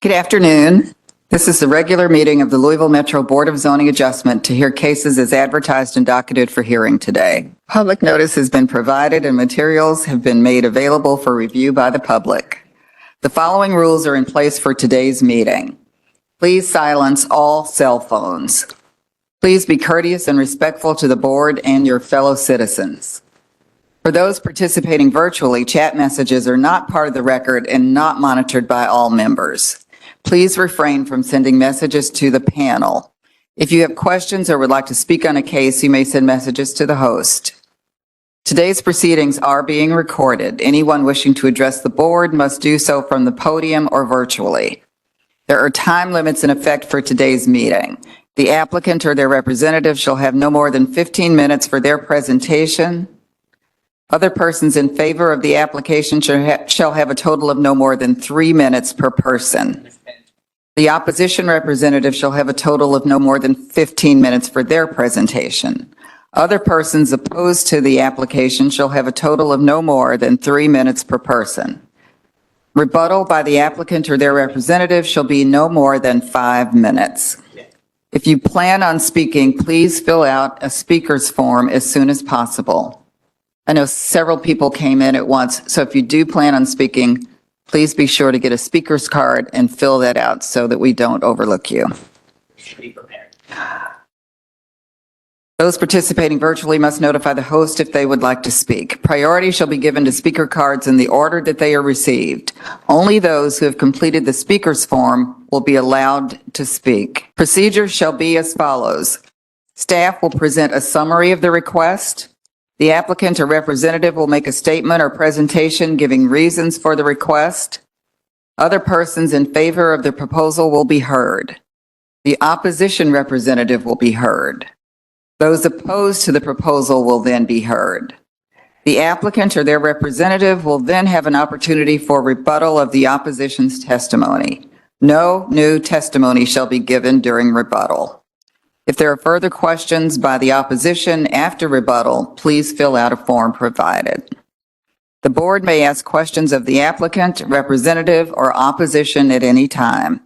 Good afternoon. This is the regular meeting of the Louisville Metro Board of Zoning Adjustment to hear cases as advertised and docketed for hearing today. Public notice has been provided and materials have been made available for review by the public. The following rules are in place for today's meeting. Please silence all cell phones. Please be courteous and respectful to the board and your fellow citizens. For those participating virtually, chat messages are not part of the record and not monitored by all members. Please refrain from sending messages to the panel. If you have questions or would like to speak on a case, you may send messages to the host. Today's proceedings are being recorded. Anyone wishing to address the board must do so from the podium or virtually. There are time limits in effect for today's meeting. The applicant or their representative shall have no more than 15 minutes for their presentation. Other persons in favor of the application shall have a total of no more than 3 minutes per person. The opposition representative shall have a total of no more than 15 minutes for their presentation. Other persons opposed to the application shall have a total of no more than 3 minutes per person. Rebuttal by the applicant or their representative shall be no more than 5 minutes. If you plan on speaking, please fill out a speaker's form as soon as possible. I know several people came in at once, so if you do plan on speaking, please be sure to get a speaker's card and fill that out so that we don't overlook you. Be prepared. Those participating virtually must notify the host if they would like to speak. Priority shall be given to speaker cards in the order that they are received. Only those who have completed the speaker's form will be allowed to speak. Procedure shall be as follows. Staff will present a summary of the request. The applicant or representative will make a statement or presentation giving reasons for the request. Other persons in favor of the proposal will be heard. The opposition representative will be heard. Those opposed to the proposal will then be heard. The applicant or their representative will then have an opportunity for rebuttal of the opposition's testimony. No new testimony shall be given during rebuttal. If there are further questions by the opposition after rebuttal, please fill out a form provided. The board may ask questions of the applicant, representative, or opposition at any time.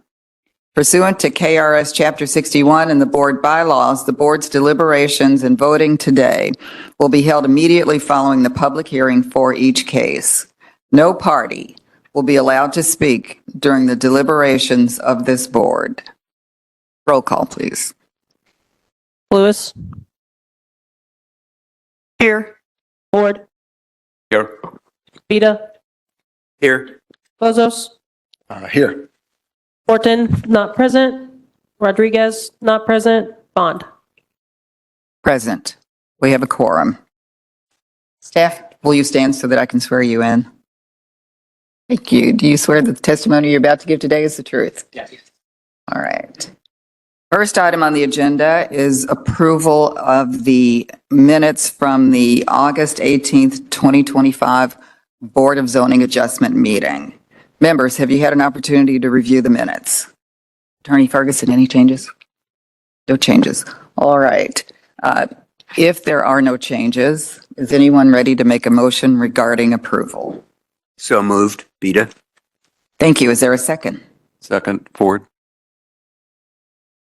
Pursuant to KRS Chapter 61 and the board bylaws, the board's deliberations and voting today will be held immediately following the public hearing for each case. No party will be allowed to speak during the deliberations of this board. Roll call, please. Lewis. Here. Ford. Here. Vita. Here. Bozos. Here. Horton, not present. Rodriguez, not present. Bond. Present. We have a quorum. Staff, will you stand so that I can swear you in? Thank you. Do you swear that the testimony you're about to give today is the truth? Yes. All right. First item on the agenda is approval of the minutes from the August 18th, 2025 Board of Zoning Adjustment meeting. Members, have you had an opportunity to review the minutes? Attorney Ferguson, any changes? No changes. All right. If there are no changes, is anyone ready to make a motion regarding approval? So moved. Vita. Thank you. Is there a second? Second. Ford.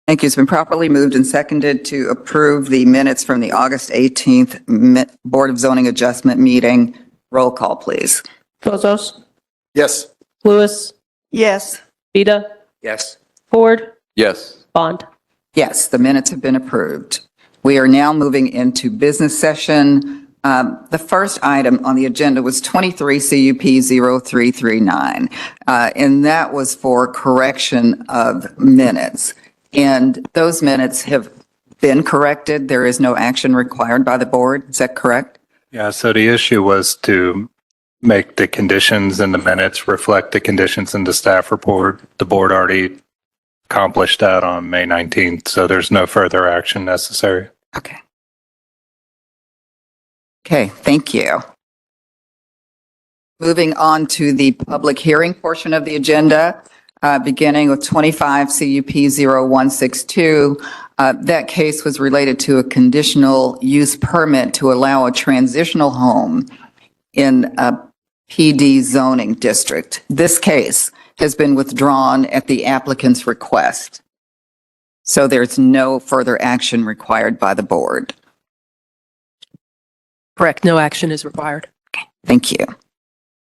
Thank you. It's been properly moved and seconded to approve the minutes from the August 18th Board of Zoning Adjustment meeting. Roll call, please. Bozos. Yes. Lewis. Yes. Vita. Yes. Ford. Yes. Bond. Yes, the minutes have been approved. We are now moving into business session. The first item on the agenda was 23 CUP 0339, and that was for correction of minutes. And those minutes have been corrected. There is no action required by the board. Is that correct? Yeah, so the issue was to make the conditions in the minutes reflect the conditions in the staff report. The board already accomplished that on May 19th, so there's no further action necessary. Okay. Okay, thank you. Moving on to the public hearing portion of the agenda, beginning with 25 CUP 0162. That case was related to a conditional use permit to allow a transitional home in a PD zoning district. This case has been withdrawn at the applicant's request. So there's no further action required by the board. Correct. No action is required. Thank you.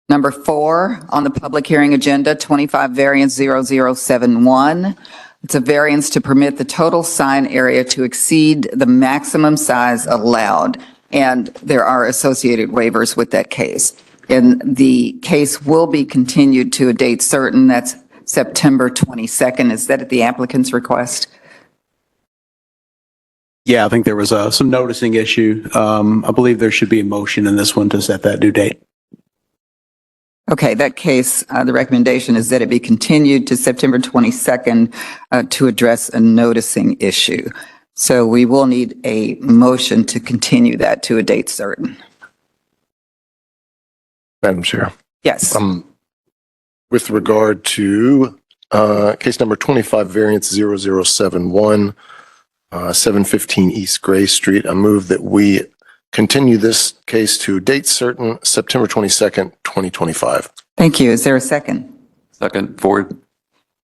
Number 4 on the public hearing agenda, 25 variance 0071. It's a variance to permit the total sign area to exceed the maximum size allowed, and there are associated waivers with that case. And the case will be continued to a date certain, that's September 22nd. Is that at the applicant's request? Yeah, I think there was some noticing issue. I believe there should be a motion in this one to set that due date. Okay, that case, the recommendation is that it be continued to September 22nd to address a noticing issue. So we will need a motion to continue that to a date certain. Madam Chair, Yes. with regard to case number 25 variance 0071, 715 East Gray Street, I move that we continue this case to date certain, September 22nd, 2025. Thank you. Is there a second? Second, Ford.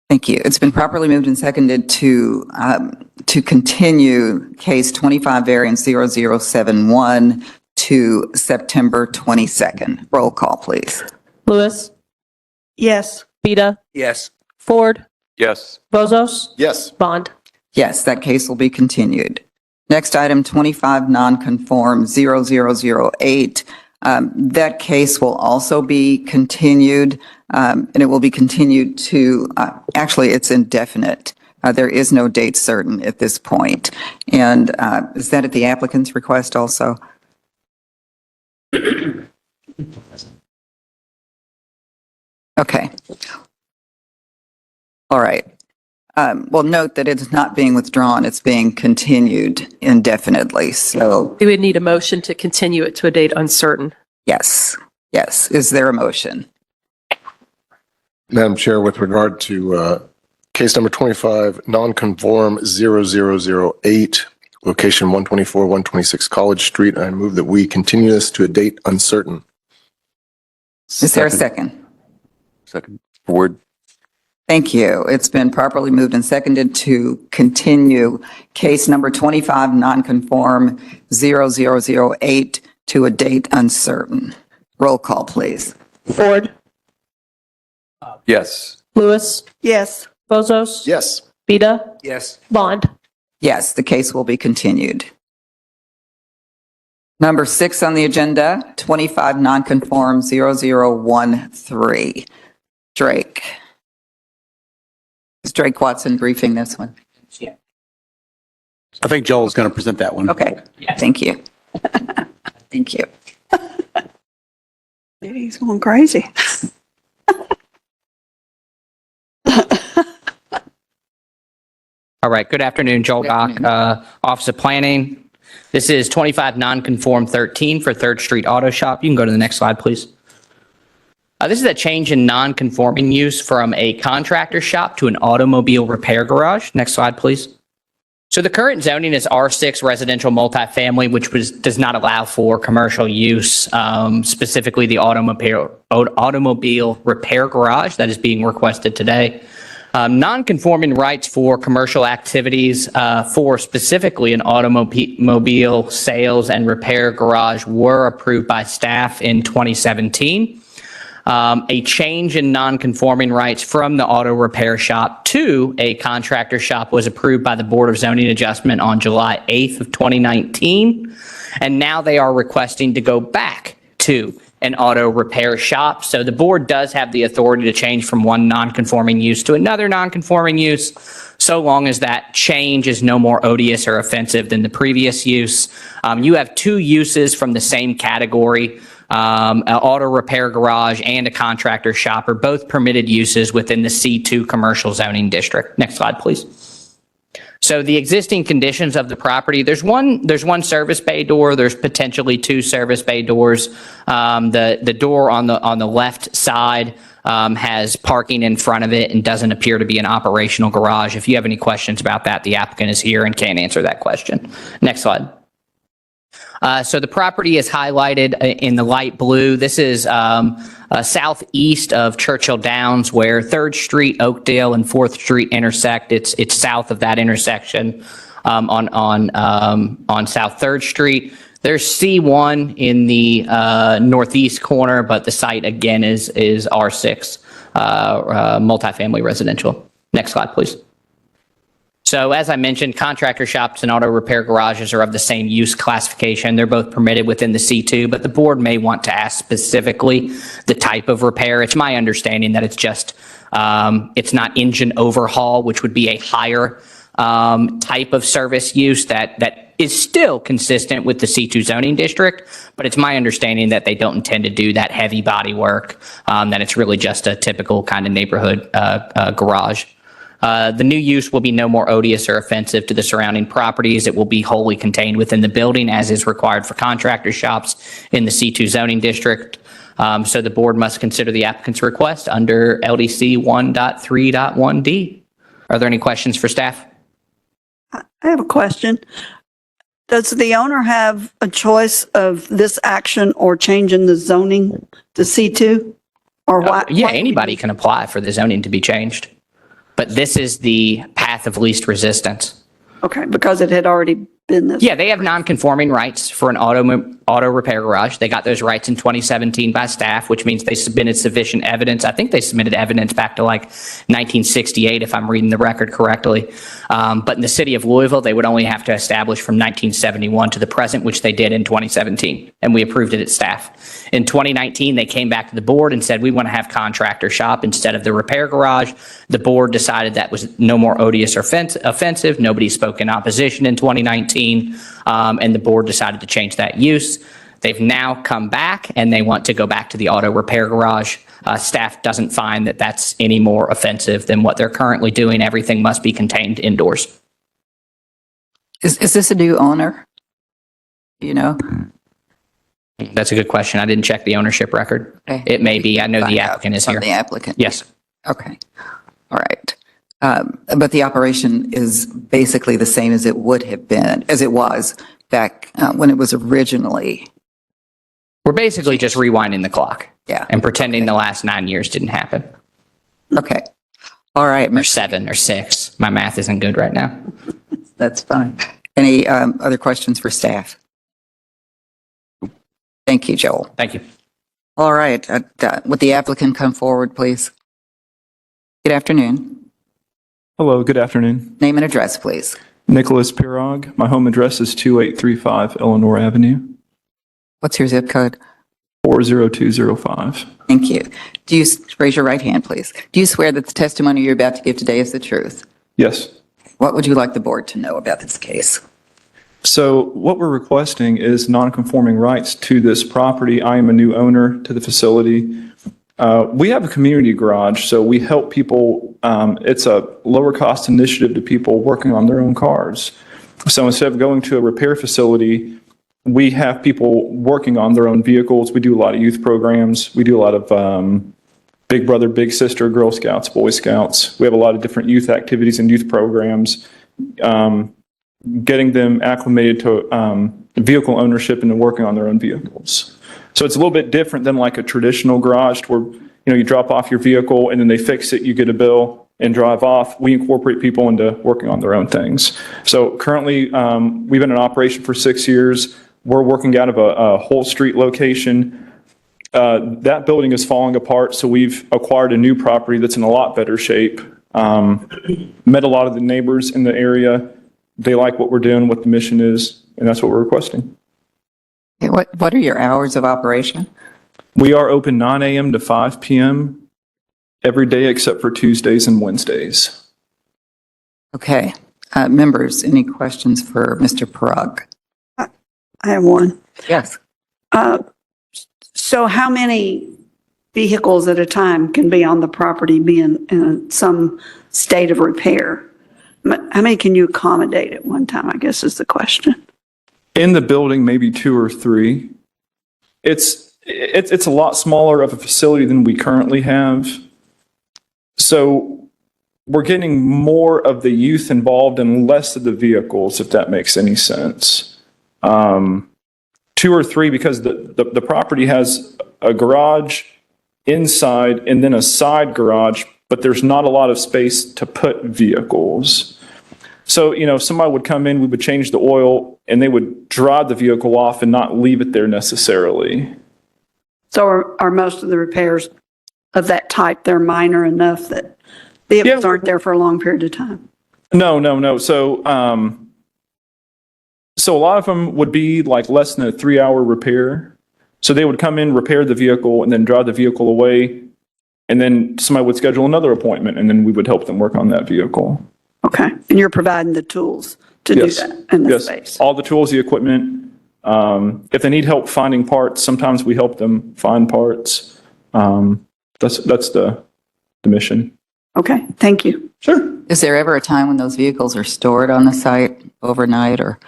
Thank you. It's been properly moved and seconded to continue case 25 variance 0071 to September 22nd. Roll call, please. Lewis. Yes. Vita. Yes. Ford. Yes. Bozos. Yes. Bond. Yes, that case will be continued. Next item, 25 non-conform 0008. That case will also be continued, and it will be continued to, actually, it's indefinite. There is no date certain at this point. And is that at the applicant's request also? Okay. All right. Well, note that it's not being withdrawn, it's being continued indefinitely. So, We would need a motion to continue it to a date uncertain. yes, yes. Is there a motion? Madam Chair, with regard to case number 25, non-conform 0008, location 124, 126 College Street, I move that we continue this to a date uncertain. Is there a second? Second, Ford. Thank you. It's been properly moved and seconded to continue case number 25, non-conform 0008 to a date uncertain. Roll call, please. Ford. Yes. Lewis. Yes. Bozos. Yes. Vita. Yes. Bond. Yes, the case will be continued. Number 6 on the agenda, 25 non-conform 0013. Drake. Is Drake Watson briefing this one? I think Joel's going to present that one. Okay, thank you. Thank you. He's going crazy. All right, good afternoon, Joel Good Gock, afternoon. Office of Planning. This is 25 non-conform 13 for Third Street Auto Shop. You can go to the next slide, please. This is a change in non-conforming use from a contractor shop to an automobile repair garage. Next slide, please. So the current zoning is R6 residential multifamily, which does not allow for commercial use, specifically the automobile repair garage that is being requested today. Non-conforming rights for commercial activities for specifically an automobile sales and repair garage were approved by staff in 2017. A change in non-conforming rights from the auto repair shop to a contractor shop was approved by the Board of Zoning Adjustment on July 8th of 2019. And now they are requesting to go back to an auto repair shop. So the board does have the authority to change from one non-conforming use to another non-conforming use, so long as that change is no more odious or offensive than the previous use. You have two uses from the same category. An auto repair garage and a contractor shop are both permitted uses within the C2 commercial zoning district. Next slide, please. So the existing conditions of the property, there's one service bay door. There's potentially two service bay doors. The door on the left side has parking in front of it and doesn't appear to be an operational garage. If you have any questions about that, the applicant is here and can answer that question. Next slide. So the property is highlighted in the light blue. This is southeast of Churchill Downs, where 3rd Street, Oakdale, and 4th Street intersect. It's south of that intersection on South 3rd Street. There's C1 in the northeast corner, but the site again is R6, multifamily residential. Next slide, please. So as I mentioned, contractor shops and auto repair garages are of the same use classification. They're both permitted within the C2, but the board may want to ask specifically the type of repair. It's my understanding that it's just, it's not engine overhaul, which would be a higher type of service use that is still consistent with the C2 zoning district, but it's my understanding that they don't intend to do that heavy body work, that it's really just a typical kind of neighborhood garage. The new use will be no more odious or offensive to the surrounding properties. It will be wholly contained within the building as is required for contractor shops in the C2 zoning district. So the board must consider the applicant's request under LDC 1.3.1D. Are there any questions for staff? I have a question. Does the owner have a choice of this action or changing the zoning to C2? Or what? Yeah, anybody can apply for the zoning to be changed. But this is the path of least resistance. Okay, because it had already been this. Yeah, they have non-conforming rights for an auto repair garage. They got those rights in 2017 by staff, which means they submitted sufficient evidence. I think they submitted evidence back to like 1968, if I'm reading the record correctly. But in the city of Louisville, they would only have to establish from 1971 to the present, which they did in 2017, and we approved it at staff. In 2019, they came back to the board and said, we want to have contractor shop instead of the repair garage. The board decided that was no more odious or offensive. Nobody spoke in opposition in 2019. And the board decided to change that use. They've now come back and they want to go back to the auto repair garage. Staff doesn't find that that's any more offensive than what they're currently doing. Everything must be contained indoors. Is this a new owner? You know? That's a good question. I didn't check the ownership record. Okay. It may be. I know Find the out applicant is from here. The applicant? Yes. Okay. All right. But the operation is basically the same as it would have been, as it was back when it was originally. We're basically just rewinding the clock. Yeah. And pretending the last 9 years didn't happen. Okay. All right. Or 7 or 6. My math isn't good right now. That's fine. Any other questions for staff? Thank you, Joel. Thank you. All right. Would the applicant come forward, please? Good afternoon. Hello, good afternoon. Name and address, please. Nicholas Pirog. My home address is 2835 Eleanor Avenue, What's your zip code? 40205. Thank you. Do you raise your right hand, please? Do you swear that the testimony you're about to give today is the truth? Yes. What would you like the board to know about this case? So what we're requesting is non-conforming rights to this property. I am a new owner to the facility. We have a community garage, so we help people. It's a lower cost initiative to people working on their own cars. So instead of going to a repair facility, we have people working on their own vehicles. We do a lot of youth programs. We do a lot of Big Brother, Big Sister, Girl Scouts, Boy Scouts. We have a lot of different youth activities and youth programs, getting them acclimated to vehicle ownership and working on their own vehicles. So it's a little bit different than like a traditional garage where, you drop off your vehicle and then they fix it, you get a bill and drive off. We incorporate people into working on their own things. So currently, we've been in operation for 6 years. We're working out of a Whole Street location. That building is falling apart, so we've acquired a new property that's in a lot better shape. Met a lot of the neighbors in the area. They like what we're doing, what the mission is, and that's what we're requesting. Okay, what are your hours of operation? We are open 9 a.m. to 5 p.m. every day except for Tuesdays and Wednesdays. Okay. Members, any questions for Mr. Parag? I have one. Yes. So how many vehicles at a time can be on the property being in some state of repair? How many can you accommodate at one time, I guess is the question. In the building, maybe 2 or 3. It's a lot smaller of a facility than we currently have. So we're getting more of the youth involved and less of the vehicles, if that makes any sense. 2 or 3 because the property has a garage inside and then a side garage, but there's not a lot of space to put vehicles. So, if somebody would come in, we would change the oil and they would drive the vehicle off and not leave it there necessarily. So are most of the repairs of that type, they're minor enough that vehicles aren't there for a long period of time? No. So a lot of them would be like less than a 3-hour repair. So they would come in, repair the vehicle, and then drive the vehicle away. And then somebody would schedule another appointment, and then we would help them work on that vehicle. Okay, and you're providing the tools to do Yes. that in the Yes. space? All the tools, the equipment. If they need help finding parts, sometimes we help them find parts. That's the mission. Okay, thank you. Sure. Is there ever a time when those vehicles are stored on the site overnight or?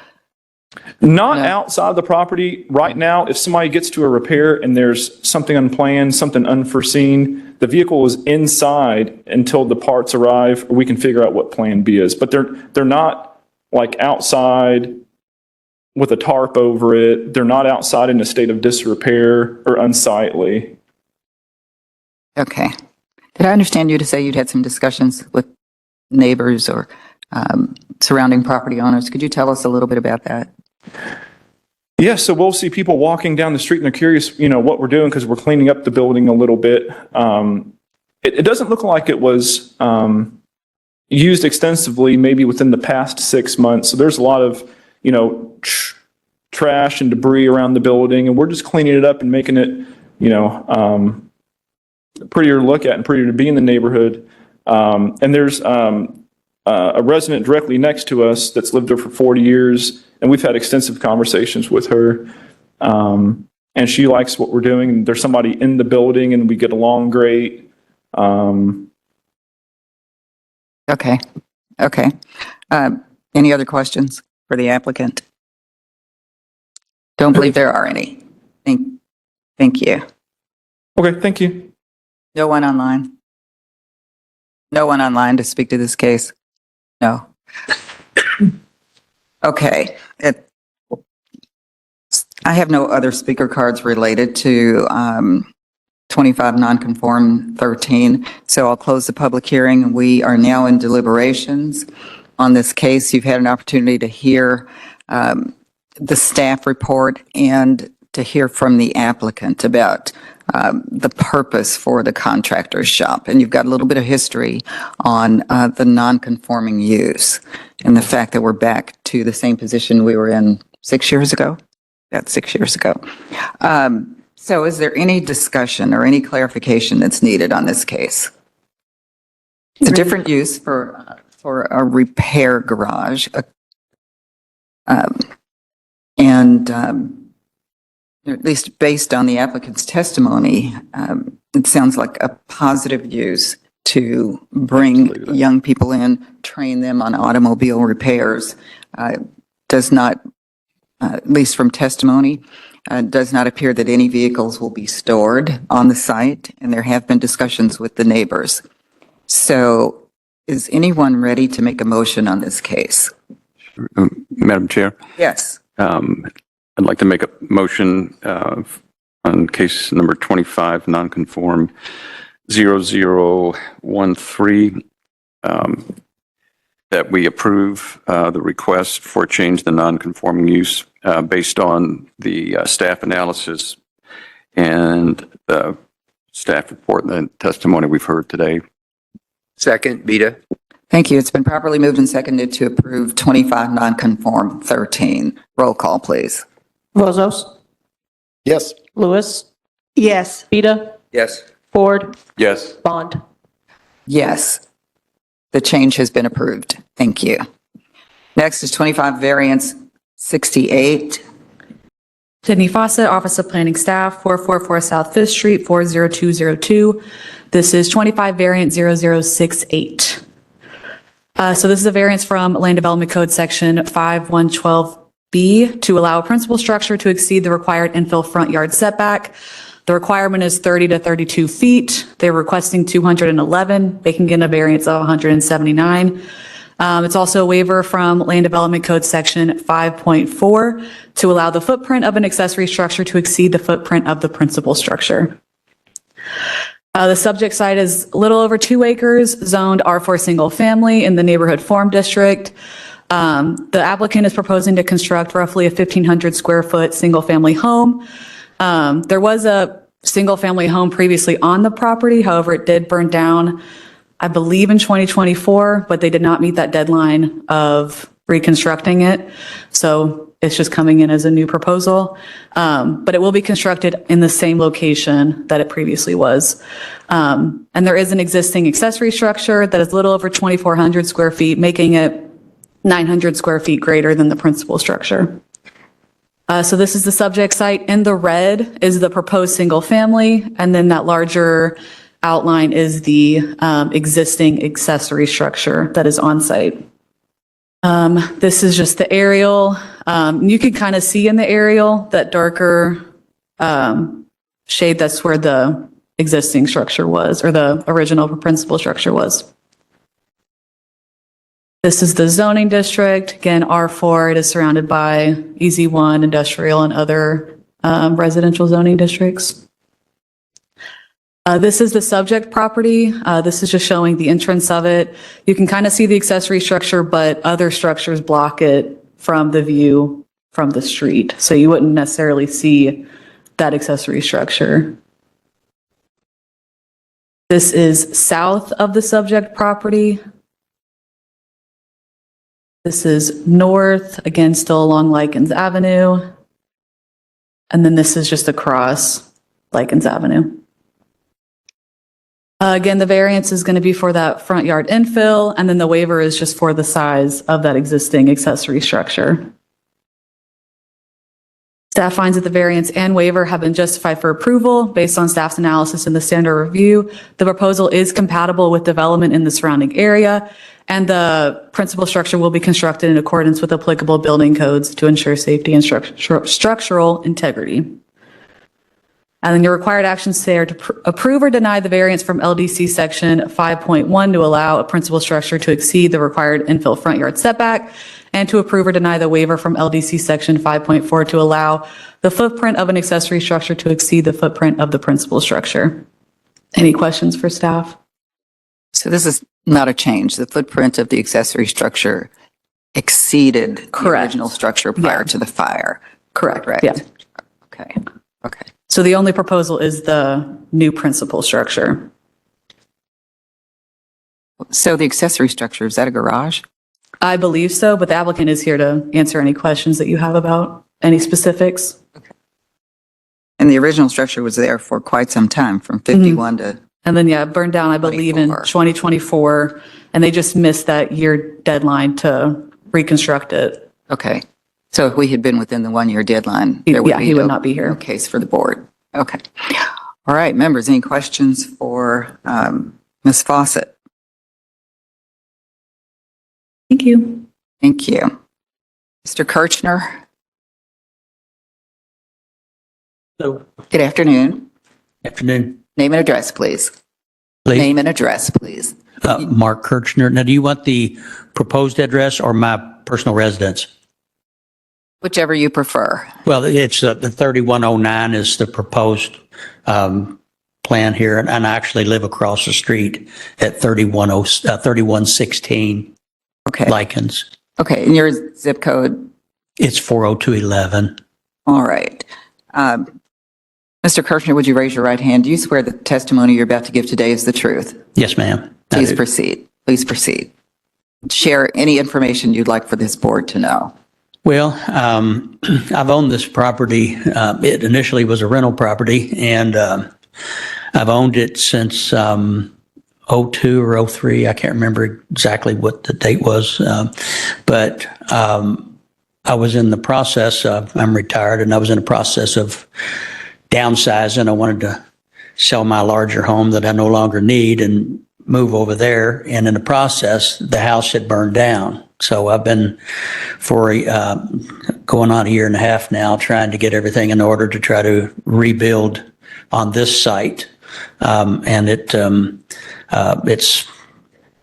Not No. outside the property. Right now, if somebody gets to a repair and there's something unplanned, something unforeseen, the vehicle is inside until the parts arrive, or we can figure out what plan B is. But they're not like outside with a tarp over it. They're not outside in a state of disrepair or unsightly. Okay. Did I understand you to say you'd had some discussions with neighbors or surrounding property owners? Could you tell us a little bit about that? Yeah, so we'll see people walking down the street and they're curious, what we're doing because we're cleaning up the building a little bit. It doesn't look like it was used extensively, maybe within the past 6 months. So there's a lot of, trash and debris around the building, and we're just cleaning it up and making it, prettier to look at and prettier to be in the neighborhood. And there's a resident directly next to us that's lived there for 40 years, and we've had extensive conversations with her. And she likes what we're doing. And there's somebody in the building, and we get along great. Okay. Any other questions for the applicant? Don't believe there are any. Thank you. Okay, thank you. No one online? No one online to speak to this case? No. Okay. I have no other speaker cards related to 25 nonconform 13, so I'll close the public hearing. We are now in deliberations on this case. You've had an opportunity to hear the staff report and to hear from the applicant about the purpose for the contractor's shop. And you've got a little bit of history on the non-conforming use and the fact that we're back to the same position we were in 6 years ago. About 6 years ago. So is there any discussion or any clarification that's needed on this case? It's a different use for a repair garage. At least based on the applicant's testimony, it sounds like a positive use to bring young people in, train them on automobile repairs. Does not, at least from testimony, does not appear that any vehicles will be stored on the site, and there have been discussions with the neighbors. So is anyone ready to make a motion on this case? Madam Chair, Yes. I'd like to make a motion on case number 25, nonconform 0013, that we approve the request for change the nonconforming use based on the staff analysis and the staff report and the testimony we've heard today. Second, Beta. Thank you. It's been properly moved and seconded to approve 25 nonconform 13. Roll call, please. Bozos, Yes. Lewis, Yes, Beta, Yes. Ford, Yes. Bond. Yes. The change has been approved. Thank you. Next is 25 variance 68. Sydney Fawcett, Office of Planning Staff, 444 South Fifth Street, 40202. This is 25 variant 0068. So this is a variance from Land Development Code Section 5112B to allow a principal structure to exceed the required infill front yard setback. The requirement is 30 to 32 feet. They're requesting 211, making it a variance of 179. It's also a waiver from Land Development Code Section 5.4 to allow the footprint of an accessory structure to exceed the footprint of the principal structure. The subject site is a little over 2 acres, zoned R4 Single Family in the Neighborhood Farm District. The applicant is proposing to construct roughly a 1,500 square foot single family home. There was a single family home previously on the property, however, it did burn down, I believe in 2024, but they did not meet that deadline of reconstructing it. So it's just coming in as a new proposal. But it will be constructed in the same location that it previously was. And there is an existing accessory structure that is a little over 2,400 square feet, making it 900 square feet greater than the principal structure. So this is the subject site. In the red is the proposed single family, and then that larger outline is the existing accessory structure that is on site. This is just the aerial. You can kind of see in the aerial that darker shade, that's where the existing structure was, or the original principal structure was. This is the zoning district. Again, R4, it is surrounded by EZ1, industrial, and other residential zoning districts. This is the subject property. This is just showing the entrance of it. You can kind of see the accessory structure, but other structures block it from the view from the street. So you wouldn't necessarily see that accessory structure. This is south of the subject property. This is north, again, still along Likens Avenue. And then this is just across Likens Avenue. Again, the variance is going to be for that front yard infill, and then the waiver is just for the size of that existing accessory structure. Staff finds that the variance and waiver have been justified for approval based on staff's analysis in the standard review. The proposal is compatible with development in the surrounding area, and the principal structure will be constructed in accordance with applicable building codes to ensure safety and structural integrity. And then your required actions today are to approve or deny the variance from LDC section 5.1 to allow a principal structure to exceed the required infill front yard setback, and to approve or deny the waiver from LDC section 5.4 to allow the footprint of an accessory structure to exceed the footprint of the principal structure. Any questions for staff? So this is not a change. The footprint of the accessory structure exceeded the Correct. original structure prior to the fire. Correct. Correct. Yeah. Okay. Okay. So the only proposal is the new principal structure. So the accessory structure, is that a garage? I believe so, but the applicant is here to answer any questions that you have about any specifics. And the original structure was there for quite some time, from 51 to, And then, yeah, it burned down, I believe, in 24. 2024, and they just missed that year deadline to reconstruct it. okay. So if we had been within the 1-year deadline, He- there would yeah, be he would no- not be here. no case for the board. Okay. All right, members, any questions for Ms. Fawcett? Thank you. Thank you. Mr. Kirchner? So, Good afternoon. afternoon, Name and address, please. please. Name and address, please. Mark Kirchner. Now, do you want the proposed address or my personal residence? Whichever you prefer. Well, it's the 3109 is the proposed plan here, and I actually live across the street at 3116 Okay. Likens. Okay, and your zip code? It's 40211. All right. Mr. Kirchner, would you raise your right hand? Do you swear the testimony you're about to give today is the truth? Yes, ma'am. I Please do. proceed. Please proceed. Share any information you'd like for this board to know. Well, I've owned this property. It initially was a rental property, and I've owned it since 02 or 03. I can't remember exactly what the date was, but I was in the process of, I'm retired, and I was in the process of downsizing. I wanted to sell my larger home that I no longer need and move over there. And in the process, the house had burned down. So I've been for going on a year and a half now, trying to get everything in order to try to rebuild on this site. And it's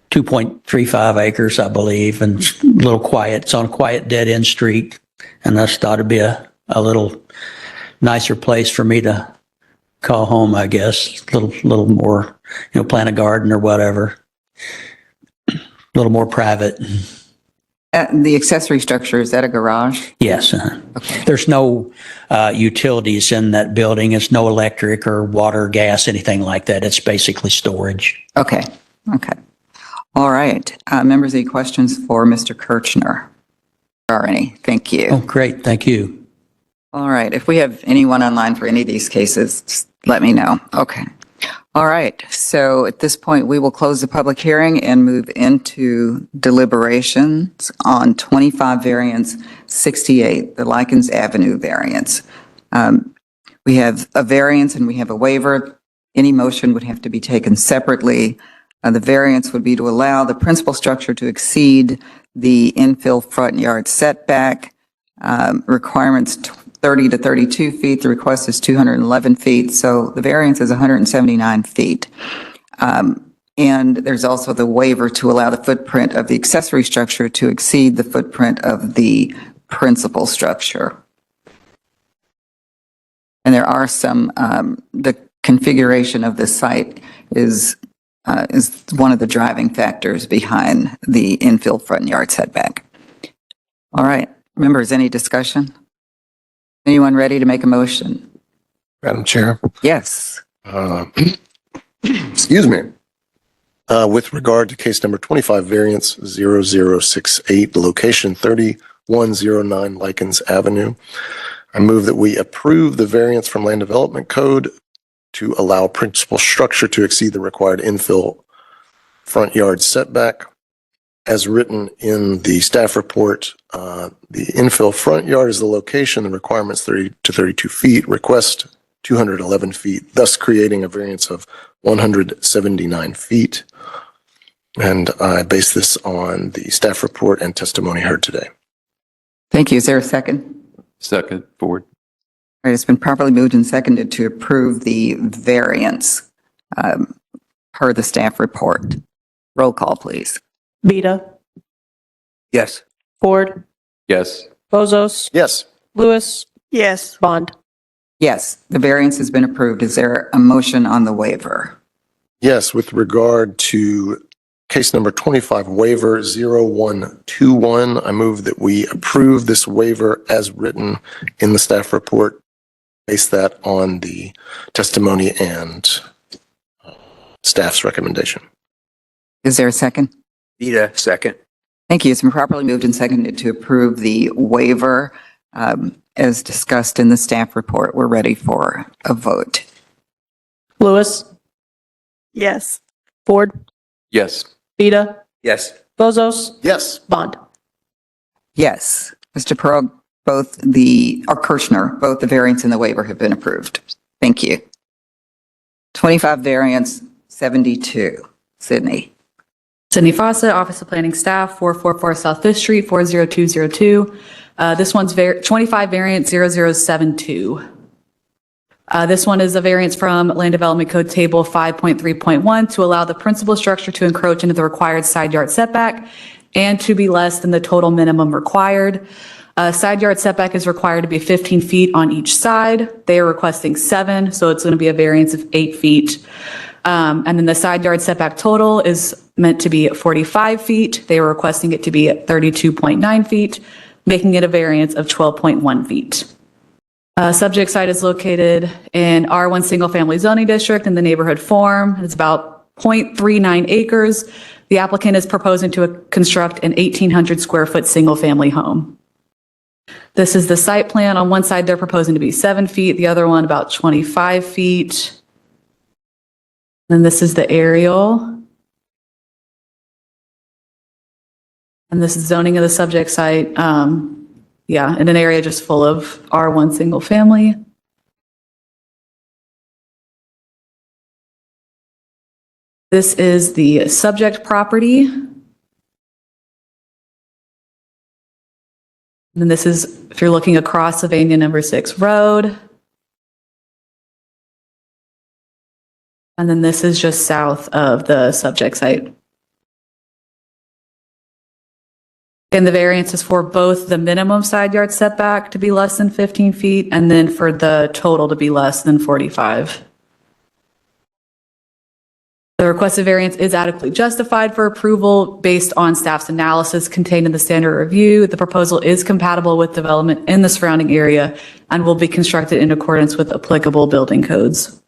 2 2.35 acres, I believe, and it's a little quiet. It's on a quiet dead end street. And I just thought it'd be a little nicer place for me to call home, I guess. A little more, plant a garden or whatever. A little more private. The accessory structure, is that a garage? Yes. There's no utilities in that building. It's no electric or water, gas, anything like that. It's basically storage. Okay. All right. Members, any questions for Mr. Kirchner? Or any? Thank you. Oh, great. Thank you. All right. If we have anyone online for any of these cases, just let me know. Okay. All right. So at this point, we will close the public hearing and move into deliberations on 25 variance 68, the Likens Avenue variance. We have a variance and we have a waiver. Any motion would have to be taken separately. The variance would be to allow the principal structure to exceed the infill front yard setback requirements 30 to 32 feet. The request is 211 feet. So the variance is 179 feet. And there's also the waiver to allow the footprint of the accessory structure to exceed the footprint of the principal structure. And there are some, the configuration of the site is one of the driving factors behind the infill front yard setback. All right, members, any discussion? Anyone ready to make a motion? Madam Chair. Yes. Excuse me. With regard to case number 25 variance 0068, location 3109 Likens Avenue, I move that we approve the variance from Land Development Code to allow principal structure to exceed the required infill front yard setback. As written in the staff report, the infill front yard is the location, the requirement's 30 to 32 feet, request 211 feet, thus creating a variance of 179 feet. And I base this on the staff report and testimony heard today. Thank you. Is there a second? Second, Ford. All right, it's been properly moved and seconded to approve the variance per the staff report. Roll call, please. Vita, Yes. Ford, Yes. Bozos, Yes. Lewis, Yes. Bond. Yes, the variance has been approved. Is there a motion on the waiver? Yes, with regard to case number 25 waiver 0121, I move that we approve this waiver as written in the staff report. Base that on the testimony and staff's recommendation. Is there a second? Vita, second. Thank you. It's been properly moved and seconded to approve the waiver as discussed in the staff report. We're ready for a vote. Lewis, Yes. Ford, Yes. Vita, Yes. Bozos, Yes. Bond. Yes, Mr. Perot, Kirchner, both the variance and the waiver have been approved. Thank you. 25 variance 72, Sydney. Sydney Fawcett, Office of Planning Staff, 444 South Fifth Street, 40202. This one's 25 variant 0072. This one is a variance from Land Development Code Table 5.3.1 to allow the principal structure to encroach into the required side yard setback and to be less than the total minimum required. Side yard setback is required to be 15 feet on each side. They are requesting 7, so it's going to be a variance of 8 feet. And then the side yard setback total is meant to be 45 feet. They were requesting it to be at 32.9 feet, making it a variance of 12.1 feet. Subject site is located in R1 Single Family Zoning District in the neighborhood form. It's about 0.39 acres. The applicant is proposing to construct an 1,800 square foot single family home. This is the site plan. On one side, they're proposing to be 7 feet, the other one about 25 feet. And this is the aerial. And this is zoning of the subject site. In an area just full of R1 single family. This is the subject property. And then this is, if you're looking across Sylvania number 6 Road. And then this is just south of the subject site. And the variance is for both the minimum side yard setback to be less than 15 feet and then for the total to be less than 45. The requested variance is adequately justified for approval based on staff's analysis contained in the standard review. The proposal is compatible with development in the surrounding area and will be constructed in accordance with applicable building codes.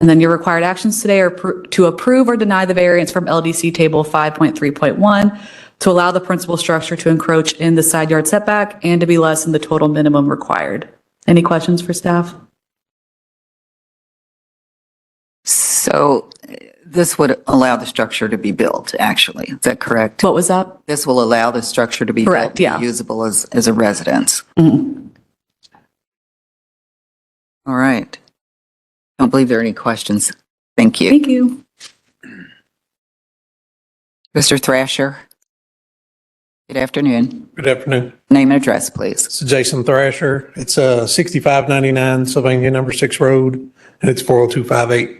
And then your required actions today are to approve or deny the variance from LDC Table 5.3.1 to allow the principal structure to encroach in the side yard setback and to be less than the total minimum required. Any questions for staff? So this would allow the structure to be built, actually. Is that correct? What was that? This will allow the structure to be built, Correct, to be yeah. usable as a residence. Mhm. All right. Don't believe there are any questions. Thank you. Thank you. Mr. Thrasher. Good afternoon. Good afternoon. Name and address, please. This is Jason Thrasher. It's 6599 Sylvania number 6 Road, and it's 40258.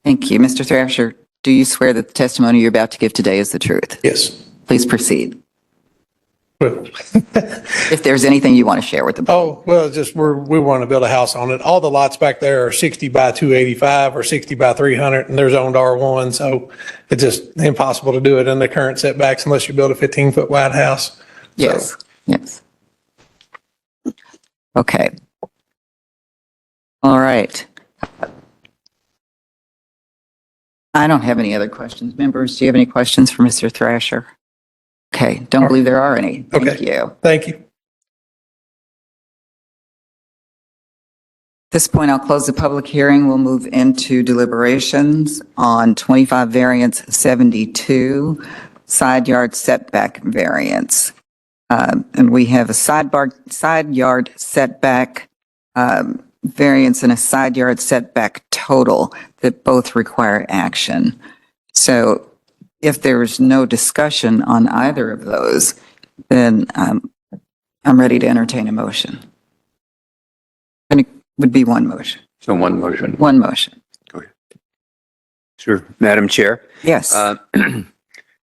Thank you. Mr. Thrasher, do you swear that the testimony you're about to give today is the truth? Yes. Please proceed. Well, If there's anything you want to share with the board. just we want to build a house on it. All the lots back there are 60 by 285 or 60 by 300, and they're zoned R1, so it's just impossible to do it in the current setbacks unless you build a 15-foot wide house. Yes, yes. Okay. All right. I don't have any other questions. Members, do you have any questions for Mr. Thrasher? Okay, don't believe there are any. Thank Okay. you. At Thank you. this point, I'll close the public hearing. We'll move into deliberations on 25 variance 72, side yard setback variance. And we have a side yard setback variance and a side yard setback total that both require action. So if there is no discussion on either of those, then I'm ready to entertain a motion. And it would be one motion. So one motion. One motion. Sure. Madam Chair, Yes.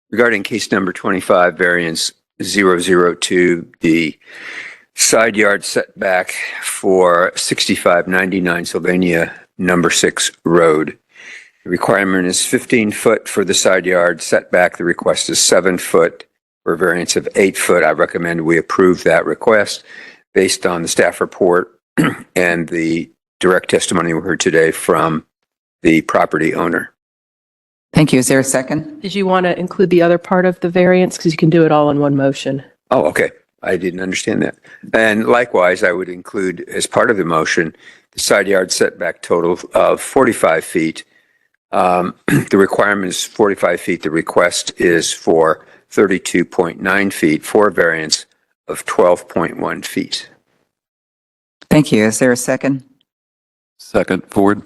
regarding case number 25, variance 002, the side yard setback for 6599 Sylvania number 6 Road. The requirement is 15 foot for the side yard setback. The request is 7 foot for a variance of 8 foot. I recommend we approve that request based on the staff report and the direct testimony we heard today from the property owner. Thank you. Is there a second? Did you want to include the other part of the variance? Because you can do it all in one motion. Oh, okay. I didn't understand that. And likewise, I would include as part of the motion, the side yard setback total of 45 feet. The requirement is 45 feet. The request is for 32.9 feet for a variance of 12.1 feet. Thank you. Is there a second? Second, Ford.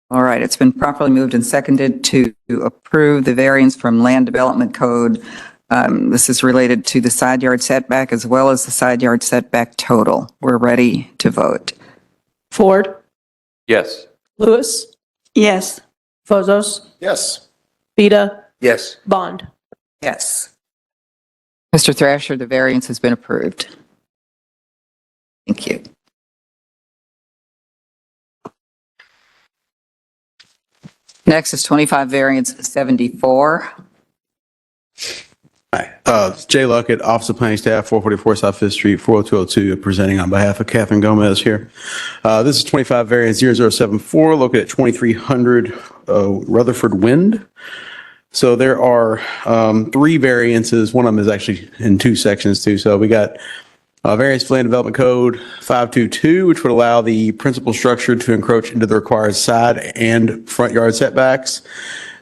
All right. It's been properly moved and seconded to approve the variance from Land Development Code. This is related to the side yard setback as well as the side yard setback total. We're ready to vote. Ford, Yes. Lewis, Yes. Fozos, Yes. Vita, Yes. Bond. Yes. Mr. Thrasher, the variance has been approved. Thank you. Next is 25 variance 74. Hi, Jay Luckett, Office of Planning Staff, 444 South Fifth Street, 40202, presenting on behalf of Catherine Gomez here. This is 25 variance 0074, located at 2300 Rutherford Wind. So there are 3 variances. One of them is actually in 2 sections too. So we got variance for Land Development Code 522, which would allow the principal structure to encroach into the required side and front yard setbacks.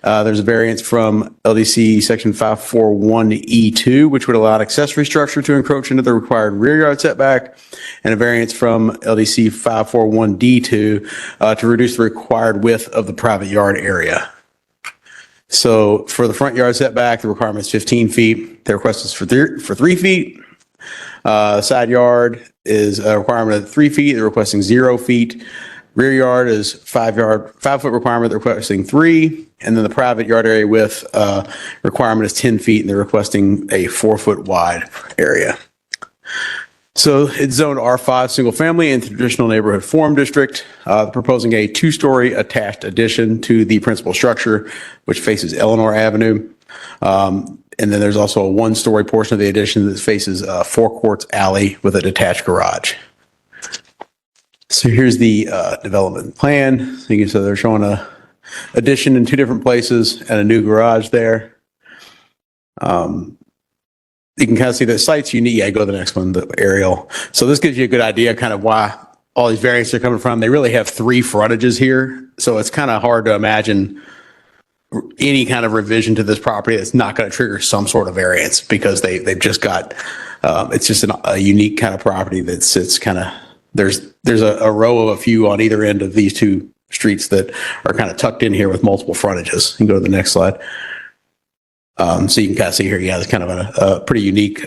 There's a variance from LDC Section 541E2, which would allow an accessory structure to encroach into the required rear yard setback, and a variance from LDC 541D2 to reduce the required width of the private yard area. So for the front yard setback, the requirement is 15 feet. The request is for 3 feet. Side yard is a requirement of 3 feet. They're requesting 0 feet. Rear yard is 5-foot requirement, they're requesting 3. And then the private yard area width requirement is 10 feet, and they're requesting a 4-foot wide area. So it's zoned R5 single family in the traditional neighborhood form district, proposing a 2-story attached addition to the principal structure, which faces Eleanor Avenue. And then there's also a 1-story portion of the addition that faces Four Courts Alley with a detached garage. So here's the development plan. So they're showing a addition in 2 different places and a new garage there. You can kind of see the site's unique. Yeah, go to the next one, the aerial. So this gives you a good idea kind of why all these variants are coming from. They really have 3 frontages here. So it's kind of hard to imagine any kind of revision to this property that's not going to trigger some sort of variance, because they've just got, it's just a unique kind of property that sits kind of, there's a row of a few on either end of these 2 streets that are kind of tucked in here with multiple frontages. You can go to the next slide. So you can kind of see here, yeah, it's kind of a pretty unique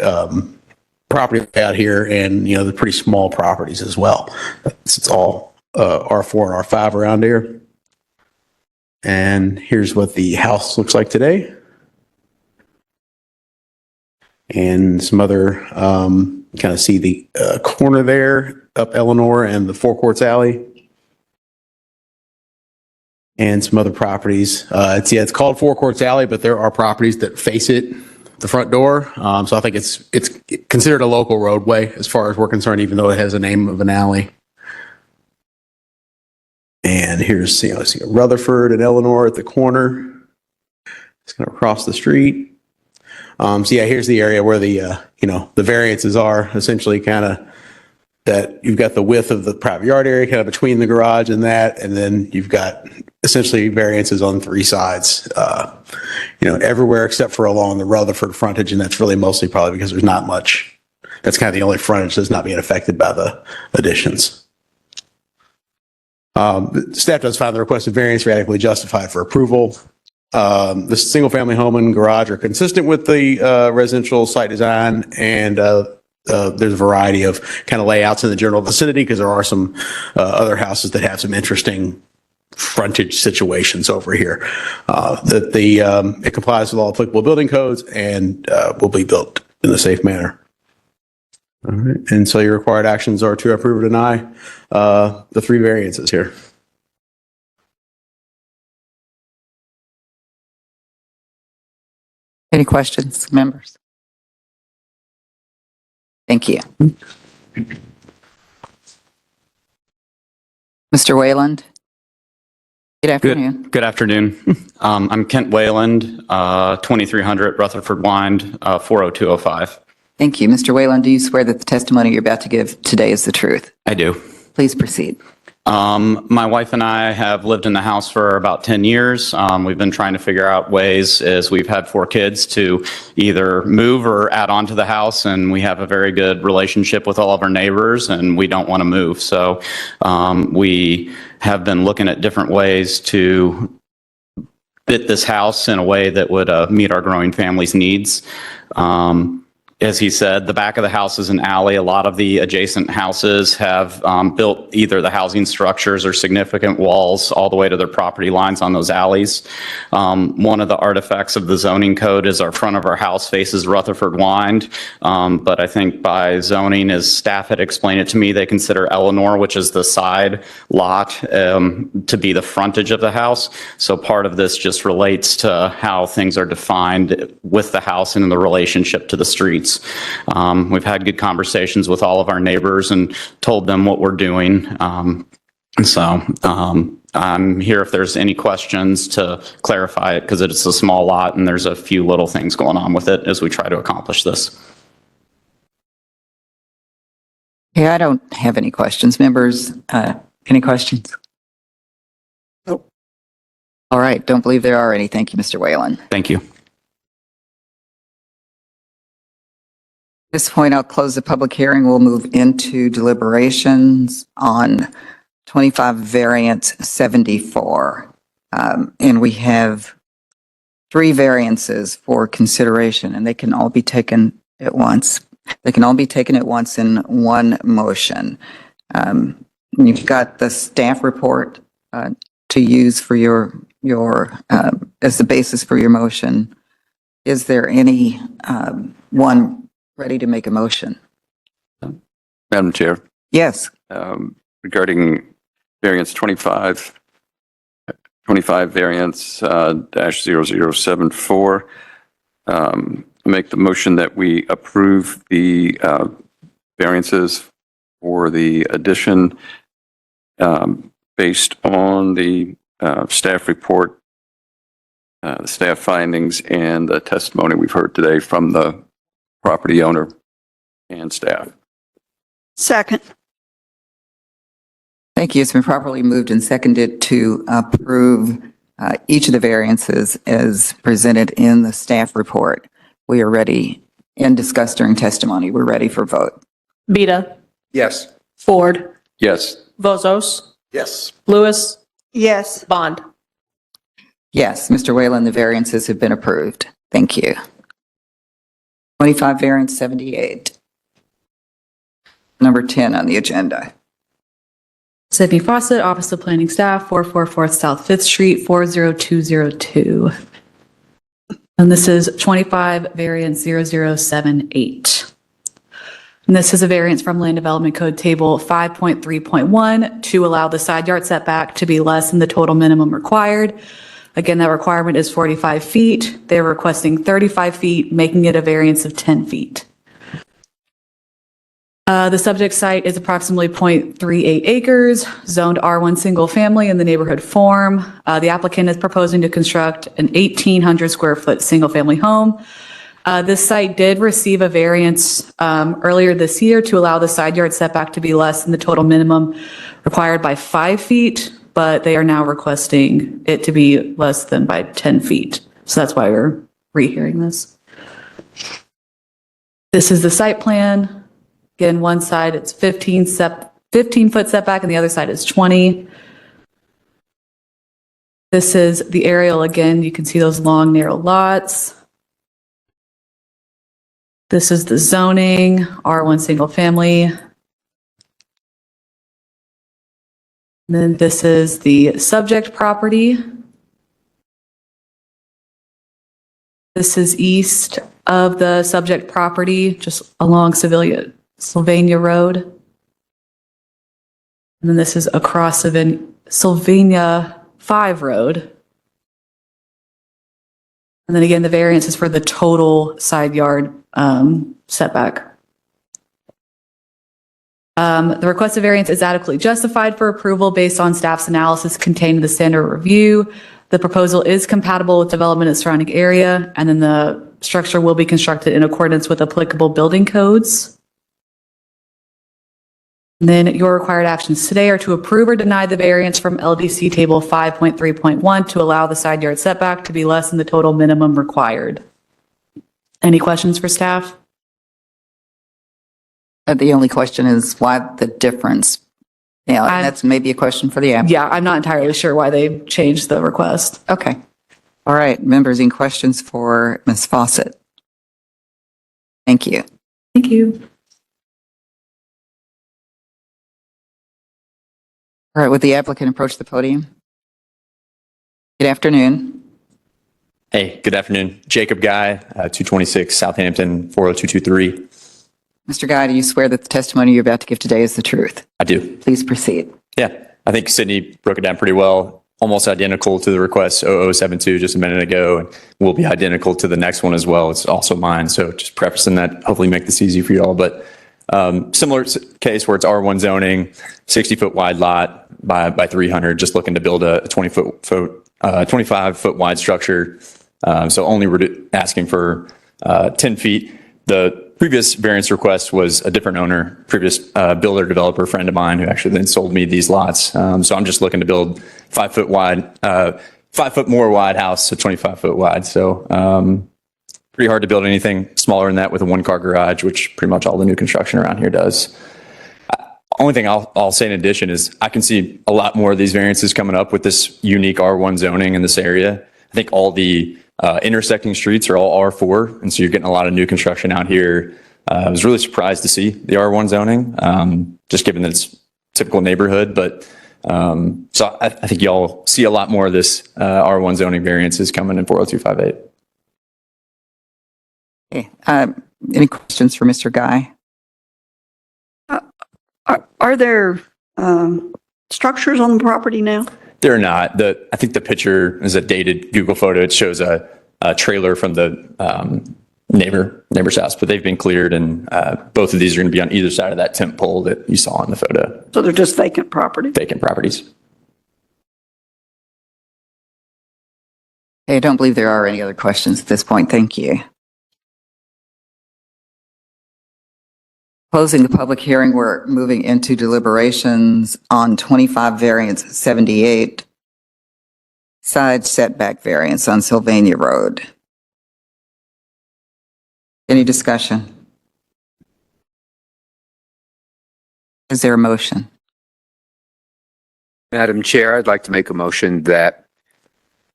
property out here, and, you know, they're pretty small properties as well. It's all R4 and R5 around here. And here's what the house looks like today. And some other, kind of see the corner there up Eleanor and the Four Courts Alley. And some other properties. It's called Four Courts Alley, but there are properties that face it, the front door. So I think it's considered a local roadway as far as we're concerned, even though it has a name of an alley. And here's, you know, see Rutherford and Eleanor at the corner. It's going to cross the street. So yeah, here's the area where the, you know, the variances are essentially kind of that you've got the width of the private yard area kind of between the garage and that, and then you've got essentially variances on 3 sides, you know, everywhere except for along the Rutherford frontage, and that's really mostly probably because there's not much. That's kind of the only frontage that's not being affected by the additions. Staff does find the requested variance radically justified for approval. The single-family home and garage are consistent with the residential site design, and there's a variety of kind of layouts in the general vicinity, because there are some other houses that have some interesting frontage situations over here. It complies with all applicable building codes and will be built in a safe manner. All right. And so your required actions are to approve or deny the 3 variances here. Any questions, members? Thank you. Mr. Wayland? Good afternoon. Good afternoon. I'm Kent Wayland, 2300 Rutherford Wind, 40205. Thank you. Mr. Wayland, do you swear that the testimony you're about to give today is the truth? I do. Please proceed. My wife and I have lived in the house for about 10 years. We've been trying to figure out ways, as we've had 4 kids, to either move or add on to the house, and we have a very good relationship with all of our neighbors, and we don't want to move. So we have been looking at different ways to fit this house in a way that would meet our growing family's needs. As he said, the back of the house is an alley. A lot of the adjacent houses have built either the housing structures or significant walls all the way to their property lines on those alleys. One of the artifacts of the zoning code is our front of our house faces Rutherford Wind. But I think by zoning, as staff had explained it to me, they consider Eleanor, which is the side lot, to be the frontage of the house. So part of this just relates to how things are defined with the house and in the relationship to the streets. We've had good conversations with all of our neighbors and told them what we're doing. So I'm here if there's any questions to clarify it, because it's a small lot and there's a few little things going on with it as we try to accomplish this. Yeah, I don't have any questions. Members, any questions? Nope. All right. Don't believe there are any. Thank you, Mr. Whalen. Thank you. At this point, I'll close the public hearing. We'll move into deliberations on 25 variance 74. And we have 3 variances for consideration, and they can all be taken at once. They can all be taken at once in one motion. You've got the staff report to use for your as the basis for your motion. Is there any one ready to make a motion? Madam Chair, Yes. regarding variance 25 variance dash 0074, make the motion that we approve the variances for the addition based on the staff report, the staff findings, and the testimony we've heard today from the property owner and staff. Second. Thank you. It's been properly moved and seconded to approve each of the variances as presented in the staff report. We are ready and discussed during testimony. We're ready for vote. Beta, Yes. Ford, Yes. Vozos, Yes. Lewis, Yes. Bond. Yes, Mr. Whalen, the variances have been approved. Thank you. 25 variance 78. Number 10 on the agenda. Sydney Fawcett, Office of Planning Staff, 444 South 5th Street, 40202. And this is 25 variance 0078. And this is a variance from Land Development Code Table 5.3.1 to allow the side yard setback to be less than the total minimum required. Again, that requirement is 45 feet. They're requesting 35 feet, making it a variance of 10 feet. The subject site is approximately 0.38 acres, zoned R1 single family in the neighborhood form. The applicant is proposing to construct an 1,800 square foot single family home. This site did receive a variance earlier this year to allow the side yard setback to be less than the total minimum required by 5 feet, but they are now requesting it to be less than by 10 feet. So that's why we're rehearing this. This is the site plan. Again, one side it's 15 foot setback and the other side is 20. This is the aerial. Again, you can see those long, narrow lots. This is the zoning, R1 single family. And then this is the subject property. This is east of the subject property, just along Sylvania Road. And then this is across Sylvania 5 Road. And then again, the variance is for the total side yard setback. The requested variance is adequately justified for approval based on staff's analysis contained in the standard review. The proposal is compatible with development in the surrounding area, and then the structure will be constructed in accordance with applicable building codes. And then your required actions today are to approve or deny the variance from LDC Table 5.3.1 to allow the side yard setback to be less than the total minimum required. Any questions for staff? The only question is why the difference? Yeah, that's maybe a question for the applicant. Yeah, I'm not entirely sure why they changed the request. Okay. All right, members, any questions for Ms. Fawcett? Thank you. Thank you. All right, would the applicant approach the podium? Good afternoon. Hey, good afternoon. Jacob Guy, 226 Southampton, 40223. Mr. Guy, do you swear that the testimony you're about to give today is the truth? I do. Please proceed. Yeah, I think Sydney broke it down pretty well. Almost identical to the request 0072 just a minute ago, and will be identical to the next one as well. It's also mine. So just prefacing that, hopefully make this easy for you all. But similar case where it's R1 zoning, 60-foot wide lot by 300, just looking to build a 25-foot wide structure. So only asking for 10 feet. The previous variance request was a different owner, previous builder developer friend of mine who actually then sold me these lots. So I'm just looking to build 5 foot wide, 5 foot more wide house, so 25 foot wide. So pretty hard to build anything smaller than that with a 1-car garage, which pretty much all the new construction around here does. Only thing I'll say in addition is I can see a lot more of these variances coming up with this unique R1 zoning in this area. I think all the intersecting streets are all R4, and so you're getting a lot of new construction out here. I was really surprised to see the R1 zoning, just given that it's typical neighborhood, but so I think y'all see a lot more of this R1 zoning variances coming in 40258. Okay. Any questions for Mr. Guy? Are there structures on the property now? They're not. I think the picture is a dated Google photo. It shows a trailer from the neighbor's house, but they've been cleared, and both of these are going to be on either side of that tent pole that you saw in the photo. So they're just vacant property? Vacant properties. Okay, I don't believe there are any other questions at this point. Thank you. Closing the public hearing, we're moving into deliberations on 25 variance 78 side setback variance on Sylvania Road. Any discussion? Is there a motion? Madam Chair, I'd like to make a motion that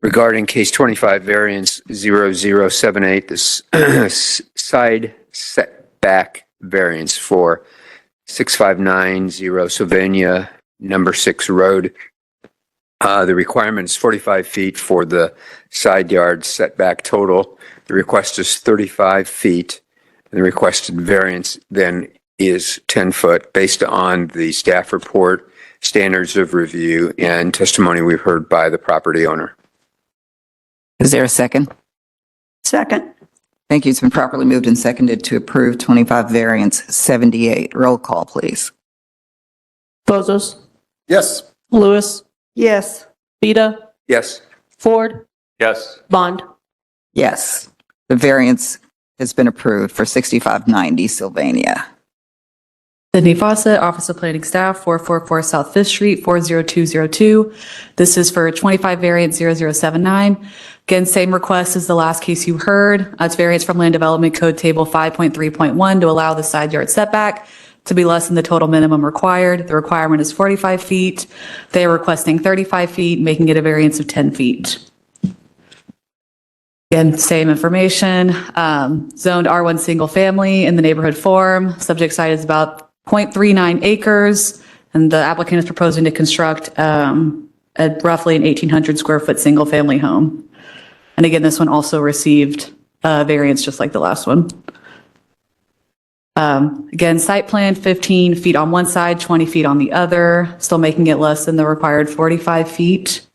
regarding case 25 variance 0078, this side setback variance for 6590 Sylvania number 6 Road. The requirement is 45 feet for the side yard setback total. The request is 35 feet. And the requested variance then is 10 foot based on the staff report, standards of review, and testimony we've heard by the property owner. Is there a second? Second. Thank you. It's been properly moved and seconded to approve 25 variance 78. Roll call, please. Bozos, Yes. Lewis, Yes. Vita, Yes. Ford, Yes. Bond. Yes. The variance has been approved for 6590 Sylvania. Sydney Fawcett, Office of Planning Staff, 444 South Fifth Street, 40202. This is for 25 variance 0079. Again, same request as the last case you heard. It's variance from Land Development Code Table 5.3.1 to allow the side yard setback to be less than the total minimum required. The requirement is 45 feet. They are requesting 35 feet, making it a variance of 10 feet. Again, same information. Zoned R1 single family in the neighborhood form. Subject site is about 0.39 acres, and the applicant is proposing to construct roughly an 1,800 square foot single family home. And again, this one also received a variance just like the last one. Again, site plan 15 feet on one side, 20 feet on the other, still making it less than the required 45 feet.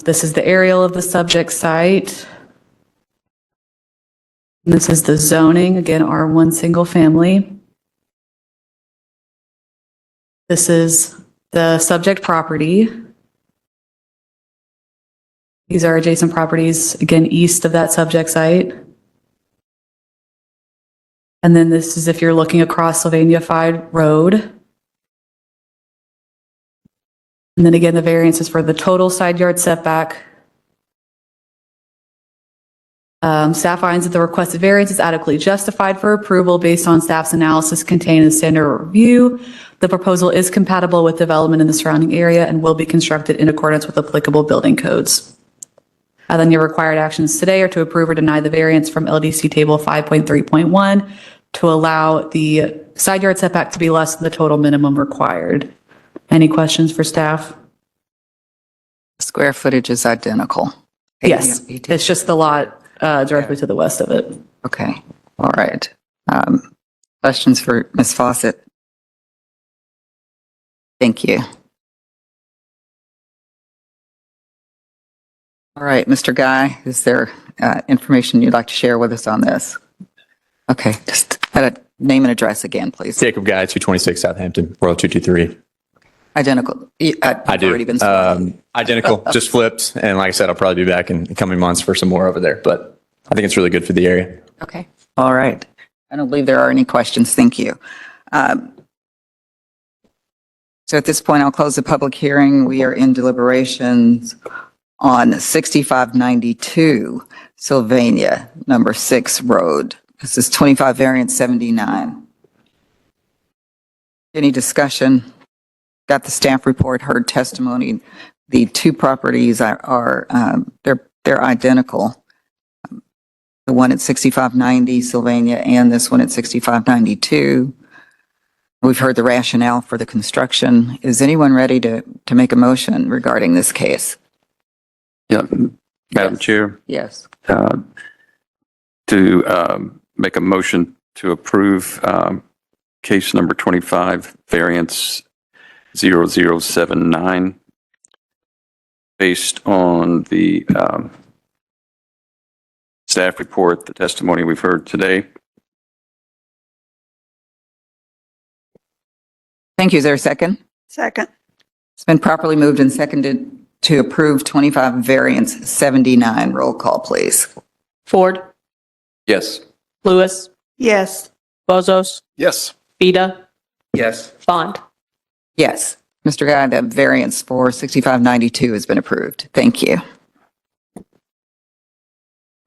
This is the aerial of the subject site. And this is the zoning, again, R1 single family. This is the subject property. These are adjacent properties, again, east of that subject site. And then this is if you're looking across Sylvania 5 Road. And then again, the variance is for the total side yard setback. Staff finds that the requested variance is adequately justified for approval based on staff's analysis contained in the standard review. The proposal is compatible with development in the surrounding area and will be constructed in accordance with applicable building codes. And then your required actions today are to approve or deny the variance from LDC table 5.3.1 to allow the side yard setback to be less than the total minimum required. Any questions for staff? Square footage is identical. Yes, it's just the lot directly to the west of it. Okay, all right. Questions for Ms. Fawcett? Thank you. All right, Mr. Guy, is there information you'd like to share with us on this? Okay, just name and address again, please. Jacob Guy, 226 Southampton, 40223. Identical. I do. Already been sworn. Identical, just flipped. And like I said, I'll probably be back in the coming months for some more over there, but I think it's really good for the area. Okay, all right. I don't believe there are any questions. Thank you. So at this point, I'll close the public hearing. We are in deliberations on 6592 Sylvania, number 6 Road. This is 25 variance 79. Any discussion? Got the staff report, heard testimony. The two properties are they're identical. The one at 6590 Sylvania and this one at 6592. We've heard the rationale for the construction. Is anyone ready to make a motion regarding this case? Yeah, Madam Chair, Yes. to make a motion to approve case number 25, variance 0079, based on the staff report, the testimony we've heard today. Thank you. Is there a second? Second. It's been properly moved and seconded to approve 25 variance 79. Roll call, please. Ford, Yes. Lewis, Yes. Bozos, Yes. Vita, Yes. Bond. Yes. Mr. Guy, the variance for 6592 has been approved. Thank you.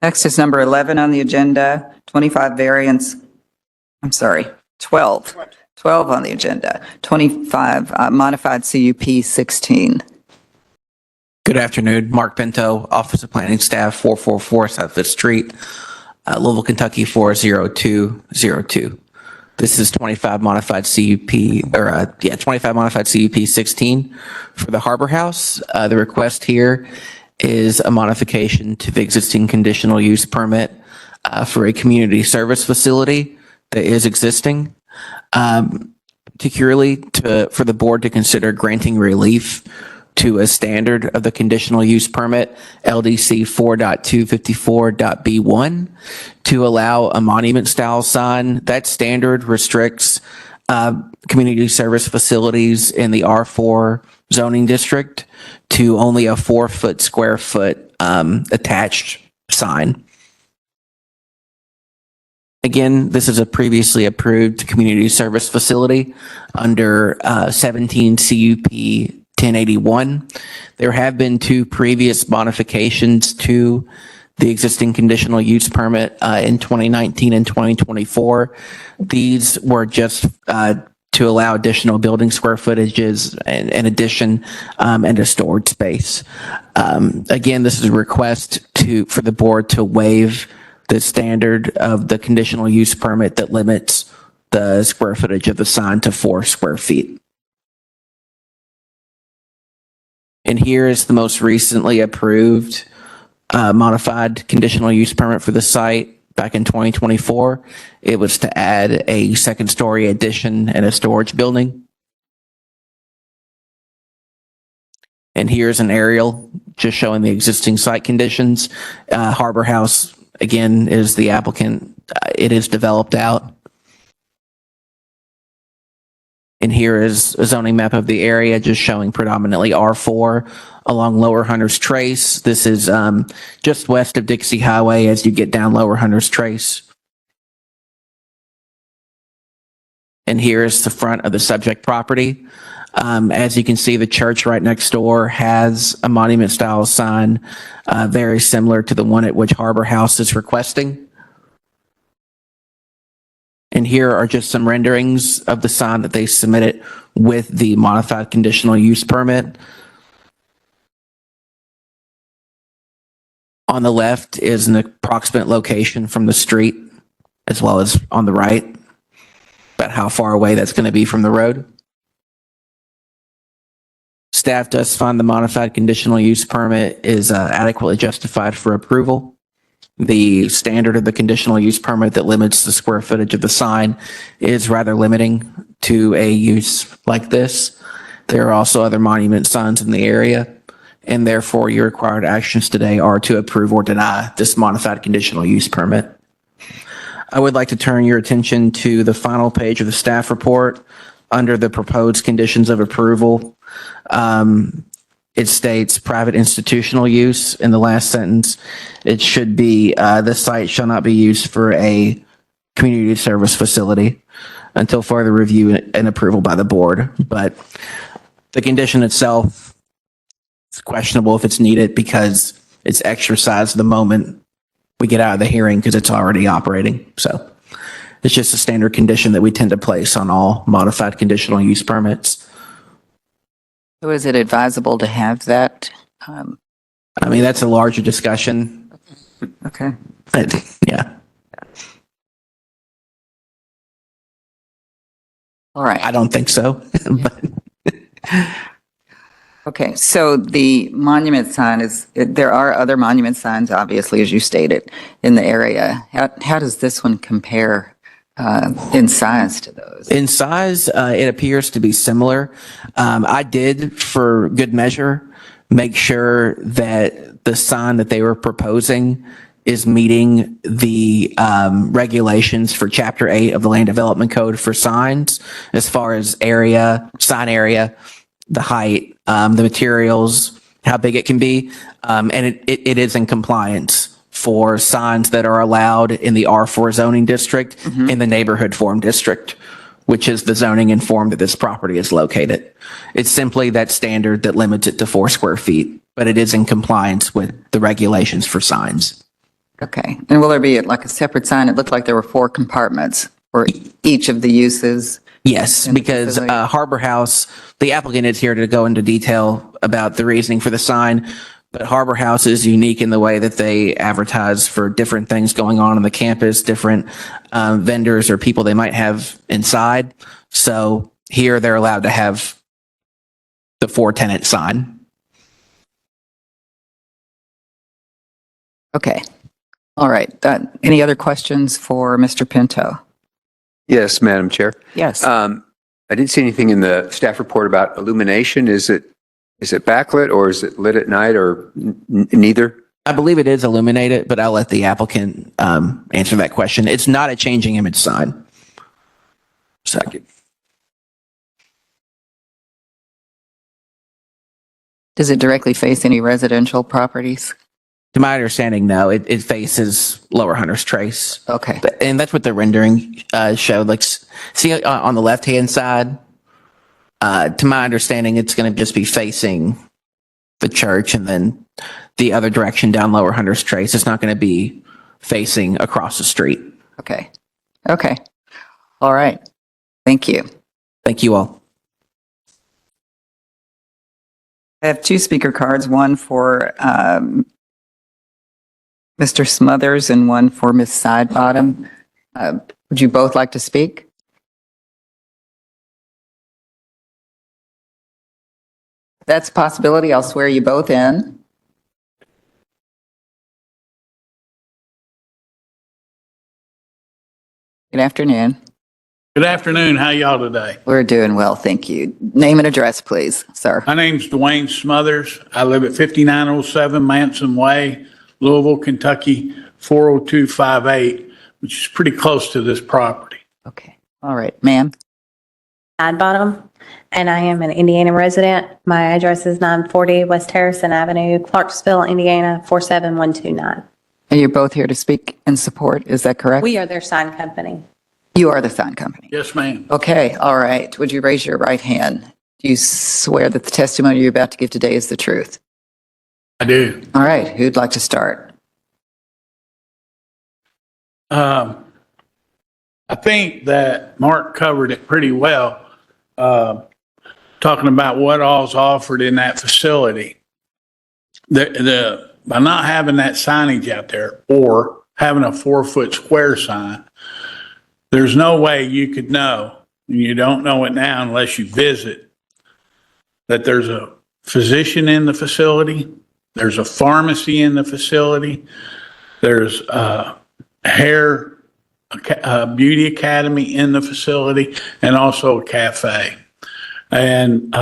Next is number 11 on the agenda, 25 variance, 12. 12 on the agenda, 25 modified CUP 16. Good afternoon. Mark Pinto, Office of Planning Staff, 444 South 5th Street, Louisville, Kentucky, 40202. This is 25 modified CUP, 25 modified CUP 16 for the Harbor House. The request here is a modification to the existing conditional use permit for a community service facility that is existing. Particularly for the board to consider granting relief to a standard of the conditional use permit, LDC 4.254.B1, to allow a monument style sign. That standard restricts community service facilities in the R4 zoning district to only a 4 square foot attached sign. Again, this is a previously approved community service facility under 17 CUP 1081. There have been 2 previous modifications to the existing conditional use permit in 2019 and 2024. These were just to allow additional building square footages and addition and a storage space. Again, this is a request for the board to waive the standard of the conditional use permit that limits the square footage of the sign to 4 square feet. And here is the most recently approved modified conditional use permit for the site back in 2024. It was to add a 2nd-story addition and a storage building. And here's an aerial just showing the existing site conditions. Harbor House, again, is the applicant. It is developed out. And here is a zoning map of the area just showing predominantly R4 along Lower Hunters Trace. This is just west of Dixie Highway as you get down Lower Hunters Trace. And here is the front of the subject property. As you can see, the church right next door has a monument style sign very similar to the one at which Harbor House is requesting. And here are just some renderings of the sign that they submitted with the modified conditional use permit. On the left is an approximate location from the street, as well as on the right, about how far away that's going to be from the road. Staff does find the modified conditional use permit is adequately justified for approval. The standard of the conditional use permit that limits the square footage of the sign is rather limiting to a use like this. There are also other monument signs in the area, and therefore your required actions today are to approve or deny this modified conditional use permit. I would like to turn your attention to the final page of the staff report under the proposed conditions of approval. It states private institutional use in the last sentence. It should be the site shall not be used for a community service facility until further review and approval by the board. But the condition itself, it's questionable if it's needed because it's exercised the moment we get out of the hearing because it's already operating. So it's just a standard condition that we tend to place on all modified conditional use permits. So is it advisable to have that? I mean, that's a larger discussion. Okay. Yeah. All right. I don't think so. But Okay, so the monument sign there are other monument signs, obviously, as you stated, in the area. How does this one compare in size to those? in size, it appears to be similar. I did, for good measure, make sure that the sign that they were proposing is meeting the regulations for Chapter 8 of the Land Development Code for signs, as far as area, sign area, the height, the materials, how big it can be. And it is in compliance for signs that are allowed in the R4 zoning district, in the neighborhood form district, which is the zoning and form that this property is located. It's simply that standard that limits it to 4 square feet, but it is in compliance with the regulations for signs. Okay, and will there be like a separate sign? It looked like there were 4 compartments for each of the uses. Yes, because Harbor House, the applicant is here to go into detail about the reasoning for the sign, but Harbor House is unique in the way that they advertise for different things going on the campus, different vendors or people they might have inside. So here they're allowed to have the 4-tenant sign. Okay, all right. Any other questions for Mr. Pinto? Yes, Madam Chair. Yes. I didn't see anything in the staff report about illumination. Is it backlit or is it lit at night or neither? I believe it is illuminated, but I'll let the applicant answer that question. It's not a changing image sign. So. Does it directly face any residential properties? To my understanding, no. It faces Lower Hunter's Trace. Okay. And that's what the rendering showed. Like, see on the left-hand side, to my understanding, it's going to just be facing the church, and then the other direction down Lower Hunter's Trace. It's not going to be facing across the street. Okay. Okay. All right. Thank you. Thank you all. I have 2 speaker cards, one for Mr. Smothers and one for Ms. Sidebottom. Would you both like to speak? That's a possibility. I'll swear you both in. Good afternoon. Good afternoon. How y'all today? We're doing well, thank you. Name and address, please, sir. My name's Dwayne Smothers. I live at 5907 Manson Way, Louisville, Kentucky, 40258, which is pretty close to this property. Okay. All right, ma'am. Bottom, and I am an Indiana resident. My address is 940 West Harrison Avenue, Clarksville, Indiana, 47129. And you're both here to speak in support, is that correct? We are their sign company. You are the sign company. Yes, ma'am. Okay, all right. Would you raise your right hand? Do you swear that the testimony you're about to give today is the truth? I do. All right, who'd like to start? I think that Mark covered it pretty well, talking about what all's offered in that facility. By not having that signage out there or having a 4-foot square sign, there's no way you could know, and you don't know it now unless you visit, that there's a physician in the facility, there's a pharmacy in the facility, there's a beauty academy in the facility, and also a cafe. And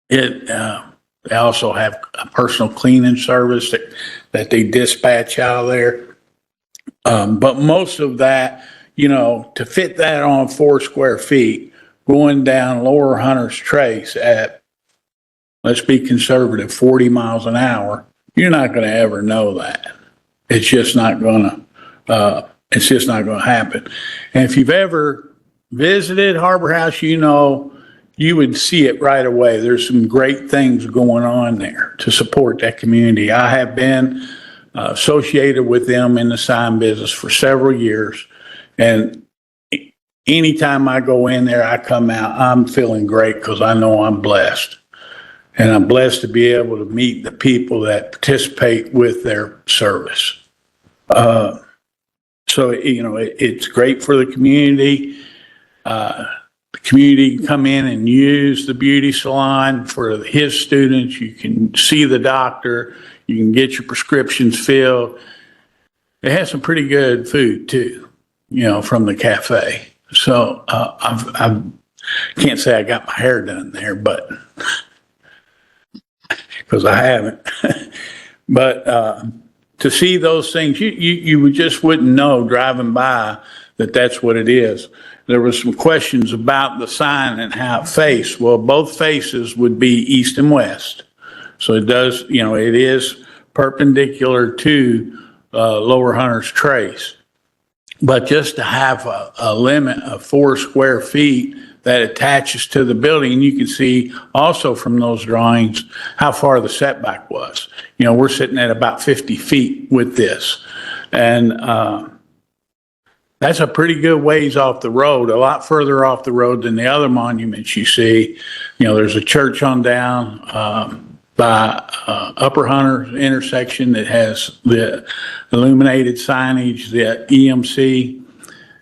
they also have a personal cleaning service that they dispatch out of there. But most of that, to fit that on 4 square feet, going down Lower Hunter's Trace at, let's be conservative, 40 miles an hour, you're not going to ever know that. It's just not going to happen. And if you've ever visited Harbor House, you would see it right away. There's some great things going on there to support that community. I have been associated with them in the sign business for several years. And anytime I go in there, I come out, I'm feeling great because I know I'm blessed. And I'm blessed to be able to meet the people that participate with their service. So, it's great for the community. the community come in and use the beauty salon for his students. You can see the doctor. You can get your prescriptions filled. It has some pretty good food too, from the cafe. So I can't say I got my hair done there, but because I haven't. But to see those things, you just wouldn't know driving by that that's what it is. There was some questions about the sign and how it faced. Well, both faces would be east and west. So it does, it is perpendicular to Lower Hunter's Trace. But just to have a limit of 4 square feet that attaches to the building, and you can see also from those drawings how far the setback was. We're sitting at about 50 feet with this. And that's a pretty good ways off the road, a lot further off the road than the other monuments you see. There's a church on down by Upper Hunter intersection that has the illuminated signage, the EMC,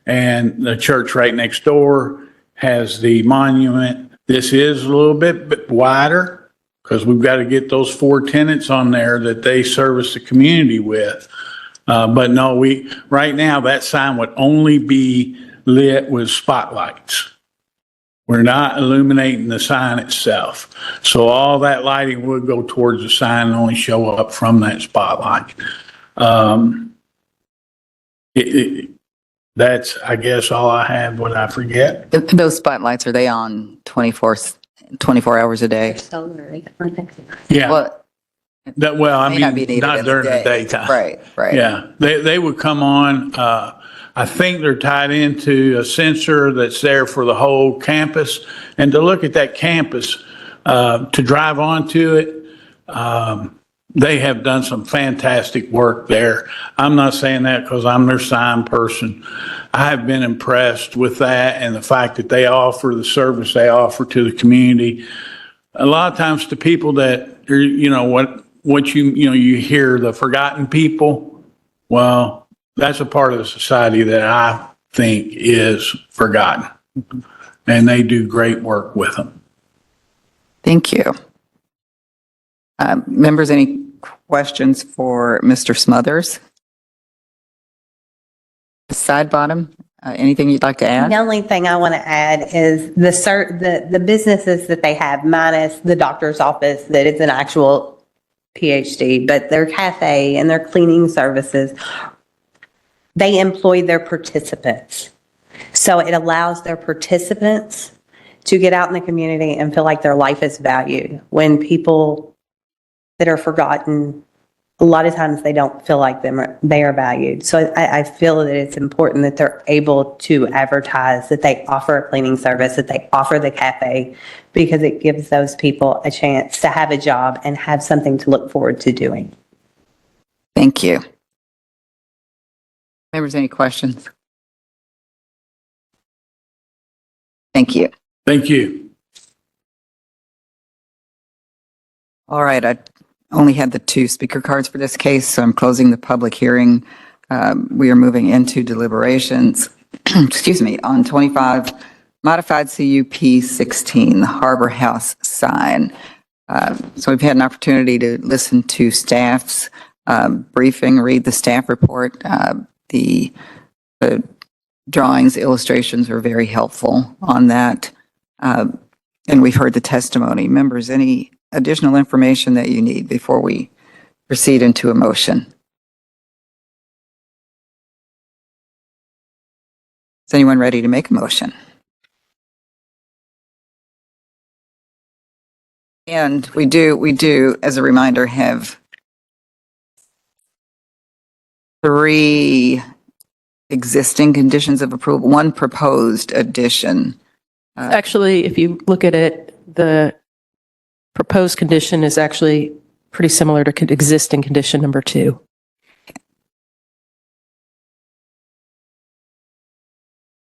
and the church right next door has the monument. This is a little bit wider because we've got to get those 4 tenants on there that they service the community with. But no, right now that sign would only be lit with spotlights. We're not illuminating the sign itself. So all that lighting would go towards the sign and only show up from that spotlight. That's, I guess, all I have. Would I forget? Those spotlights, are they on 24 hours a day? Yeah. Well, I may not be mean, needed not in the during the day. daytime. Right. Yeah, they would come on. I think they're tied into a sensor that's there for the whole campus. And to look at that campus, to drive onto it, they have done some fantastic work there. I'm not saying that because I'm their sign person. I have been impressed with that and the fact that they offer the service they offer to the community. A lot of times to people that are, what you hear, the forgotten people. Well, that's a part of the society that I think is forgotten. And they do great work with them. Thank you. Members, any questions for Mr. Smothers? Side bottom, anything you'd like to add? The only thing I want to add is the businesses that they have, minus the doctor's office that is an actual PhD, but their cafe and their cleaning services, they employ their participants. So it allows their participants to get out in the community and feel like their life is valued. When people that are forgotten, a lot of times they don't feel like they are valued. So I feel that it's important that they're able to advertise that they offer a cleaning service, that they offer the cafe, because it gives those people a chance to have a job and have something to look forward to doing. Thank you. Members, any questions? Thank you. Thank you. All right, I only had the 2 speaker cards for this case, so I'm closing the public hearing. We are moving into deliberations, excuse me, on 25 modified CUP 16, the Harbor House sign. So we've had an opportunity to listen to staff's briefing, read the staff report. The drawings, illustrations are very helpful on that. And we've heard the testimony. Members, any additional information that you need before we proceed into a motion? Is anyone ready to make a motion? And we do, as a reminder, have 3 existing conditions of approval, 1 proposed addition. Actually, if you look at it, the proposed condition is actually pretty similar to existing condition number 2. Is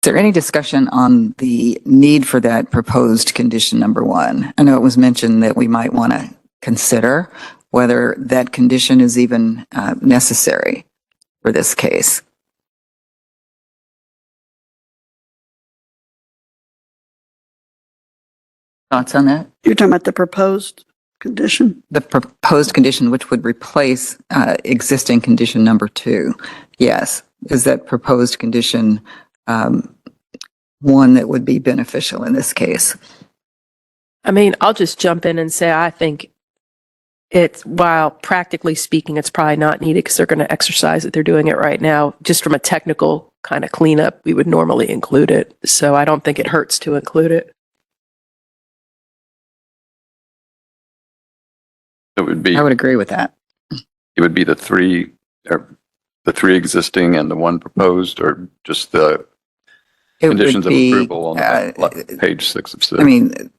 there any discussion on the need for that proposed condition number 1? I know it was mentioned that we might want to consider whether that condition is even necessary for this case. Thoughts on that? You're talking about the proposed condition? The proposed condition, which would replace existing condition number 2. Yes. Is that proposed condition one that would be beneficial in this case? I mean, I'll just jump in and say I think while practically speaking, it's probably not needed because they're going to exercise it. They're doing it right now. Just from a technical kind of cleanup, we would normally include it. So I don't think it hurts to include it. It would be, I would agree with that. it would be the three existing and the one proposed, or just the It would conditions of be, approval on page 6 of 6? I mean,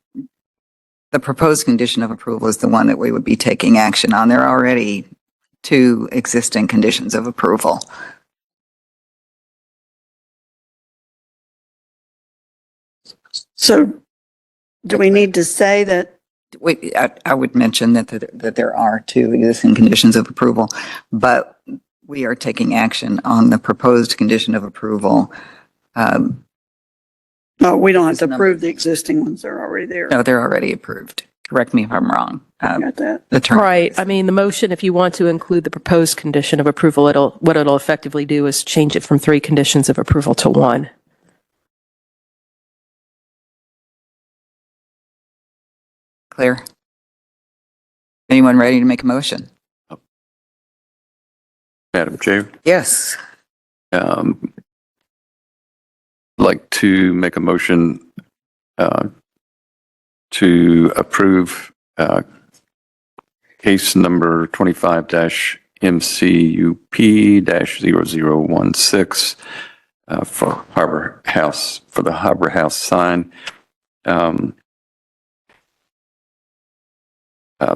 the proposed condition of approval is the one that we would be taking action on. There are already 2 existing conditions of approval. So do we need to say that? I would mention that there are 2 existing conditions of approval, but we are taking action on the proposed condition of approval. No, we don't have to approve the existing ones. They're already there. No, they're already approved. Correct me if I'm wrong. Got that? Right. I mean, the motion, if you want to include the proposed condition of approval, what it'll effectively do is change it from 3 conditions of approval to 1. Clear? Anyone ready to make a motion? Madam Chair, Yes. like to make a motion to approve case number 25-MCUP-0016 for Harbor House, for the Harbor House sign.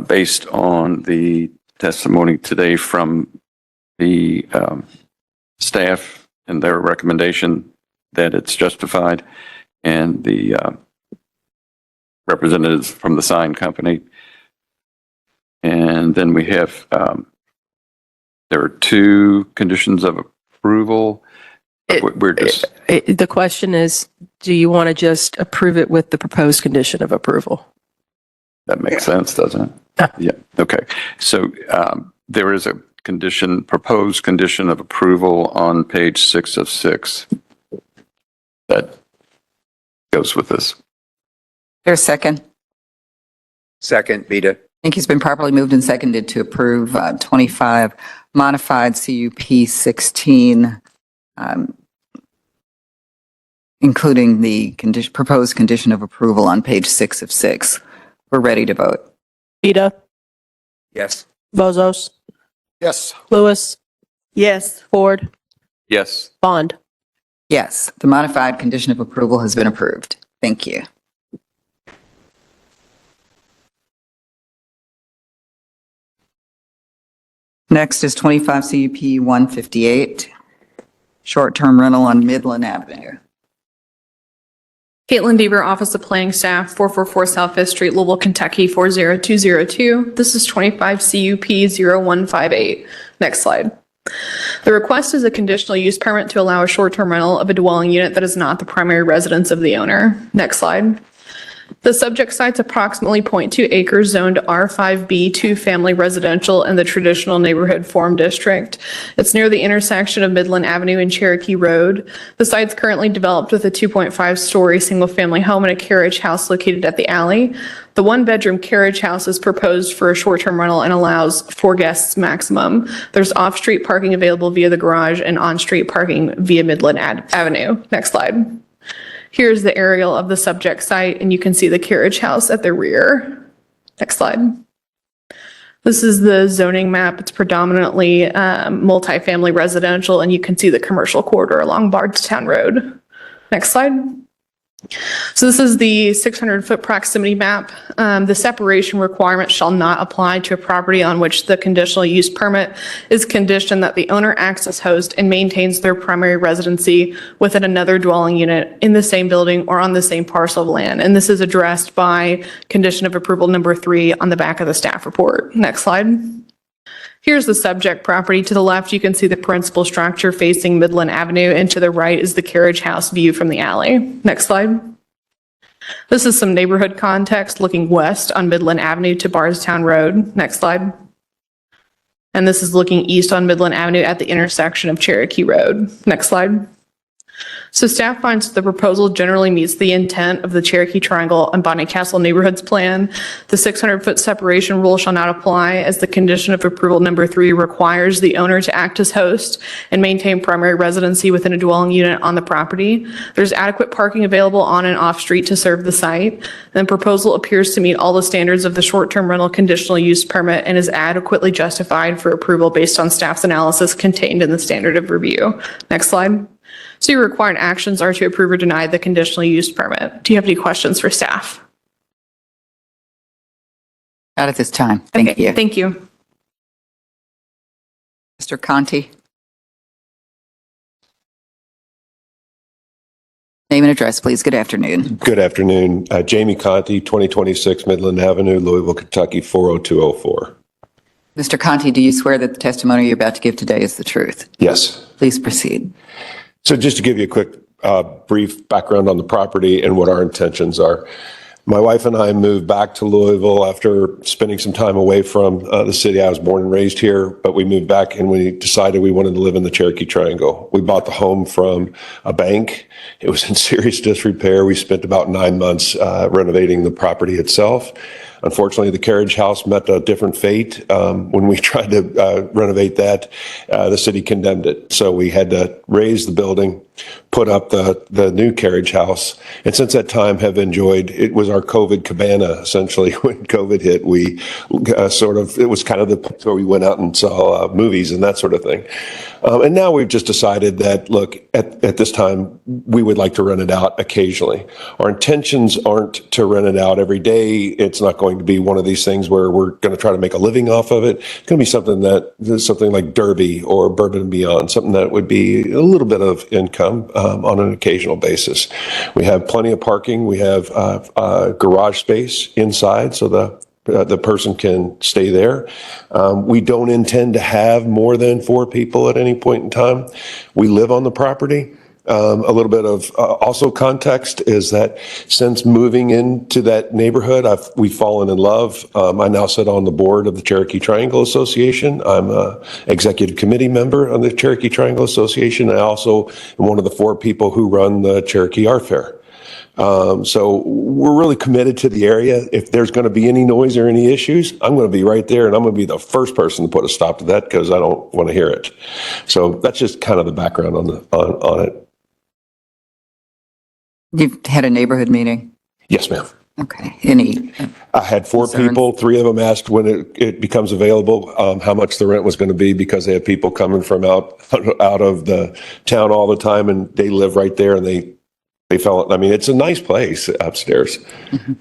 Based on the testimony today from the staff and their recommendation that it's justified, and the representatives from the sign company. And then we have, there are 2 conditions of approval. We're just, The question is, do you want to just approve it with the proposed condition of approval? that makes sense, doesn't it? Yeah, okay. So there is a proposed condition of approval on page 6 of 6 that goes with this. There's a second. Second, Vita. I think it's been properly moved and seconded to approve 25 modified CUP 16, including the proposed condition of approval on page 6 of 6. We're ready to vote. Vita, Yes. Bozos, Yes. Lewis, Yes. Ford, Yes. Bond. Yes, the modified condition of approval has been approved. Thank you. Next is 25 CUP 158, short-term rental on Midland Avenue. Caitlin Deaver, Office of Planning Staff, 444 South Fifth Street, Louisville, Kentucky, 40202. This is 25 CUP 0158. Next slide. The request is a conditional use permit to allow a short-term rental of a dwelling unit that is not the primary residence of the owner. Next slide. The subject site's approximately 0.2 acres zoned R5B 2-family residential in the traditional neighborhood form district. It's near the intersection of Midland Avenue and Cherokee Road. The site's currently developed with a 2.5-story single-family home and a carriage house located at the alley. The 1-bedroom carriage house is proposed for a short-term rental and allows 4 guests maximum. There's off-street parking available via the garage and on-street parking via Midland Avenue. Next slide. Here's the aerial of the subject site, and you can see the carriage house at the rear. Next slide. This is the zoning map. It's predominantly multifamily residential, and you can see the commercial corridor along Bardstown Road. Next slide. So this is the 600-foot proximity map. The separation requirement shall not apply to a property on which the conditional use permit is conditioned that the owner acts as host and maintains their primary residency within another dwelling unit in the same building or on the same parcel of land. And this is addressed by condition of approval number 3 on the back of the staff report. Next slide. Here's the subject property. To the left, you can see the principal structure facing Midland Avenue, and to the right is the carriage house view from the alley. Next slide. This is some neighborhood context looking west on Midland Avenue to Bardstown Road. Next slide. And this is looking east on Midland Avenue at the intersection of Cherokee Road. Next slide. So staff finds the proposal generally meets the intent of the Cherokee Triangle and Bonnet Castle Neighborhoods Plan. The 600-foot separation rule shall not apply as the condition of approval number 3 requires the owner to act as host and maintain primary residency within a dwelling unit on the property. There's adequate parking available on and off street to serve the site. And the proposal appears to meet all the standards of the short-term rental conditional use permit and is adequately justified for approval based on staff's analysis contained in the standard of review. Next slide. So your required actions are to approve or deny the conditional use permit. Do you have any questions for staff? Not at this time. Thank you. Thank you. Mr. Conti. Name and address, please. Good afternoon. Good afternoon. Jamie Conti, 2026 Midland Avenue, Louisville, Kentucky, 40204. Mr. Conti, do you swear that the testimony you're about to give today is the truth? Yes. Please proceed. So just to give you a quick, brief background on the property and what our intentions are. My wife and I moved back to Louisville after spending some time away from the city. I was born and raised here, but we moved back and we decided we wanted to live in the Cherokee Triangle. We bought the home from a bank. It was in serious disrepair. We spent about 9 months renovating the property itself. Unfortunately, the carriage house met a different fate. When we tried to renovate that, the city condemned it. So we had to raise the building, put up the new carriage house. And since that time have enjoyed, it was our COVID cabana, essentially. When COVID hit, we it was kind of the place where we went out and saw movies and that sort of thing. And now we've just decided that, look, at this time, we would like to rent it out occasionally. Our intentions aren't to rent it out every day. It's not going to be one of these things where we're going to try to make a living off of it. It's going to be something like Derby or Bourbon and Beyond, something that would be a little bit of income on an occasional basis. We have plenty of parking. We have garage space inside, so the person can stay there. We don't intend to have more than 4 people at any point in time. We live on the property. A little bit of also context is that since moving into that neighborhood, we've fallen in love. I now sit on the board of the Cherokee Triangle Association. I'm an executive committee member of the Cherokee Triangle Association. I also am one of the 4 people who run the Cherokee Art Fair. So we're really committed to the area. If there's going to be any noise or any issues, I'm going to be right there and I'm going to be the first person to put a stop to that because I don't want to hear it. So that's just kind of the background on it. You've had a neighborhood meeting? Yes, ma'am. Okay. Any? I had 4 concerns? people. 3 of them asked when it becomes available, how much the rent was going to be because they have people coming from out of the town all the time and they live right there and they felt, I mean, it's a nice place upstairs. Mm-hmm.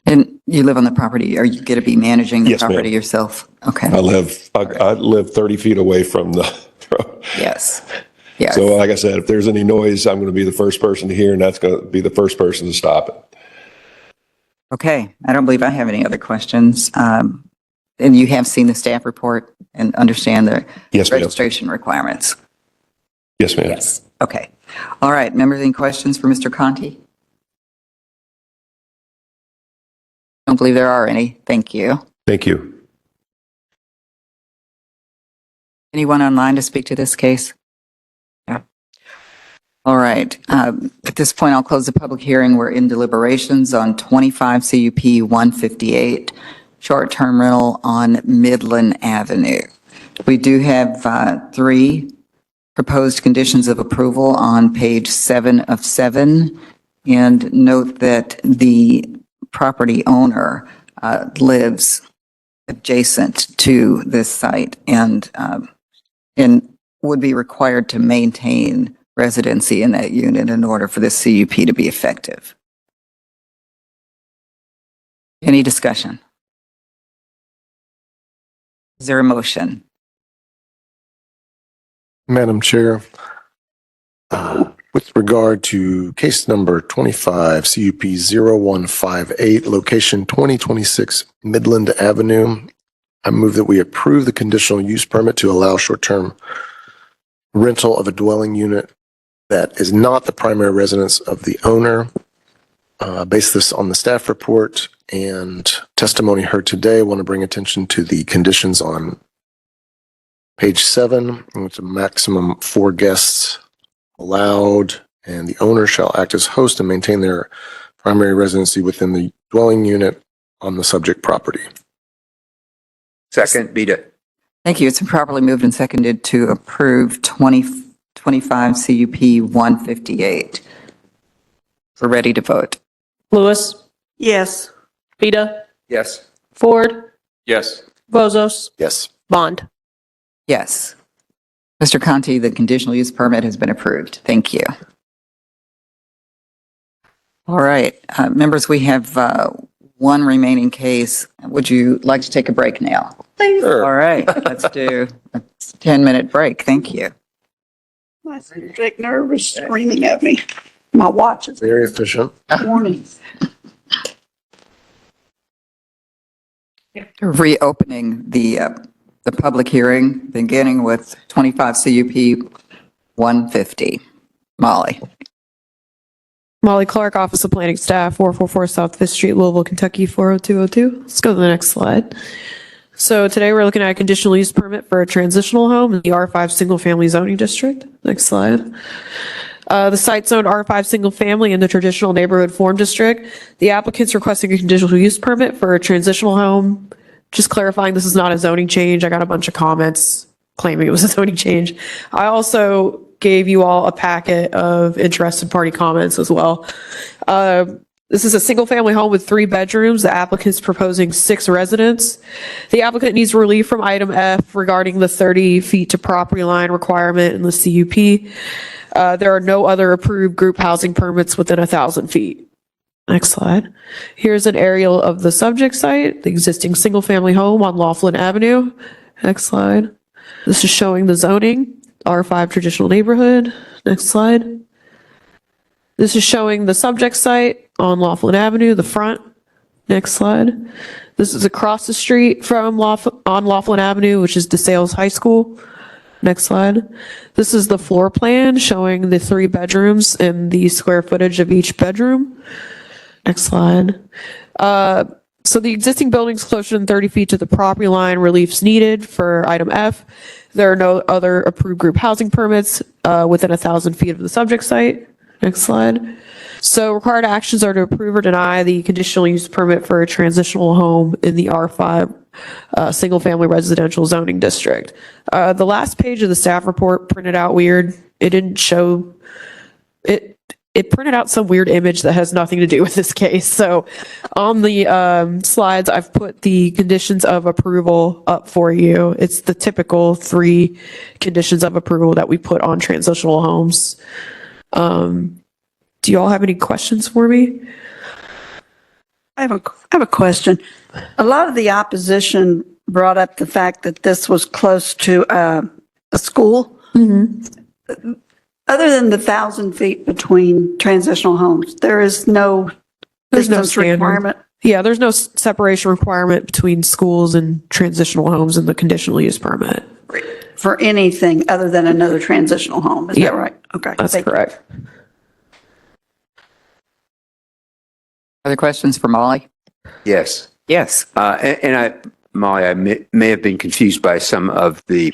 And you live on the property. Are you going to be managing the Yes, property ma'am. yourself? Okay. I live 30 feet away from the. Yes. Yes. So like I said, if there's any noise, I'm going to be the first person to hear and that's going to be the first person to stop it. Okay. I don't believe I have any other questions. And you have seen the staff report and understand the Yes, ma'am. registration requirements? Yes, ma'am. Yes. Okay. All right. Members, any questions for Mr. Conti? Don't believe there are any. Thank you. Thank you. Anyone online to speak to this case? Yeah. All right. At this point, I'll close the public hearing. We're in deliberations on 25 CUP 158, short-term rental on Midland Avenue. We do have 3 proposed conditions of approval on page 7 of 7. And note that the property owner lives adjacent to this site and would be required to maintain residency in that unit in order for this CUP to be effective. Any discussion? Is there a motion? Madam Chair, with regard to case number 25 CUP 0158, location 2026 Midland Avenue, I move that we approve the conditional use permit to allow short-term rental of a dwelling unit that is not the primary residence of the owner. Base this on the staff report and testimony heard today. I want to bring attention to the conditions on page 7, with a maximum 4 guests allowed, and the owner shall act as host and maintain their primary residency within the dwelling unit on the subject property. Second, Beta. Thank you. It's been properly moved and seconded to approve 2025 CUP 158. We're ready to vote. Lewis, Yes. Beta, Yes. Ford, Yes. Bozos, Yes. Bond. Yes. Mr. Conti, the conditional use permit has been approved. Thank you. All right, members, we have one remaining case. Would you like to take a break now? Please. All right, let's do a 10-minute break. Thank you. My sick nervous screaming at me. My watch is Very efficient. warning. Reopening the public hearing, beginning with 25 CUP 150. Molly. Molly Clark, Office of Planning Staff, 444 South 5th Street, Louisville, Kentucky, 40202. Let's go to the next slide. So today we're looking at a conditional use permit for a transitional home in the R5 Single Family Zoning District. Next slide. The site zoned R5 Single Family in the Traditional Neighborhood Form District. The applicant's requesting a conditional use permit for a transitional home. Just clarifying, this is not a zoning change. I got a bunch of comments claiming it was a zoning change. I also gave you all a packet of interested party comments as well. This is a single family home with 3 bedrooms. The applicant's proposing 6 residents. The applicant needs relief from item F regarding the 30 feet to property line requirement in the CUP. There are no other approved group housing permits within 1,000 feet. Next slide. Here's an aerial of the subject site, the existing single family home on Laughlin Avenue. Next slide. This is showing the zoning, R5 traditional neighborhood. Next slide. This is showing the subject site on Laughlin Avenue, the front. Next slide. This is across the street from on Laughlin Avenue, which is DeSales High School. Next slide. This is the floor plan showing the 3 bedrooms and the square footage of each bedroom. Next slide. So the existing building's closer than 30 feet to the property line. Relief's needed for item F. There are no other approved group housing permits within 1,000 feet of the subject site. Next slide. So required actions are to approve or deny the conditional use permit for a transitional home in the R5 single family residential zoning district. The last page of the staff report printed out weird. It didn't show it. It printed out some weird image that has nothing to do with this case. So on the slides, I've put the conditions of approval up for you. It's the typical 3 conditions of approval that we put on transitional homes. Do you all have any questions for me? I have a question. A lot of the opposition brought up the fact that this was close to a school. Mm-hmm. Other than the 1,000 feet between transitional homes, there is no There's no distance standard. requirement. Yeah, there's no separation requirement between schools and transitional homes in the conditional use permit. For anything other than another transitional home, is that right? Okay. That's thank you. correct. Other questions for Molly? Yes. Yes. Molly, I may have been confused by some of the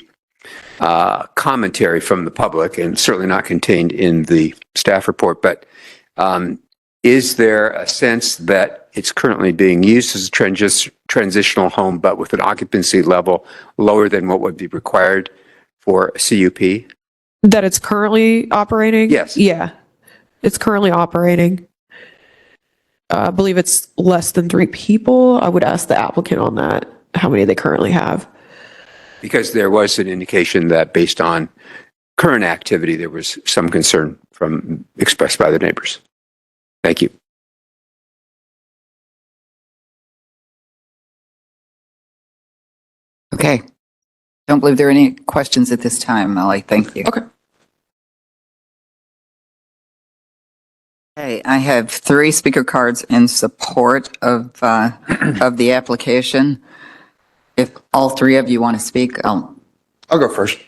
commentary from the public, and certainly not contained in the staff report, but is there a sense that it's currently being used as a transitional home, but with an occupancy level lower than what would be required for a CUP? That it's currently operating? Yes. Yeah, it's currently operating. I believe it's less than 3 people. I would ask the applicant on that, how many they currently have. Because there was an indication that based on current activity, there was some concern expressed by the neighbors. Thank you. Okay. Don't believe there are any questions at this time, Molly. Thank you. Okay. Okay, I have 3 speaker cards in support of the application. If all 3 of you want to speak, I'll go first.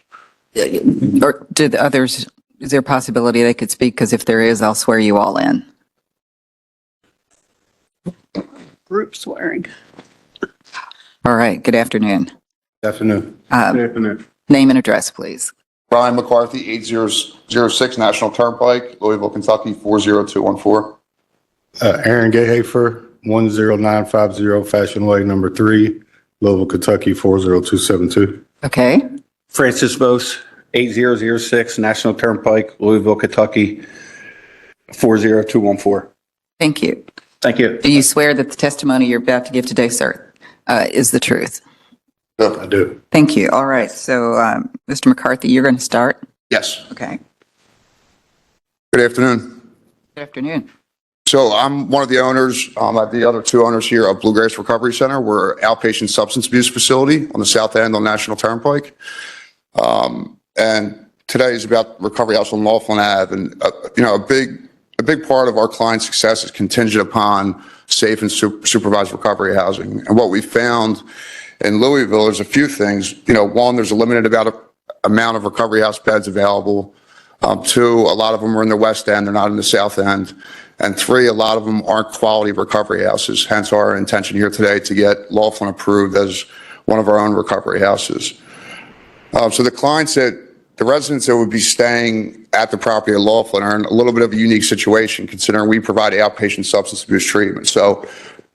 or do the others, is there a possibility they could speak? Because if there is, I'll swear you all in. group swearing. All right, good afternoon. Afternoon. Afternoon. Name and address, please. Brian McCarthy, 8006 National Turnpike, Louisville, Kentucky, 40214. Aaron Gayhafer, 10950 Fashion Way, number 3, Louisville, Kentucky, 40272. Okay, Francis Bose, 8006 National Turnpike, Louisville, Kentucky, 40214. thank you. Thank you. Do you swear that the testimony you're about to give today, sir, is the truth? I do. Thank you. All right, so Mr. McCarthy, you're going to start? Yes. Okay, Good afternoon. good afternoon. So I'm one of the owners, I have the other two owners here of Bluegrass Recovery Center. We're an outpatient substance abuse facility on the south end on National Turnpike. And today is about Recovery House on Laughlin Ave. And, a big part of our client's success is contingent upon safe and supervised recovery housing. And what we found in Louisville, there's a few things. One, there's a limited amount of recovery house beds available. 2, a lot of them are in the west end, they're not in the south end. And 3, a lot of them aren't quality recovery houses. Hence our intention here today to get Laughlin approved as one of our own recovery houses. So the residents that would be staying at the property at Laughlin are in a little bit of a unique situation considering we provide outpatient substance abuse treatment. So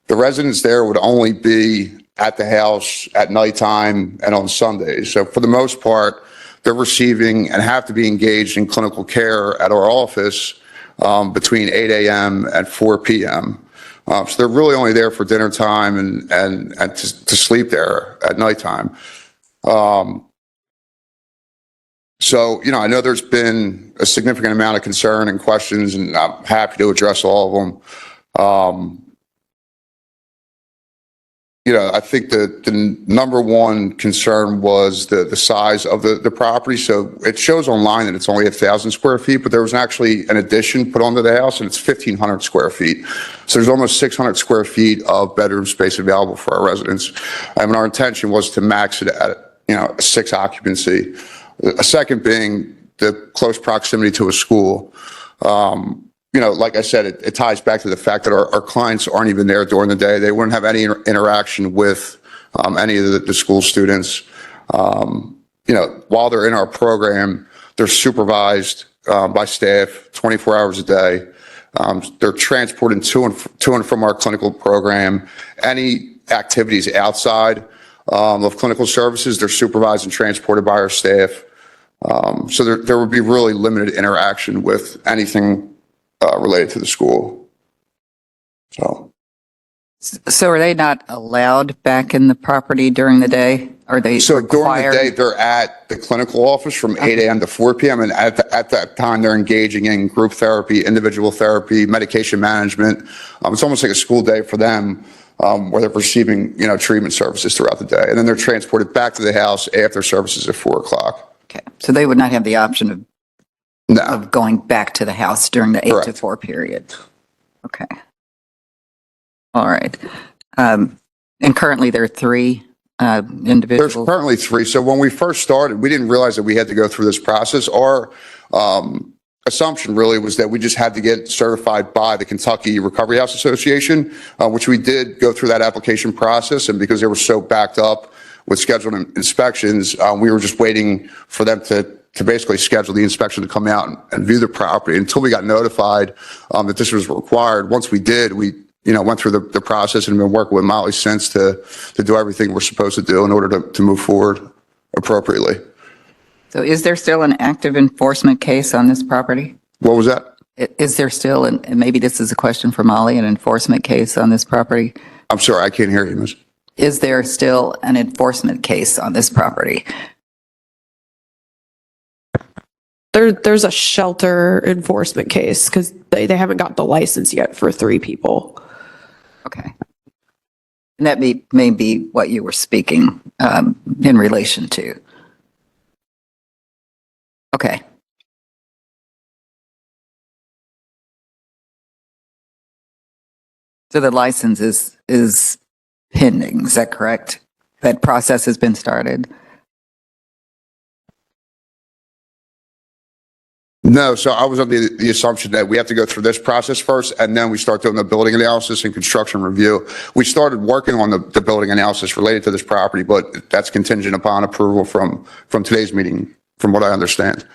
the residents there would only be at the house at nighttime and on Sundays. So for the most part, they're receiving and have to be engaged in clinical care at our office between 8 a.m. and 4 p.m. So they're really only there for dinner time and to sleep there at nighttime. So, I know there's been a significant amount of concern and questions, and I'm happy to address all of them. I think the number one concern was the size of the property. So it shows online that it's only 1,000 square feet, but there was actually an addition put onto the house and it's 1,500 square feet. So there's almost 600 square feet of bedroom space available for our residents. And our intention was to max it at, 6 occupancy. A second being the close proximity to a school. Like I said, it ties back to the fact that our clients aren't even there during the day. They wouldn't have any interaction with any of the school students. While they're in our program, they're supervised by staff 24 hours a day. They're transported to and from our clinical program. Any activities outside of clinical services, they're supervised and transported by our staff. So there would be really limited interaction with anything related to the school. So are they not allowed back in the property during the day? Are they During required? the day, they're at the clinical office from 8 a.m. to 4 p.m. And at that time, they're engaging in group therapy, individual therapy, medication management. It's almost like a school day for them where they're receiving, treatment services throughout the day. And then they're transported back to the house after services at 4 o'clock. Okay, so they would not have the option of going back to the house during the 8 to 4 period. Okay. All right. And currently there are 3 individuals. There's currently 3. So when we first started, we didn't realize that we had to go through this process. Our assumption really was that we just had to get certified by the Kentucky Recovery House Association, which we did go through that application process. And because they were so backed up with scheduled inspections, we were just waiting for them to basically schedule the inspection to come out and view the property until we got notified that this was required. Once we did, we went through the process and been working with Molly since to do everything we're supposed to do in order to move forward appropriately. So is there still an active enforcement case on this property? What was that? Is there still, and maybe this is a question for Molly, an enforcement case on this property? I'm sorry, I can't hear you, Miss. Is there still an enforcement case on this property? There's a shelter enforcement case because they haven't got the license yet for 3 people. Okay. And that may be what you were speaking in relation to. Okay. So the license is pending, is that correct? That process has been started? No, so I was under the assumption that we have to go through this process first, and then we start doing the building analysis and construction review. We started working on the building analysis related to this property, but that's contingent upon approval from today's meeting, from what I understand.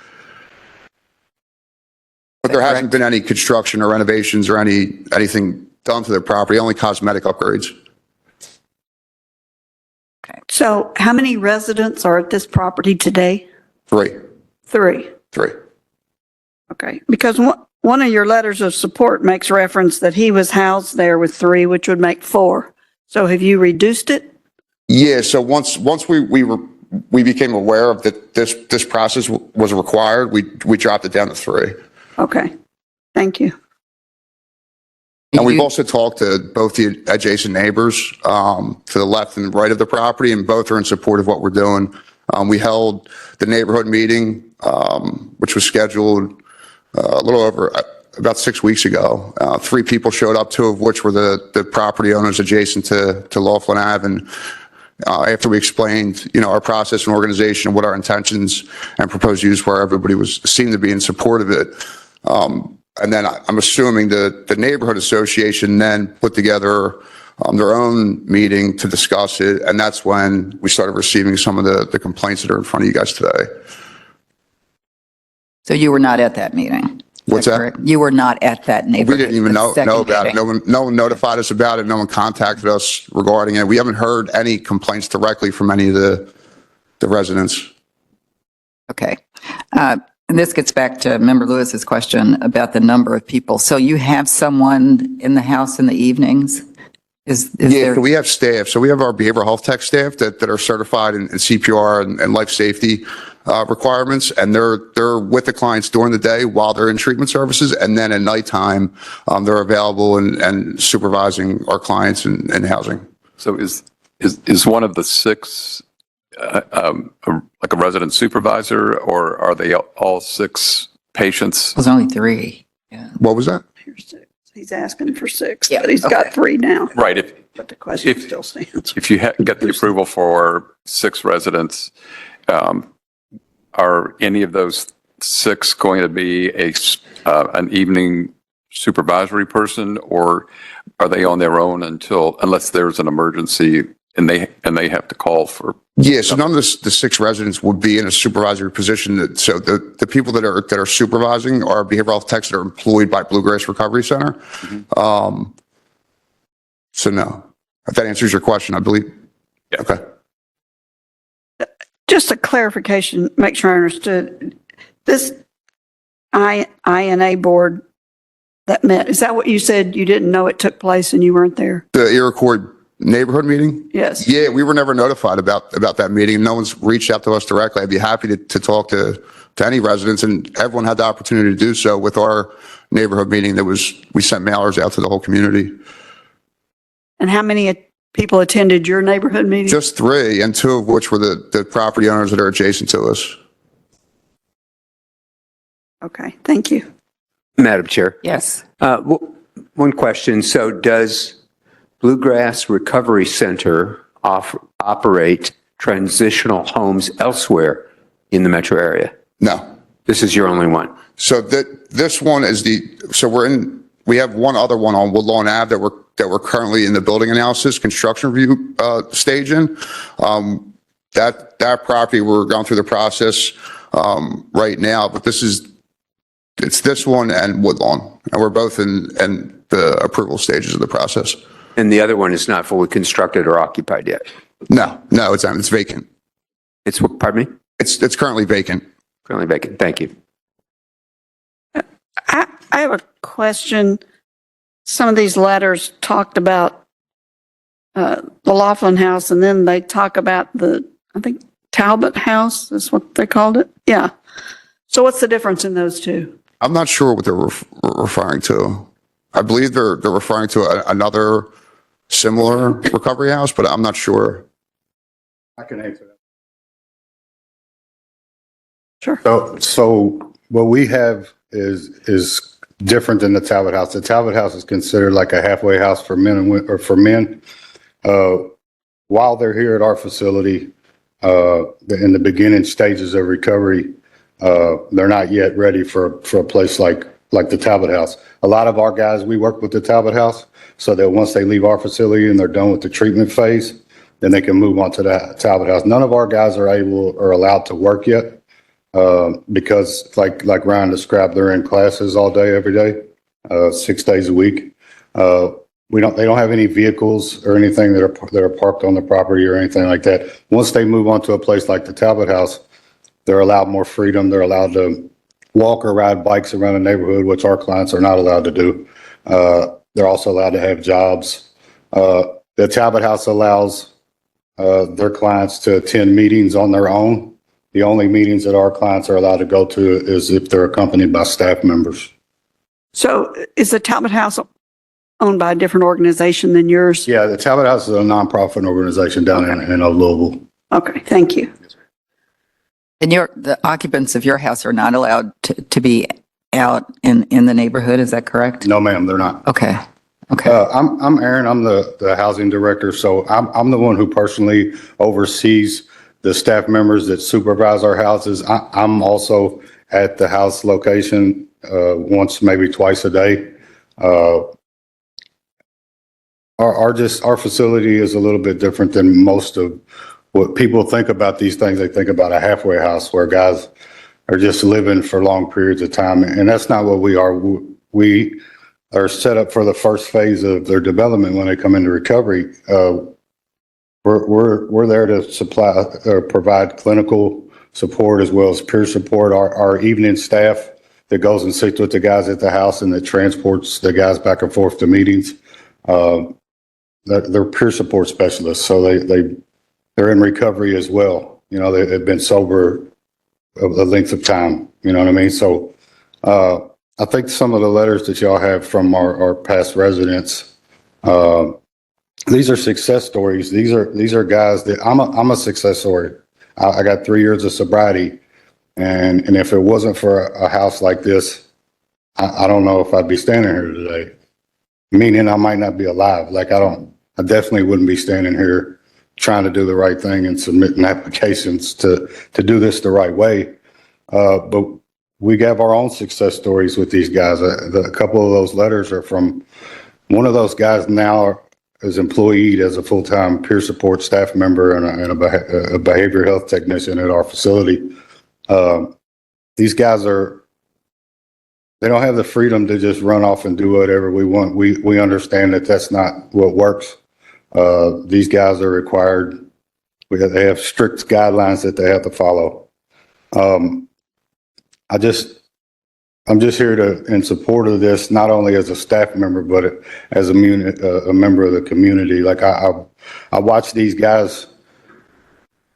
But there hasn't been any construction or renovations or anything done to the property, only cosmetic upgrades. So how many residents are at this property today? Three. Three. Okay, because one of your letters of support makes reference that he was housed there with three, which would make four. So have you reduced it? Yeah, so once we became aware of that this process was required, we dropped it down to three. Okay, thank you. And we've also talked to both the adjacent neighbors to the left and right of the property, and both are in support of what we're doing. We held the neighborhood meeting, which was scheduled a little over about 6 weeks ago. 3 people showed up, 2 of which were the property owners adjacent to Laughlin Ave. And after we explained, our process and organization and what our intentions and proposed use were, everybody seemed to be in support of it. And then I'm assuming the neighborhood association then put together their own meeting to discuss it. And that's when we started receiving some of the complaints that are in front of you guys today. So you were not at that meeting? What's that? Correct? You were not at that neighborhood? We didn't even know about it. meeting. No one notified us about it. No one contacted us regarding it. We haven't heard any complaints directly from any of the residents. Okay. And this gets back to Member Lewis's question about the number of people. So you have someone in the house in the evenings? Is Yeah, there? so we have staff. So we have our behavioral health tech staff that are certified in CPR and life safety requirements, and they're with the clients during the day while they're in treatment services, and then at nighttime they're available and supervising our clients in housing. So is one of the 6 like a resident supervisor, or are they all 6 patients? There's only 3. What was that? Here's 6. He's asking for 6, Yeah, but he's got 3 now. Right. But the question still stands. If you get the approval for 6 residents, are any of those 6 going to be an evening supervisory person, or are they on their own unless there's an emergency and they have to call for? Yeah, so none of the 6 residents would be in a supervisory position. So the people that are supervising are behavioral health techs that are employed by Bluegrass Recovery Center. Mm-hmm. So no, if that answers your question, I believe. Yeah. Okay. Just a clarification, make sure I understood. This INA board that met, is that what you said? You didn't know it took place and you weren't there? The Iroquois neighborhood meeting? Yes. Yeah, we were never notified about that meeting. No one's reached out to us directly. I'd be happy to talk to any residents, and everyone had the opportunity to do so with our neighborhood meeting. We sent mailers out to the whole community. And how many people attended your neighborhood meeting? Just 3, and 2 of which were the property owners that are adjacent to us. Okay, thank you. Madam Chair. Yes. One question. So does Bluegrass Recovery Center operate transitional homes elsewhere in the metro area? No. This is your only one? So this one is we have one other one on Woodlawn Ave that we're currently in the building analysis construction review stage in. That property, we're going through the process right now, but it's this one and Woodlawn, and we're both in the approval stages of the process. And the other one is not fully constructed or occupied yet? No, it's not. It's vacant. Pardon me? It's currently vacant. Currently vacant. Thank you. I have a question. Some of these letters talked about the Laughlin House, and then they talk about I think Talbot House is what they called it. Yeah. So what's the difference in those 2? I'm not sure what they're referring to. I believe they're referring to another similar recovery house, but I'm not sure. I can answer that. Sure. So what we have is different than the Talbot House. The Talbot House is considered like a halfway house for men for men. While they're here at our facility, in the beginning stages of recovery, They're not yet ready for a place like the Talbot House. A lot of our guys, we work with the Talbot House so that once they leave our facility and they're done with the treatment phase, then they can move on to the Talbot House. None of our guys are able or allowed to work yet because like Ryan described, they're in classes all day, every day, 6 days a week. They don't have any vehicles or anything that are parked on the property or anything like that. Once they move on to a place like the Talbot House, they're allowed more freedom. They're allowed to walk or ride bikes around the neighborhood, which our clients are not allowed to do. They're also allowed to have jobs. The Talbot House allows their clients to attend meetings on their own. The only meetings that our clients are allowed to go to is if they're accompanied by staff members. So is the Talbot House owned by a different organization than yours? Yeah, the Talbot House is a nonprofit organization down in Louisville. Okay, thank you. And the occupants of your house are not allowed to be out in the neighborhood, is that correct? No, ma'am, they're not. Okay. I'm Aaron. I'm the housing director. So I'm the one who personally oversees the staff members that supervise our houses. I'm also at the house location once, maybe twice a day. Our facility is a little bit different than most of what people think about these things. They think about a halfway house where guys are just living for long periods of time. And that's not what we are. We are set up for the first phase of their development when they come into recovery. We're there to supply or provide clinical support as well as peer support. Our evening staff that goes and sits with the guys at the house and that transports the guys back and forth to meetings. They're peer support specialists, so they're in recovery as well. You know, they've been sober a length of time. You know what I mean? So I think some of the letters that y'all have from our past residents, these are success stories. These are guys that I'm a success story. I got 3 years of sobriety, and if it wasn't for a house like this, I don't know if I'd be standing here today. Meaning I might not be alive. Like I definitely wouldn't be standing here trying to do the right thing and submitting applications to do this the right way. But we have our own success stories with these guys. A couple of those letters are from one of those guys now is employed as a full-time peer support staff member and a behavioral health technician at our facility. These guys they don't have the freedom to just run off and do whatever we want. We understand that that's not what works. These guys are required. They have strict guidelines that they have to follow. I'm just here in support of this, not only as a staff member, but as a member of the community. Like I watch these guys.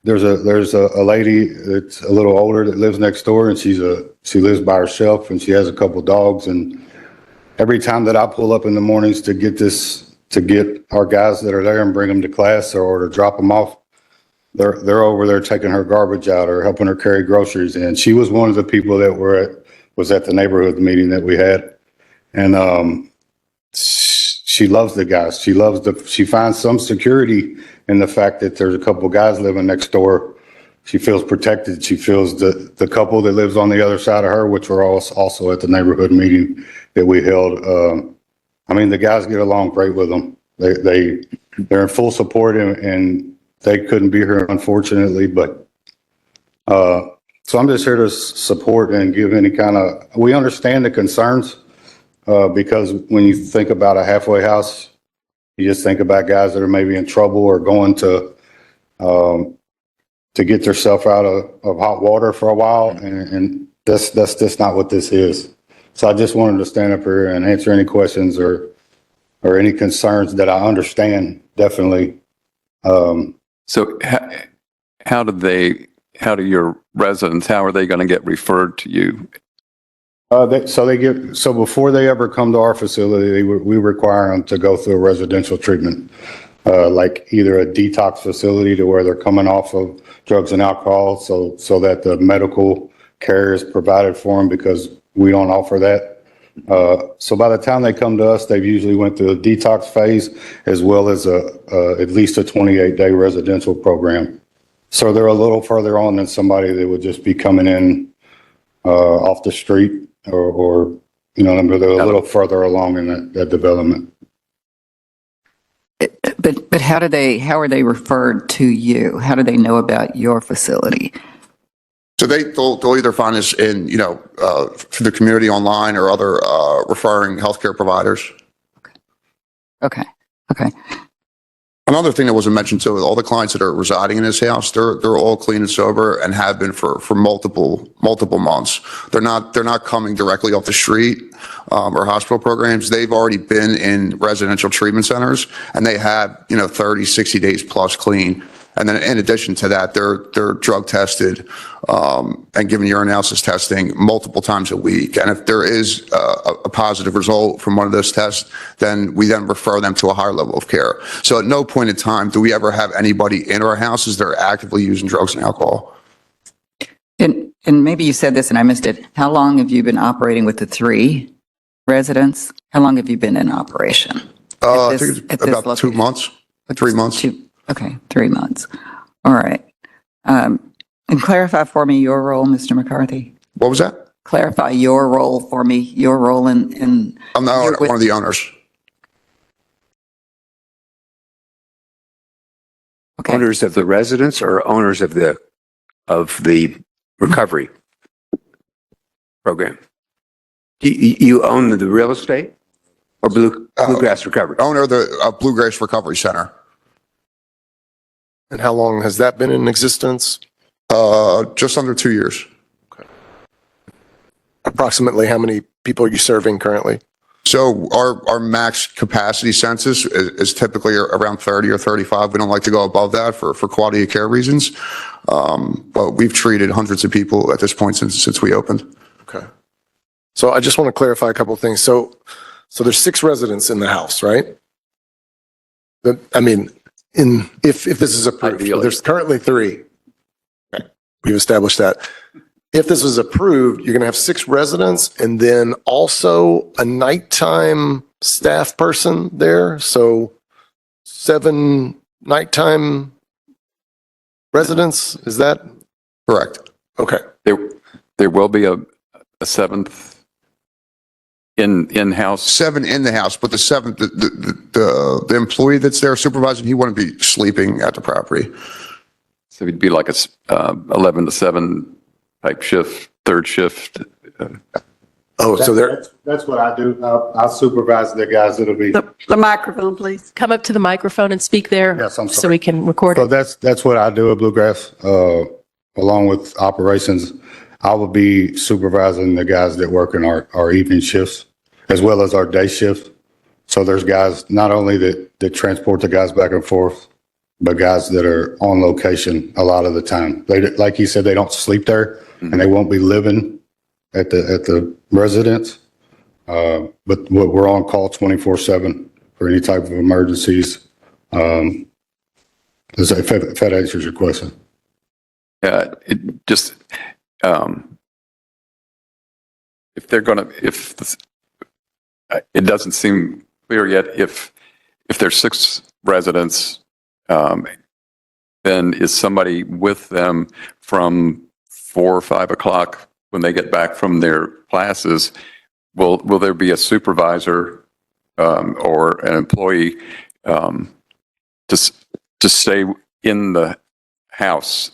There's a lady that's a little older that lives next door, and she lives by herself, and she has a couple dogs. And every time that I pull up in the mornings to get our guys that are there and bring them to class or to drop them off, they're over there taking her garbage out or helping her carry groceries in. She was one of the people that was at the neighborhood meeting that we had, and she loves the guys. She finds some security in the fact that there's a couple of guys living next door. She feels protected. She feels the couple that lives on the other side of her, which were also at the neighborhood meeting that we held. The guys get along great with them. They're in full support, and they couldn't be here, unfortunately. But so I'm just here to support and give any kind of. We understand the concerns because when you think about a halfway house, you just think about guys that are maybe in trouble or going to get themselves out of hot water for a while, and that's just not what this is. So I just wanted to stand up here and answer any questions or any concerns that I understand, definitely. So how do your residents, how are they going to get referred to you? So before they ever come to our facility, we require them to go through a residential treatment, like either a detox facility to where they're coming off of drugs and alcohol, so that the medical care is provided for them, because we don't offer that. So by the time they come to us, they've usually went through a detox phase as well as at least a 28-day residential program. So they're a little further on than somebody that would just be coming in off the street or they're a little further along in that development. But how are they referred to you? How do they know about your facility? So they'll either find us in, through the community online or other referring healthcare providers. Okay. Another thing that wasn't mentioned too, all the clients that are residing in this house, they're all clean and sober and have been for multiple months. They're not coming directly off the street or hospital programs. They've already been in residential treatment centers and they have 30, 60 days plus clean. And then in addition to that, they're drug tested and given urinalysis testing multiple times a week. And if there is a positive result from one of those tests, then we then refer them to a higher level of care. So at no point in time do we ever have anybody in our houses that are actively using drugs and alcohol. And maybe you said this and I missed it. How long have you been operating with the 3 residents? How long have you been in operation? I think it's about 2 months, 3 months. Okay, 3 months. All right. And clarify for me your role, Mr. McCarthy. What was that? Clarify your role for me, your role in I'm not one of the owners. Okay. Owners of the residence or owners of the recovery program? You own the real estate or Bluegrass Recovery? Owner of the Bluegrass Recovery Center. And how long has that been in existence? Just under 2 years. Okay. Approximately how many people are you serving currently? So our max capacity census is typically around 30 or 35. We don't like to go above that for quality of care reasons. But we've treated hundreds of people at this point since we opened. Okay. So I just want to clarify a couple of things. So there's 6 residents in the house, right? If this is approved, there's currently 3. Okay. We've established that. If this is approved, you're going to have 6 residents and then also a nighttime staff person there. So 7 nighttime residents, is that correct? Okay. There will be a 7th in-house. 7 in the house, but the 7th, the employee that's there supervising, he wouldn't be sleeping at the property. So it'd be like a 11 to 7 type shift, third shift. That's what I do. I supervise the guys that'll be. The microphone, please. Come up to the microphone and speak there. Yes, I'm so sorry. we can record So it. that's what I do at Bluegrass. Along with operations, I will be supervising the guys that work in our evening shifts as well as our day shift. So there's guys not only that transport the guys back and forth, but guys that are on location a lot of the time. They, like you said, they don't sleep there and they won't be living at the residence. But we're on call 24/7 for any type of emergencies. If that answers your question. It just, if they're going to, it doesn't seem clear yet if there's 6 residents, then is somebody with them from 4 or 5 o'clock when they get back from their classes? Will there be a supervisor or an employee to stay in the house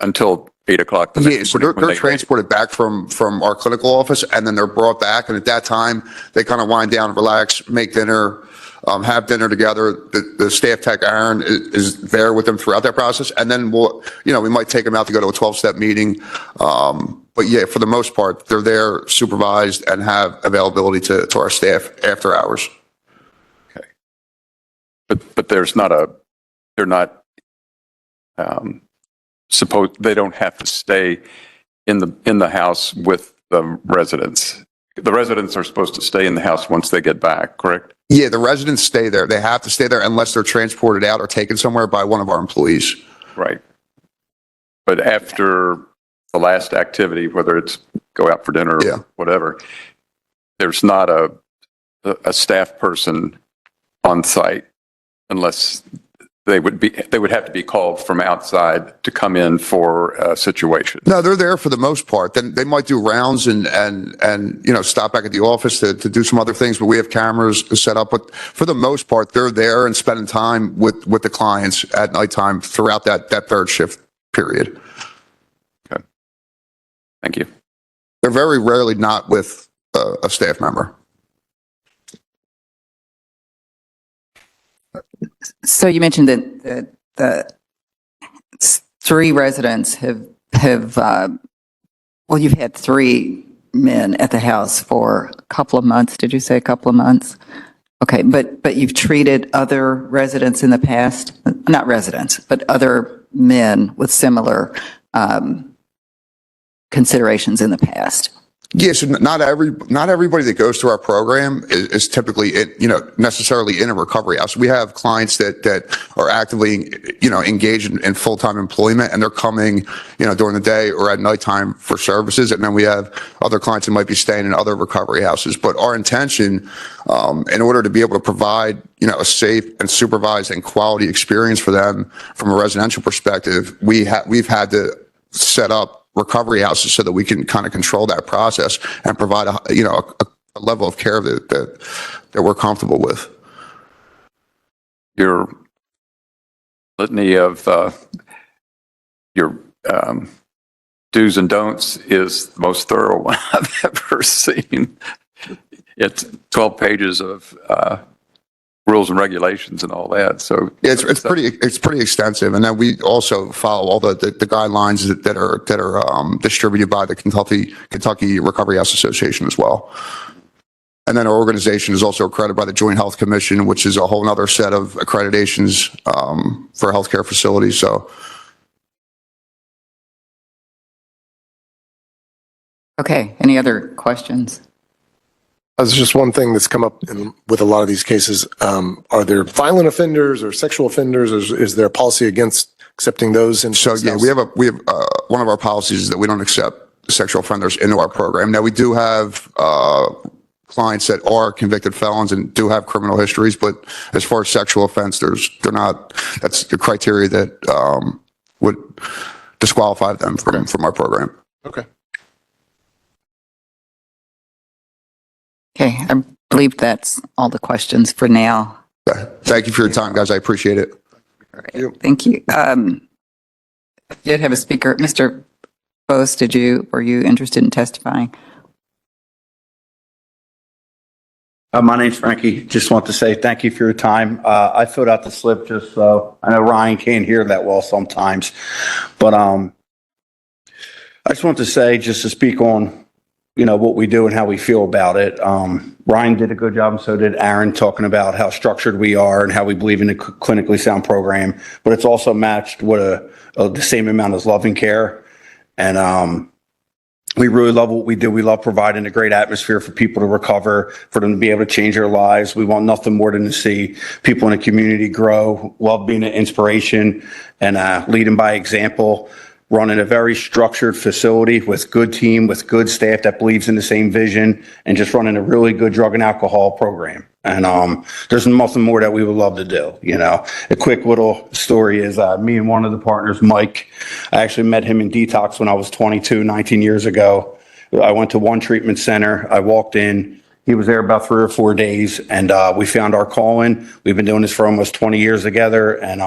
until 8 o'clock? Yeah, so they're transported back from our clinical office and then they're brought back. And at that time, they kind of wind down, relax, make dinner, have dinner together. The staff tech, Aaron, is there with them throughout that process. And then we might take them out to go to a 12-step meeting. But yeah, for the most part, they're there supervised and have availability to our staff after hours. Okay. But they're not they don't have to stay in the house with the residents. The residents are supposed to stay in the house once they get back, correct? Yeah, the residents stay there. They have to stay there unless they're transported out or taken somewhere by one of our employees. Right. But after the last activity, whether it's go out for dinner or whatever, there's not a staff person on site unless they would have to be called from outside to come in for a situation. No, they're there for the most part. Then they might do rounds and stop back at the office to do some other things, but we have cameras set up. But for the most part, they're there and spending time with the clients at nighttime throughout that third shift period. Okay. Thank you. They're very rarely not with a staff member. So you mentioned that the three residents have you've had three men at the house for a couple of months. Did you say a couple of months? Okay, but you've treated other residents in the past, not residents, but other men with similar considerations in the past. Yes, not everybody that goes through our program is typically, necessarily in a recovery house. We have clients that are actively, engaged in full-time employment, and they're coming, during the day or at nighttime for services. And then we have other clients that might be staying in other recovery houses. But our intention, in order to be able to provide, a safe and supervised and quality experience for them from a residential perspective, we've had to set up recovery houses so that we can kind of control that process and provide a level of care that we're comfortable with. Your litany of your do's and don'ts is the most thorough one I've ever seen. It's 12 pages of rules and regulations and all that. So yeah, it's pretty extensive. And then we also follow all the guidelines that are distributed by the Kentucky Recovery House Association as well. And then our organization is also accredited by the Joint Health Commission, which is a whole other set of accreditations for healthcare facilities. So. Okay, any other questions? There's just one thing that's come up with a lot of these cases. Are there violent offenders or sexual offenders? Is there a policy against accepting those? So yeah, we have one of our policies is that we don't accept sexual offenders into our program. Now we do have clients that are convicted felons and do have criminal histories, but as far as sexual offense, that's the criteria that would disqualify them from our program. Okay. Okay, I believe that's all the questions for now. Thank you for your time, guys. I appreciate it. All right, thank you. I did have a speaker. Mr. Bose, were you interested in testifying? My name's Frankie. Just want to say thank you for your time. I filled out the slip just so I know Ryan can't hear that well sometimes, but I just want to say, just to speak on what we do and how we feel about it. Ryan did a good job, and so did Aaron, talking about how structured we are and how we believe in a clinically sound program, but it's also matched with the same amount as loving care. And we really love what we do. We love providing a great atmosphere for people to recover, for them to be able to change their lives. We want nothing more than to see people in the community grow, love being an inspiration and leading by example. Running a very structured facility with good team, with good staff that believes in the same vision, and just running a really good drug and alcohol program. And there's nothing more that we would love to do. A quick little story is me and one of the partners, Mike, I actually met him in detox when I was 22, 19 years ago. I went to one treatment center. I walked in. He was there about 3 or 4 days, and we found our calling. We've been doing this for almost 20 years together, and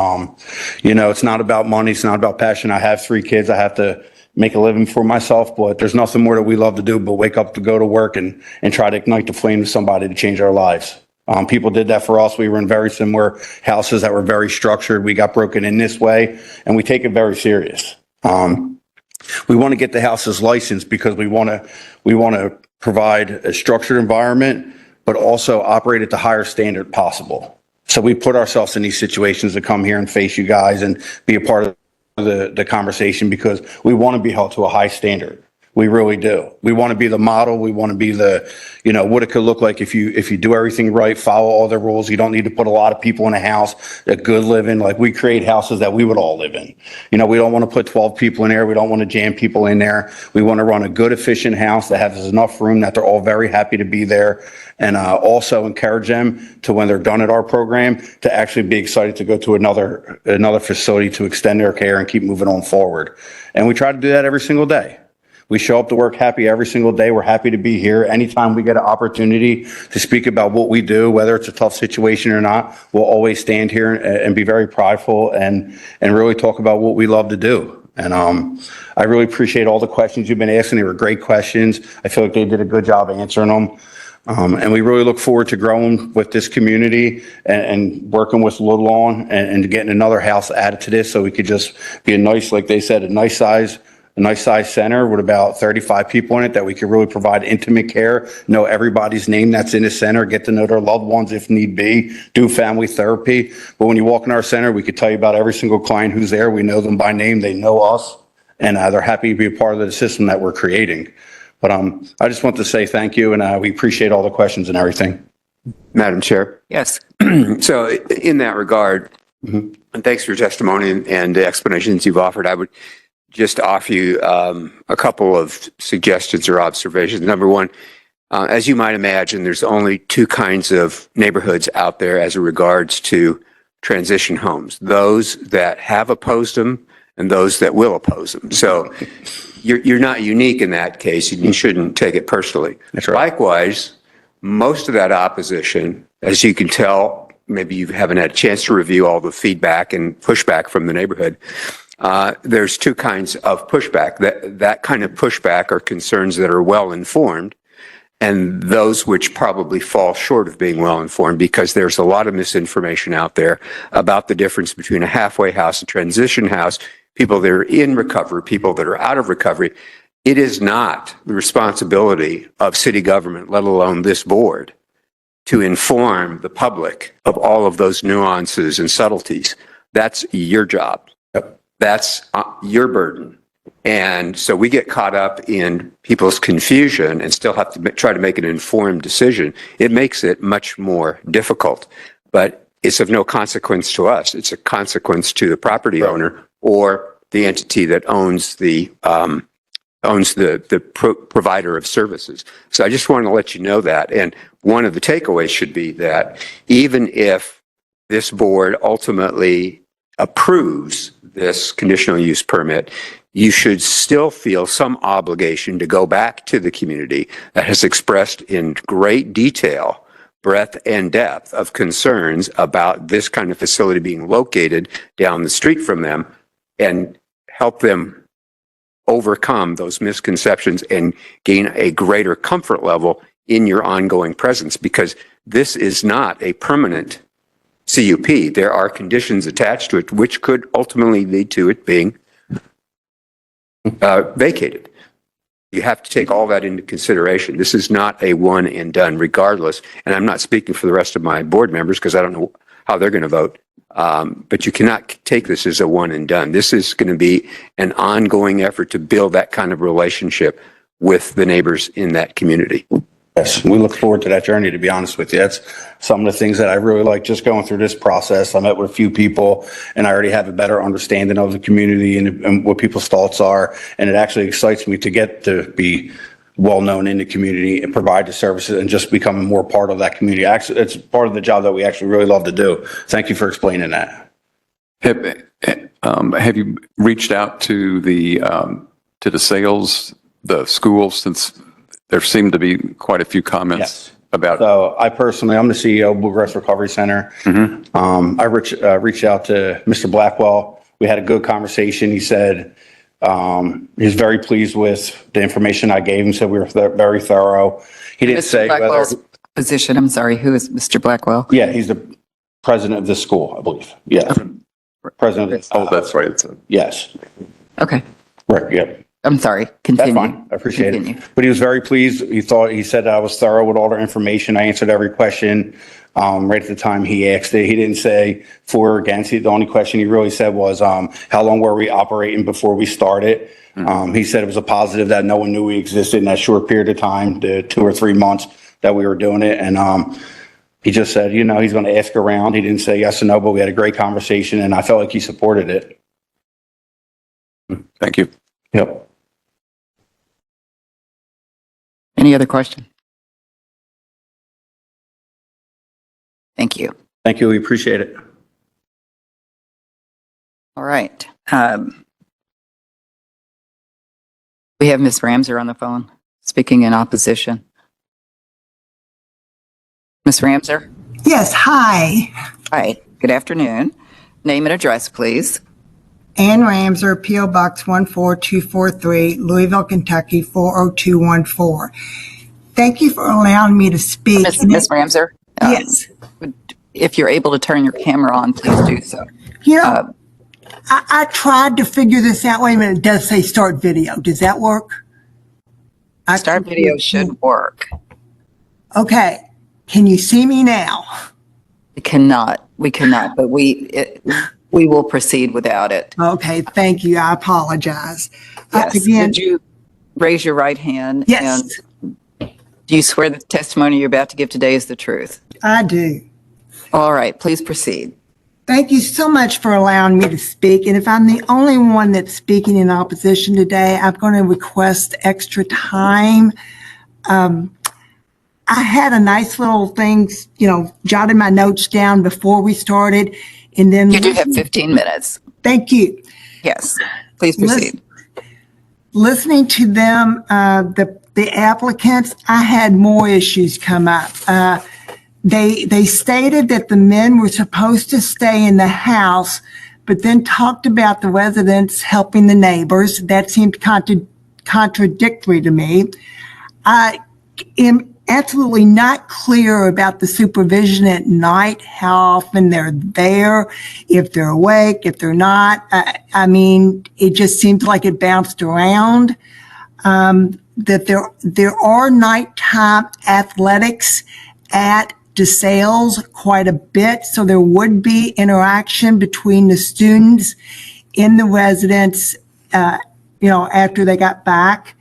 it's not about money. It's not about passion. I have 3 kids. I have to make a living for myself, but there's nothing more that we love to do but wake up to go to work and try to ignite the flame to somebody to change our lives. People did that for us. We were in very similar houses that were very structured. We got broken in this way, and we take it very serious. We want to get the houses licensed because we want to provide a structured environment, but also operate at the higher standard possible. So we put ourselves in these situations to come here and face you guys and be a part of the conversation because we want to be held to a high standard. We really do. We want to be the model. We want to be the, what it could look like if you do everything right, follow all the rules. You don't need to put a lot of people in a house, a good living. Like we create houses that we would all live in. We don't want to put 12 people in there. We don't want to jam people in there. We want to run a good, efficient house that has enough room that they're all very happy to be there. And also encourage them to, when they're done at our program, to actually be excited to go to another facility to extend their care and keep moving on forward. And we try to do that every single day. We show up to work happy every single day. We're happy to be here. Anytime we get an opportunity to speak about what we do, whether it's a tough situation or not, we'll always stand here and be very prideful and really talk about what we love to do. And I really appreciate all the questions you've been asking. They were great questions. I feel like they did a good job answering them. And we really look forward to growing with this community and working with Little Lawn and getting another house added to this so we could just be a nice, like they said, a nice size center with about 35 people in it that we could really provide intimate care, know everybody's name that's in the center, get to know their loved ones if need be, do family therapy. But when you walk in our center, we could tell you about every single client who's there. We know them by name. They know us, and they're happy to be a part of the system that we're creating. But I just want to say thank you, and we appreciate all the questions and everything. Madam Chair. Yes. So in that regard, and thanks for your testimony and the explanations you've offered, I would just offer you a couple of suggestions or observations. Number one, as you might imagine, there's only two kinds of neighborhoods out there as it regards to transition homes, those that have opposed them and those that will oppose them. So you're not unique in that case. You shouldn't take it personally. That's right. Likewise, most of that opposition, as you can tell, maybe you haven't had a chance to review all the feedback and pushback from the neighborhood. There's two kinds of pushback. That kind of pushback are concerns that are well informed, and those which probably fall short of being well informed because there's a lot of misinformation out there about the difference between a halfway house and transition house, people that are in recovery, people that are out of recovery. It is not the responsibility of city government, let alone this board, to inform the public of all of those nuances and subtleties. That's your job. That's your burden. And so we get caught up in people's confusion and still have to try to make an informed decision. It makes it much more difficult, but it's of no consequence to us. It's a consequence to the property owner or the entity that owns the provider of services. So I just want to let you know that. And one of the takeaways should be that even if this board ultimately approves this conditional use permit, you should still feel some obligation to go back to the community that has expressed in great detail, breadth and depth of concerns about this kind of facility being located down the street from them and help them overcome those misconceptions and gain a greater comfort level in your ongoing presence, because this is not a permanent CUP. There are conditions attached to it which could ultimately lead to it being vacated. You have to take all that into consideration. This is not a one and done regardless. And I'm not speaking for the rest of my board members because I don't know how they're going to vote. But you cannot take this as a one and done. This is going to be an ongoing effort to build that kind of relationship with the neighbors in that community. Yes, we look forward to that journey, to be honest with you. That's some of the things that I really like just going through this process. I met with a few people and I already have a better understanding of the community and what people's thoughts are. And it actually excites me to get to be well-known in the community and provide the services and just become more part of that community. Actually, it's part of the job that we actually really love to do. Thank you for explaining that. Have you reached out to the sales, the schools, since there seemed to be quite a few comments about? So I'm the CEO of Bluegrass Recovery Center. I reached out to Mr. Blackwell. We had a good conversation. He said he's very pleased with the information I gave him. Said we were very thorough. He didn't say Blackwell's position. I'm sorry. Who is Mr. Blackwell? Yeah, he's the president of the school, I believe. Yeah, president. Oh, that's right. Yes. Okay. Right. Yep. I'm sorry. Continue. That's fine. I appreciate it. But he was very pleased. He said I was thorough with all the information. I answered every question right at the time he asked it. He didn't say for or against. The only question he really said was, how long were we operating before we started? He said it was a positive that no one knew we existed in that short period of time, the 2 or 3 months that we were doing it. And he just said, he's going to ask around. He didn't say yes or no, but we had a great conversation, and I felt like he supported it. Thank you. Yep. Any other question? Thank you. Thank you. We appreciate it. All right. We have Ms. Ramser on the phone speaking in opposition. Ms. Ramser? Yes, hi. Hi. Good afternoon. Name and address, please. Ann Ramser, P.O. Box 14243, Louisville, Kentucky 40214. Thank you for allowing me to speak. Ms. Ramser? Yes. If you're able to turn your camera on, please do so. I tried to figure this out. Wait a minute, it does say start video. Does that work? Start video should work. Okay. Can you see me now? We cannot, but we will proceed without it. Okay, thank you. I apologize. Yes. Again, Would you raise your right hand? Yes. And do you swear the testimony you're about to give today is the truth? I do. All right, please proceed. Thank you so much for allowing me to speak. And if I'm the only one that's speaking in opposition today, I'm going to request extra time. I had a nice little thing, jotted my notes down before we started. And then You do have 15 minutes. Thank you. Yes, please proceed. Listening to them, the applicants, I had more issues come up. They stated that the men were supposed to stay in the house, but then talked about the residents helping the neighbors. That seemed contradictory to me. I am absolutely not clear about the supervision at night, how often they're there, if they're awake, if they're not. It just seems like it bounced around. That there are nighttime athletics at DeSales quite a bit, so there would be interaction between the students and the residents, after they got back.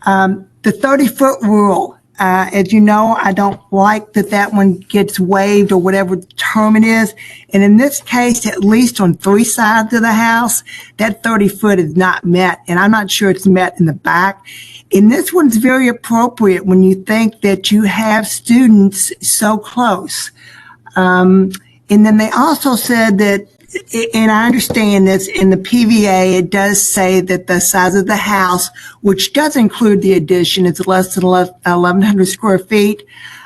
The 30-foot rule, as you know, I don't like that one gets waived or whatever term it is. And in this case, at least on 3 sides of the house, that 30-foot is not met. And I'm not sure it's met in the back. And this one's very appropriate when you think that you have students so close. And then they also said that, and I understand this, in the PVA, it does say that the size of the house, which does include the addition, is less than 1,100 square feet.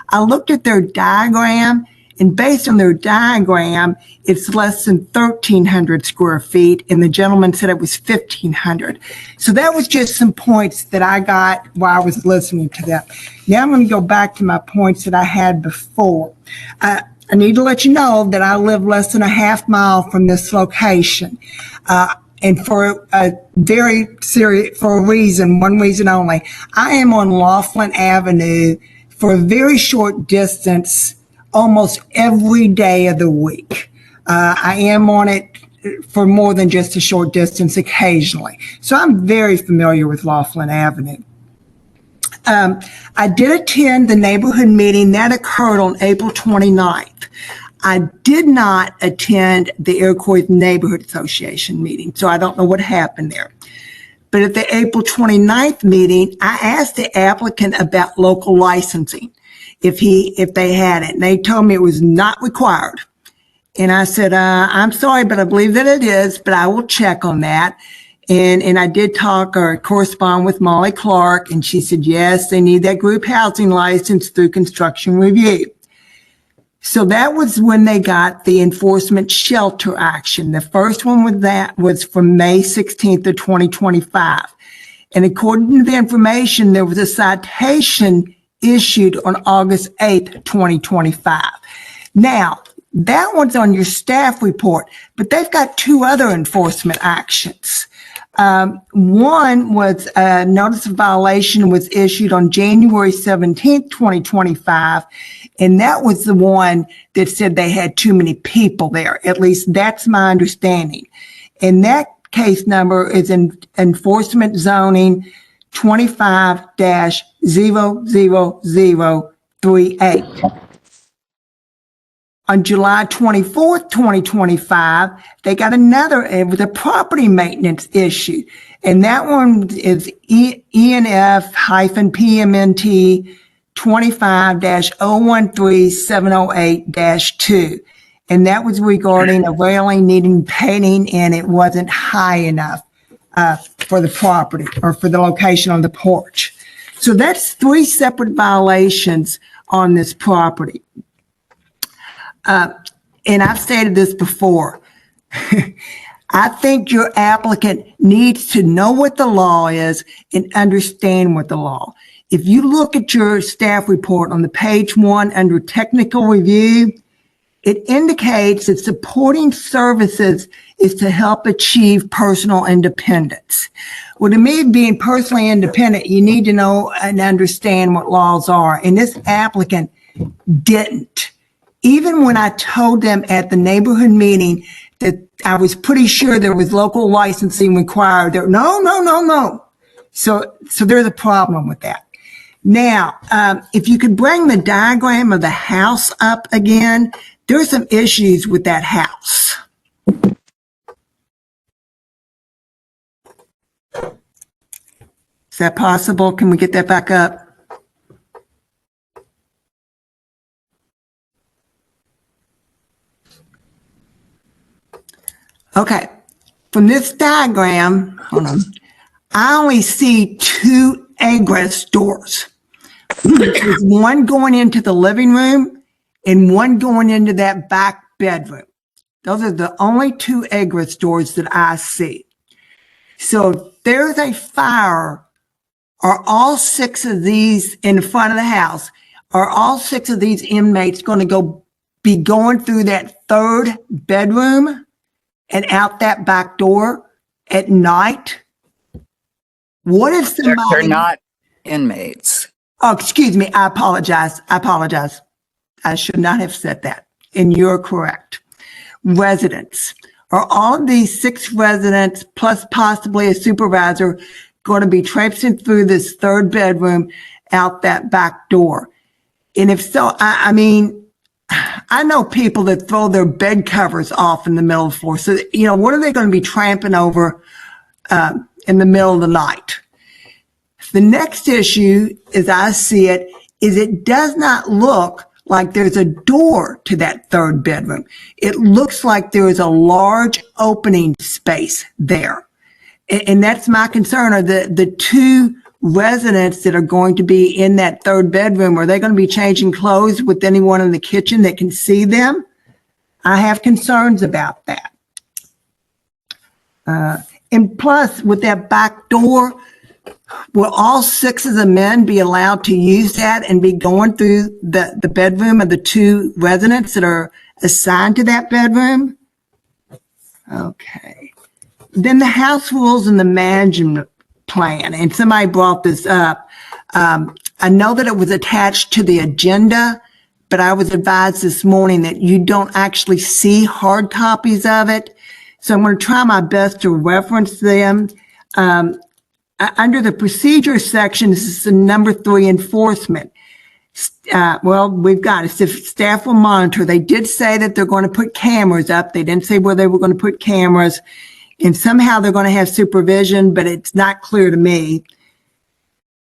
I looked at their diagram, and based on their diagram, it's less than 1,300 square feet, and the gentleman said it was 1,500. So that was just some points that I got while I was listening to them. Now I'm going to go back to my points that I had before. I need to let you know that I live less than a half mile from this location. And for a reason, one reason only. I am on Laughlin Avenue for a very short distance almost every day of the week. I am on it for more than just a short distance occasionally. So I'm very familiar with Laughlin Avenue. I did attend the neighborhood meeting that occurred on April 29th. I did not attend the Iroquois Neighborhood Association meeting, so I don't know what happened there. But at the April 29th meeting, I asked the applicant about local licensing, if they had it, and they told me it was not required. And I said, I'm sorry, but I believe that it is, but I will check on that. And I did talk or correspond with Molly Clark, and she said, yes, they need that group housing license through construction review. So that was when they got the enforcement shelter action. The first one with that was from May 16th of 2025. And according to the information, there was a citation issued on August 8th, 2025. Now, that one's on your staff report, but they've got 2 other enforcement actions. One was a notice of violation was issued on January 17th, 2025. And that was the one that said they had too many people there. At least that's my understanding. And that case number is in enforcement zoning 25-00038. On July 24th, 2025, they got another with a property maintenance issue. And that one is ENF-PMNT 25-013708-2. And that was regarding a railing needing painting and it wasn't high enough for the property or for the location on the porch. So that's 3 separate violations on this property. And I've stated this before. I think your applicant needs to know what the law is and understand what the law. If you look at your staff report on the page 1 under technical review, it indicates that supporting services is to help achieve personal independence. Well, to me, being personally independent, you need to know and understand what laws are. And this applicant didn't. Even when I told them at the neighborhood meeting that I was pretty sure there was local licensing required, they're no. So there's a problem with that. Now, if you could bring the diagram of the house up again, there's some issues with that house. Is that possible? Can we get that back up? Okay, from this diagram, hold on, I only see 2 egress doors. There's one going into the living room and one going into that back bedroom. Those are the only 2 egress doors that I see. So if there's a fire, are all 6 of these in front of the house, are all 6 of these inmates going to be going through that 3rd bedroom and out that back door at night? What if somebody... They're not inmates. Oh, excuse me. I apologize. I should not have said that. And you're correct. Residents. Are all of these 6 residents plus possibly a supervisor going to be traipsing through this 3rd bedroom out that back door? And if so, I mean, I know people that throw their bed covers off in the middle of the floor. So, what are they going to be tramping over in the middle of the night? The next issue, as I see it, is it does not look like there's a door to that 3rd bedroom. It looks like there is a large opening space there. And that's my concern, are the 2 residents that are going to be in that 3rd bedroom. Are they going to be changing clothes with anyone in the kitchen that can see them? I have concerns about that. And plus, with that back door, will all 6 of the men be allowed to use that and be going through the bedroom of the 2 residents that are assigned to that bedroom? Okay. Then the house rules and the management plan, and somebody brought this up. I know that it was attached to the agenda, but I was advised this morning that you don't actually see hard copies of it. So I'm going to try my best to reference them. Under the procedure section, this is the number 3 enforcement. Well, we've got it. If staff will monitor, they did say that they're going to put cameras up. They didn't say where they were going to put cameras. And somehow they're going to have supervision, but it's not clear to me.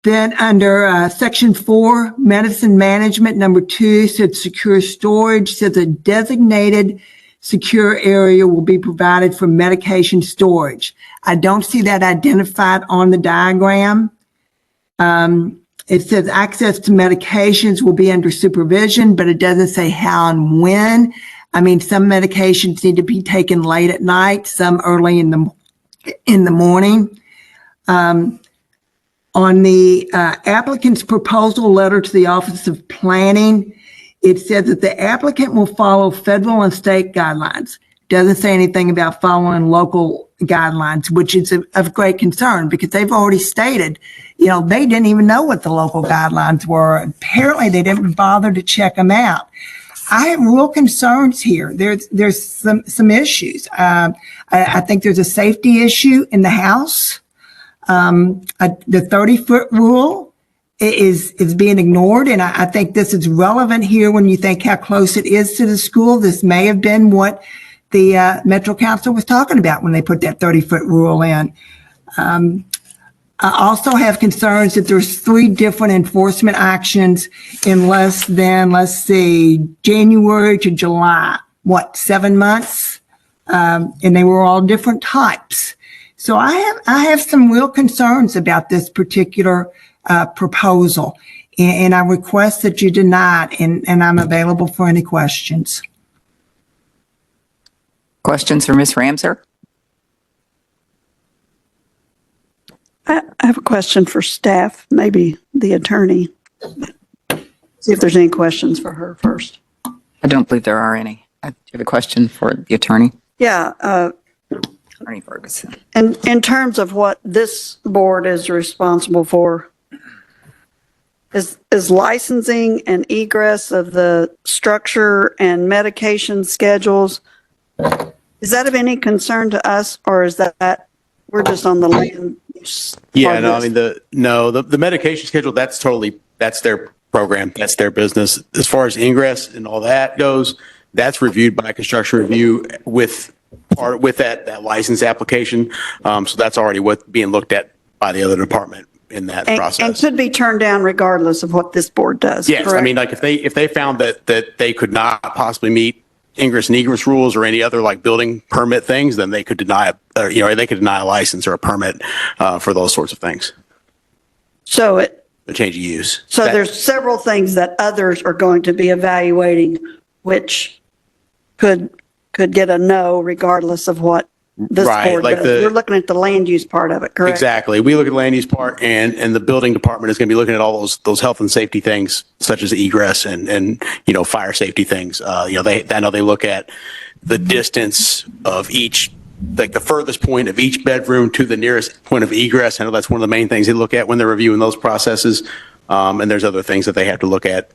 Then under section 4, medicine management, number 2 said secure storage, says a designated secure area will be provided for medication storage. I don't see that identified on the diagram. It says access to medications will be under supervision, but it doesn't say how and when. I mean, some medications need to be taken late at night, some early in the morning. On the applicant's proposal letter to the Office of Planning, it says that the applicant will follow federal and state guidelines. Doesn't say anything about following local guidelines, which is of great concern because they've already stated, they didn't even know what the local guidelines were. Apparently, they didn't bother to check them out. I have real concerns here. There's some issues. I think there's a safety issue in the house. The 30-foot rule is being ignored, and I think this is relevant here when you think how close it is to the school. This may have been what the Metro Council was talking about when they put that 30-foot rule in. I also have concerns that there's 3 different enforcement actions in less than, let's see, January to July, 7 months? And they were all different types. So I have some real concerns about this particular proposal, and I request that you deny it, and I'm available for any questions. Questions for Ms. Ramser? I have a question for staff, maybe the attorney. See if there's any questions for her first. I don't believe there are any. Do you have a question for the attorney? Yeah. Attorney Ferguson. And in terms of what this board is responsible for, is licensing and egress of the structure and medication schedules, is that of any concern to us, or is that we're just on the land use? Yeah, no, I mean, the medication schedule, that's their program. That's their business. As far as ingress and all that goes, that's reviewed by construction review with that license application. So that's already being looked at by the other department in that process. And could be turned down regardless of what this board does. Yes, correct? I mean, like if they found that they could not possibly meet ingress and egress rules or any other like building permit things, then they could deny they could deny a license or a permit for those sorts of things. So A change of use. So there's several things that others are going to be evaluating, which could get a no regardless of what this Right, board like does. You're looking at the land use part of it, correct? Exactly. We look at the land use part, and the building department is going to be looking at all those health and safety things, such as egress and fire safety things. I know they look at the distance of each, like the furthest point of each bedroom to the nearest point of egress. I know that's one of the main things they look at when they're reviewing those processes. And there's other things that they have to look at,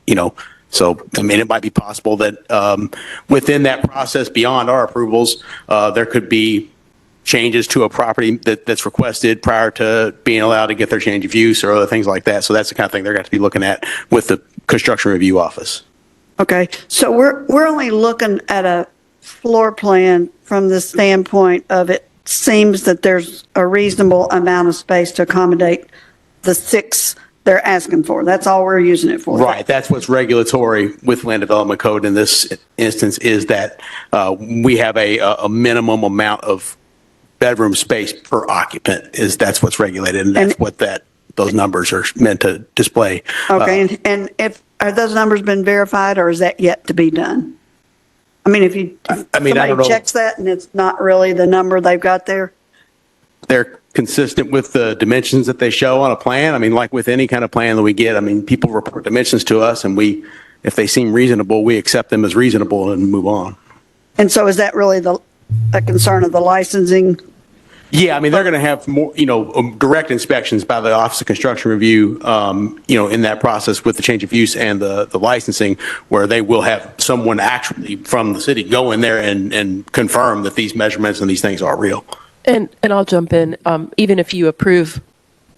So, I mean, it might be possible that within that process, beyond our approvals, there could be changes to a property that's requested prior to being allowed to get their change of use or other things like that. So that's the kind of thing they're going to be looking at with the construction review office. Okay, so we're only looking at a floor plan from the standpoint of it seems that there's a reasonable amount of space to accommodate the 6 they're asking for. That's all we're using it for. Right. That's what's regulatory with land development code in this instance is that we have a minimum amount of bedroom space per occupant. That's what's regulated, and that's what those numbers are meant to display. Okay, and are those numbers been verified, or is that yet to be done? I mean, I don't somebody know. checks that and it's not really the number they've got there? They're consistent with the dimensions that they show on a plan. I mean, like with any kind of plan that we get, I mean, people report dimensions to us, and if they seem reasonable, we accept them as reasonable and move on. And so is that really a concern of the licensing? Yeah, I mean, they're going to have more, direct inspections by the Office of Construction Review, in that process with the change of use and the licensing, where they will have someone actually from the city go in there and confirm that these measurements and these things are real. And I'll jump in. Even if you approve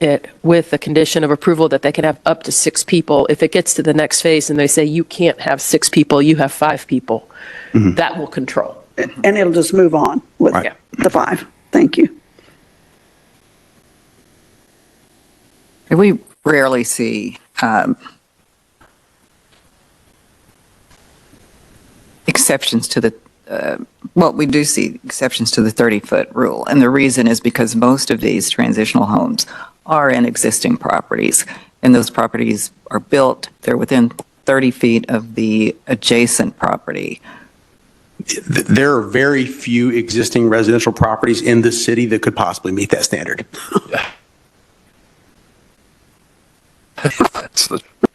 it with the condition of approval that they can have up to 6 people, if it gets to the next phase and they say you can't have 6 people, you have 5 people, that will control. And it'll just move on with the 5. Thank you. We rarely see exceptions to the, we do see exceptions to the 30-foot rule. And the reason is because most of these transitional homes are in existing properties. And those properties are built, they're within 30 feet of the adjacent property. There are very few existing residential properties in this city that could possibly meet that standard.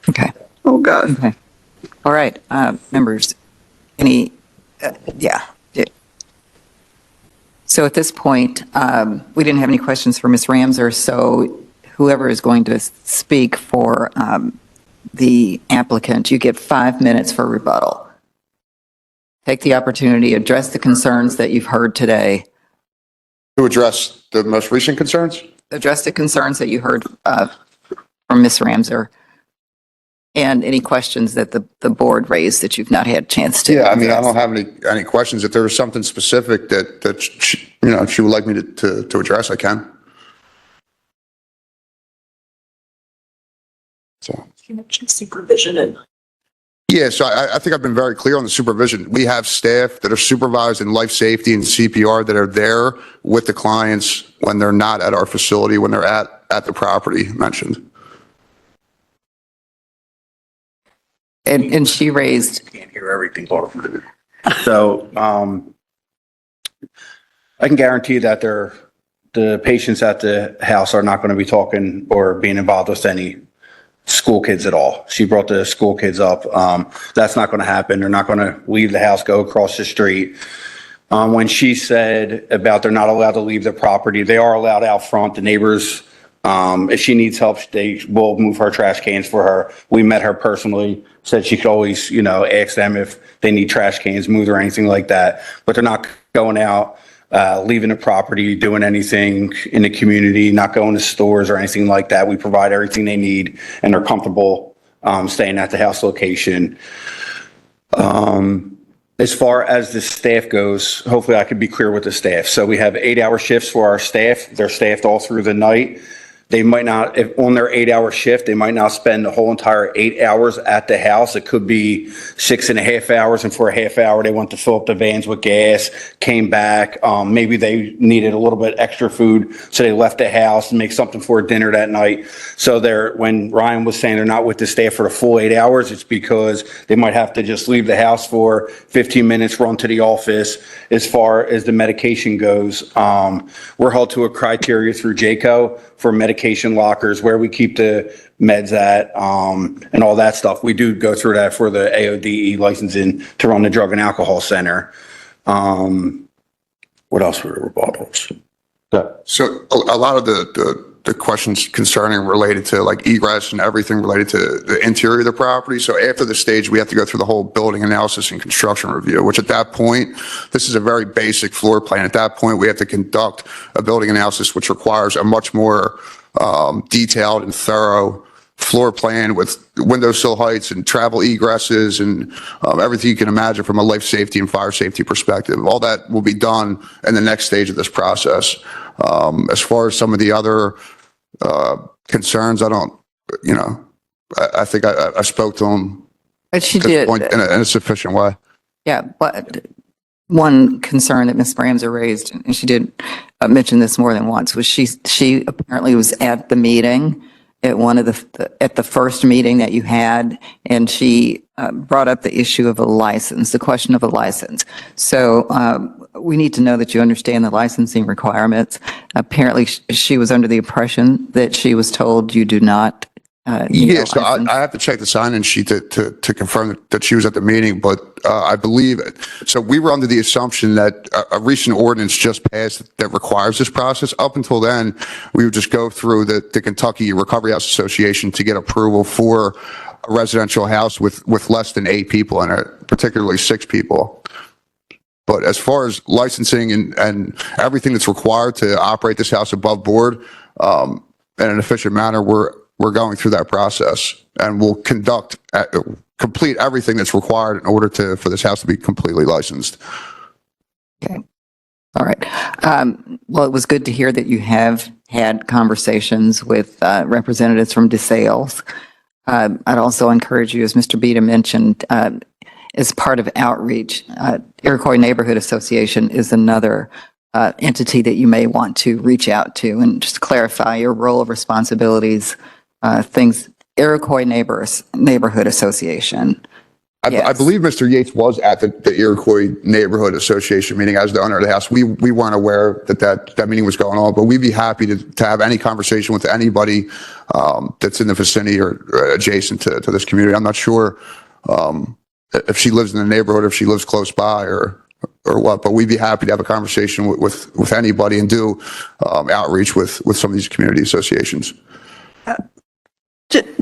Okay. Oh, God. Okay. All right, members, So at this point, we didn't have any questions for Ms. Ramser, so whoever is going to speak for the applicant, you get 5 minutes for rebuttal. take the opportunity to address the concerns that you've heard today. To address the most recent concerns? Address the concerns that you heard from Ms. Ramser and any questions that the board raised that you've not had a chance to Yeah, I mean, I address. don't have any questions. If there was something specific that she would like me to address, I can. So. You mentioned supervision and. Yeah, so I think I've been very clear on the supervision. We have staff that are supervised in life safety and CPR that are there with the clients when they're not at our facility, when they're at the property mentioned. And she raised. Can't hear everything. So, I can guarantee that the patients at the house are not going to be talking or being involved with any school kids at all. She brought the school kids up. That's not going to happen. They're not going to leave the house, go across the street. When she said about they're not allowed to leave the property, they are allowed out front. The neighbors, if she needs help, they will move her trash cans for her. We met her personally, said she could always, ask them if they need trash cans moved or anything like that. But they're not going out, leaving the property, doing anything in the community, not going to stores or anything like that. We provide everything they need and they're comfortable staying at the house location. As far as the staff goes, hopefully I could be clear with the staff. So we have 8-hour shifts for our staff. They're staffed all through the night. They might not, if on their 8-hour shift, they might not spend the whole entire 8 hours at the house. It could be 6.5 hours, and for a half hour, they went to fill up the vans with gas, came back. Maybe they needed a little bit extra food, so they left the house and make something for dinner that night. So when Ryan was saying they're not with the staff for the full 8 hours, it's because they might have to just leave the house for 15 minutes, run to the office. As far as the medication goes, we're held to a criteria through JACO for medication lockers, where we keep the meds at, and all that stuff. We do go through that for the AODE licensing to run the drug and alcohol center. What else were the rebuttals? So a lot of the questions concerning related to like egress and everything related to the interior of the property. So after the stage, we have to go through the whole building analysis and construction review, which at that point, this is a very basic floor plan. At that point, we have to conduct a building analysis, which requires a much more detailed and thorough floor plan with window sill heights and travel egresses and everything you can imagine from a life safety and fire safety perspective. All that will be done in the next stage of this process. As far as some of the other concerns, I don't, I think I spoke to them But she at this did. point in a sufficient way. Yeah, but one concern that Ms. Ramser raised, and she did mention this more than once, was she apparently was at the meeting at one of at the first meeting that you had, and she brought up the issue of a license, the question of a license. So we need to know that you understand the licensing requirements. Apparently, she was under the impression that she was told you do not. Yeah, so I have to check the sign-in sheet to confirm that she was at the meeting, but I believe it. So we were under the assumption that a recent ordinance just passed that requires this process. Up until then, we would just go through the Kentucky Recovery House Association to get approval for a residential house with less than 8 people in it, particularly 6 people. But as far as licensing and everything that's required to operate this house above board in an efficient manner, we're going through that process, and we'll complete everything that's required in order for this house to be completely licensed. Okay. All right. Well, it was good to hear that you have had conversations with representatives from DeSales. I'd also encourage you, as Mr. Beta mentioned, as part of outreach, Iroquois Neighborhood Association is another entity that you may want to reach out to and just clarify your role of responsibilities. Things, Iroquois Neighborhood Association. I believe Mr. Yates was at the Iroquois Neighborhood Association meeting as the owner of the house. We weren't aware that meeting was going on, but we'd be happy to have any conversation with anybody that's in the vicinity or adjacent to this community. I'm not sure if she lives in the neighborhood or if she lives close by or what, but we'd be happy to have a conversation with anybody and do outreach with some of these community associations.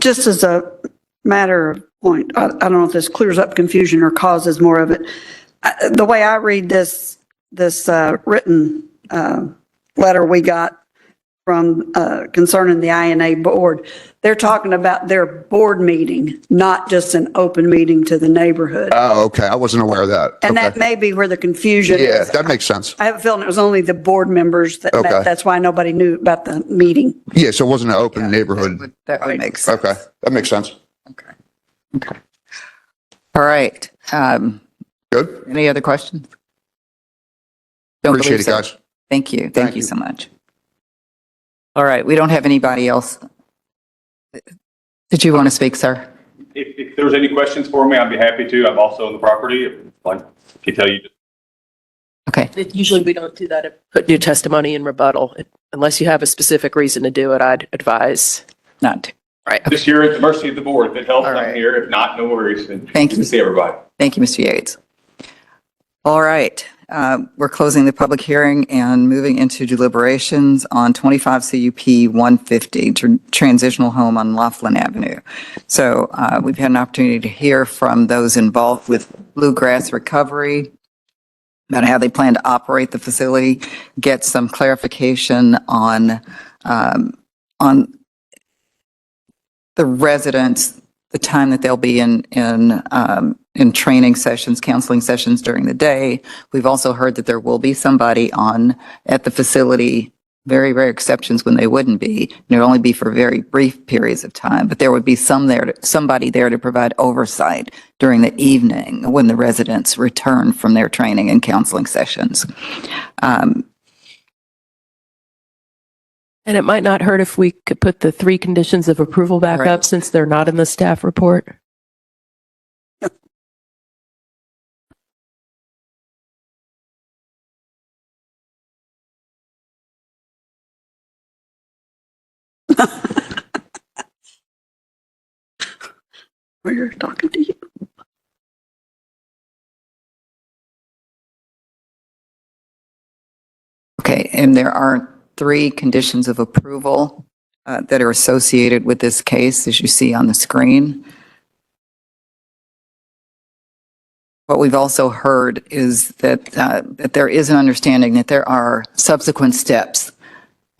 Just as a matter of point, I don't know if this clears up confusion or causes more of it. the way I read this written letter we got from concerning the INA board, they're talking about their board meeting, not just an open meeting to the neighborhood. Oh, okay. I wasn't aware of that. And Okay. that may be where the confusion Yeah, is. that makes sense. I have a feeling it was only the board members that Okay. met. That's why nobody knew about the meeting. Yeah, so it wasn't an open neighborhood. That would make sense. Okay, that makes sense. All right. Good. Any other questions? Don't Appreciate believe it, so. guys. Thank you. Thank you so much. All right, we don't have anybody else. Did you want to speak, sir? If there's any questions for me, I'd be happy to. I'm also on the property. I can tell you. Okay. Usually we don't do that, put new testimony in rebuttal. Unless you have a specific reason to do it, I'd advise not to. Right. This year at the mercy of the board. If it helps, All right. I'm here. If not, no worries. And Thank good you. to see everybody. Thank you, Mr. Yates. All right, we're closing the public hearing and moving into deliberations on 25 CUP 150, transitional home on Laughlin Avenue. So we've had an opportunity to hear from those involved with Bluegrass Recovery about how they plan to operate the facility, get some clarification on the residents, the time that they'll be in training sessions, counseling sessions during the day. We've also heard that there will be somebody at the facility, very rare exceptions when they wouldn't be. And it would only be for very brief periods of time, but there would be somebody there to provide oversight during the evening when the residents return from their training and counseling sessions. And it might not hurt if we could put the 3 conditions of approval back Right. up since they're not in the staff report. We're talking to you. Okay, and there are 3 conditions of approval that are associated with this case, as you see on the screen. What we've also heard is that there is an understanding that there are subsequent steps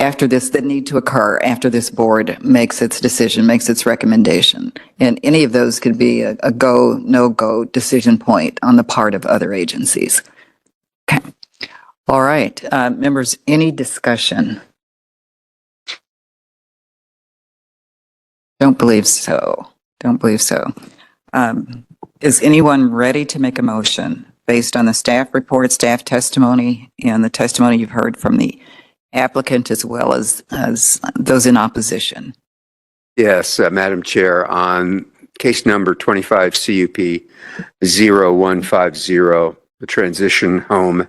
after this that need to occur after this board makes its decision, makes its recommendation. And any of those could be a go, no-go decision point on the part of other agencies. Okay. All right, members, any discussion? Don't believe so. Don't believe so. Is anyone ready to make a motion based on the staff report, staff testimony, and the testimony you've heard from the applicant as well as those in opposition? Yes, Madam Chair, on case number 25 CUP 0150, the transition home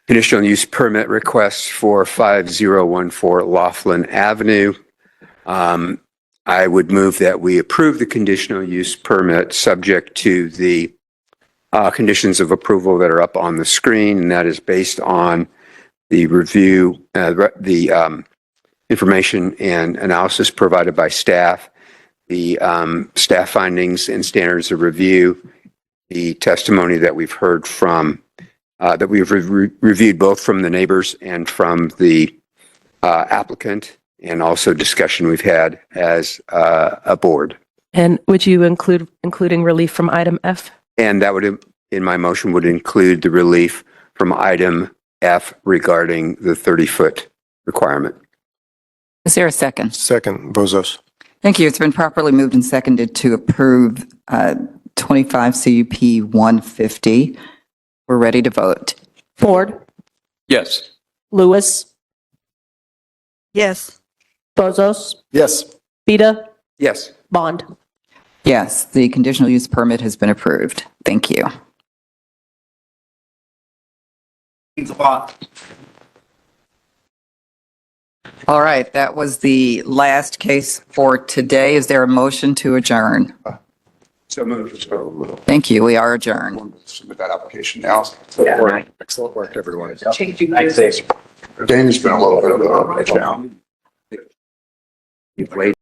conditional use permit request for 5014 Laughlin Avenue. I would move that we approve the conditional use permit subject to the conditions of approval that are up on the screen, and that is based on the review, the information and analysis provided by staff, the staff findings and standards of review, the testimony that we've heard from, that we've reviewed both from the neighbors and from the applicant, and also discussion we've had as a board. And would you including relief from item F? And that would, in my motion, would include the relief from item F regarding the 30-foot requirement. Is there a second? Second, Bozos. Thank you. It's been properly moved and seconded to approve 25 CUP 150. We're ready to vote. Ford, Yes. Lewis, Yes. Bozos, Yes. Beta, Yes. Bond. Yes, the conditional use permit has been approved. Thank you. All right, that was the last case for today. Is there a motion to adjourn? So moved. Thank you. We are adjourned. Submit that application now. Excellent work, everyone. Danny's been a little bit of a now. You've laid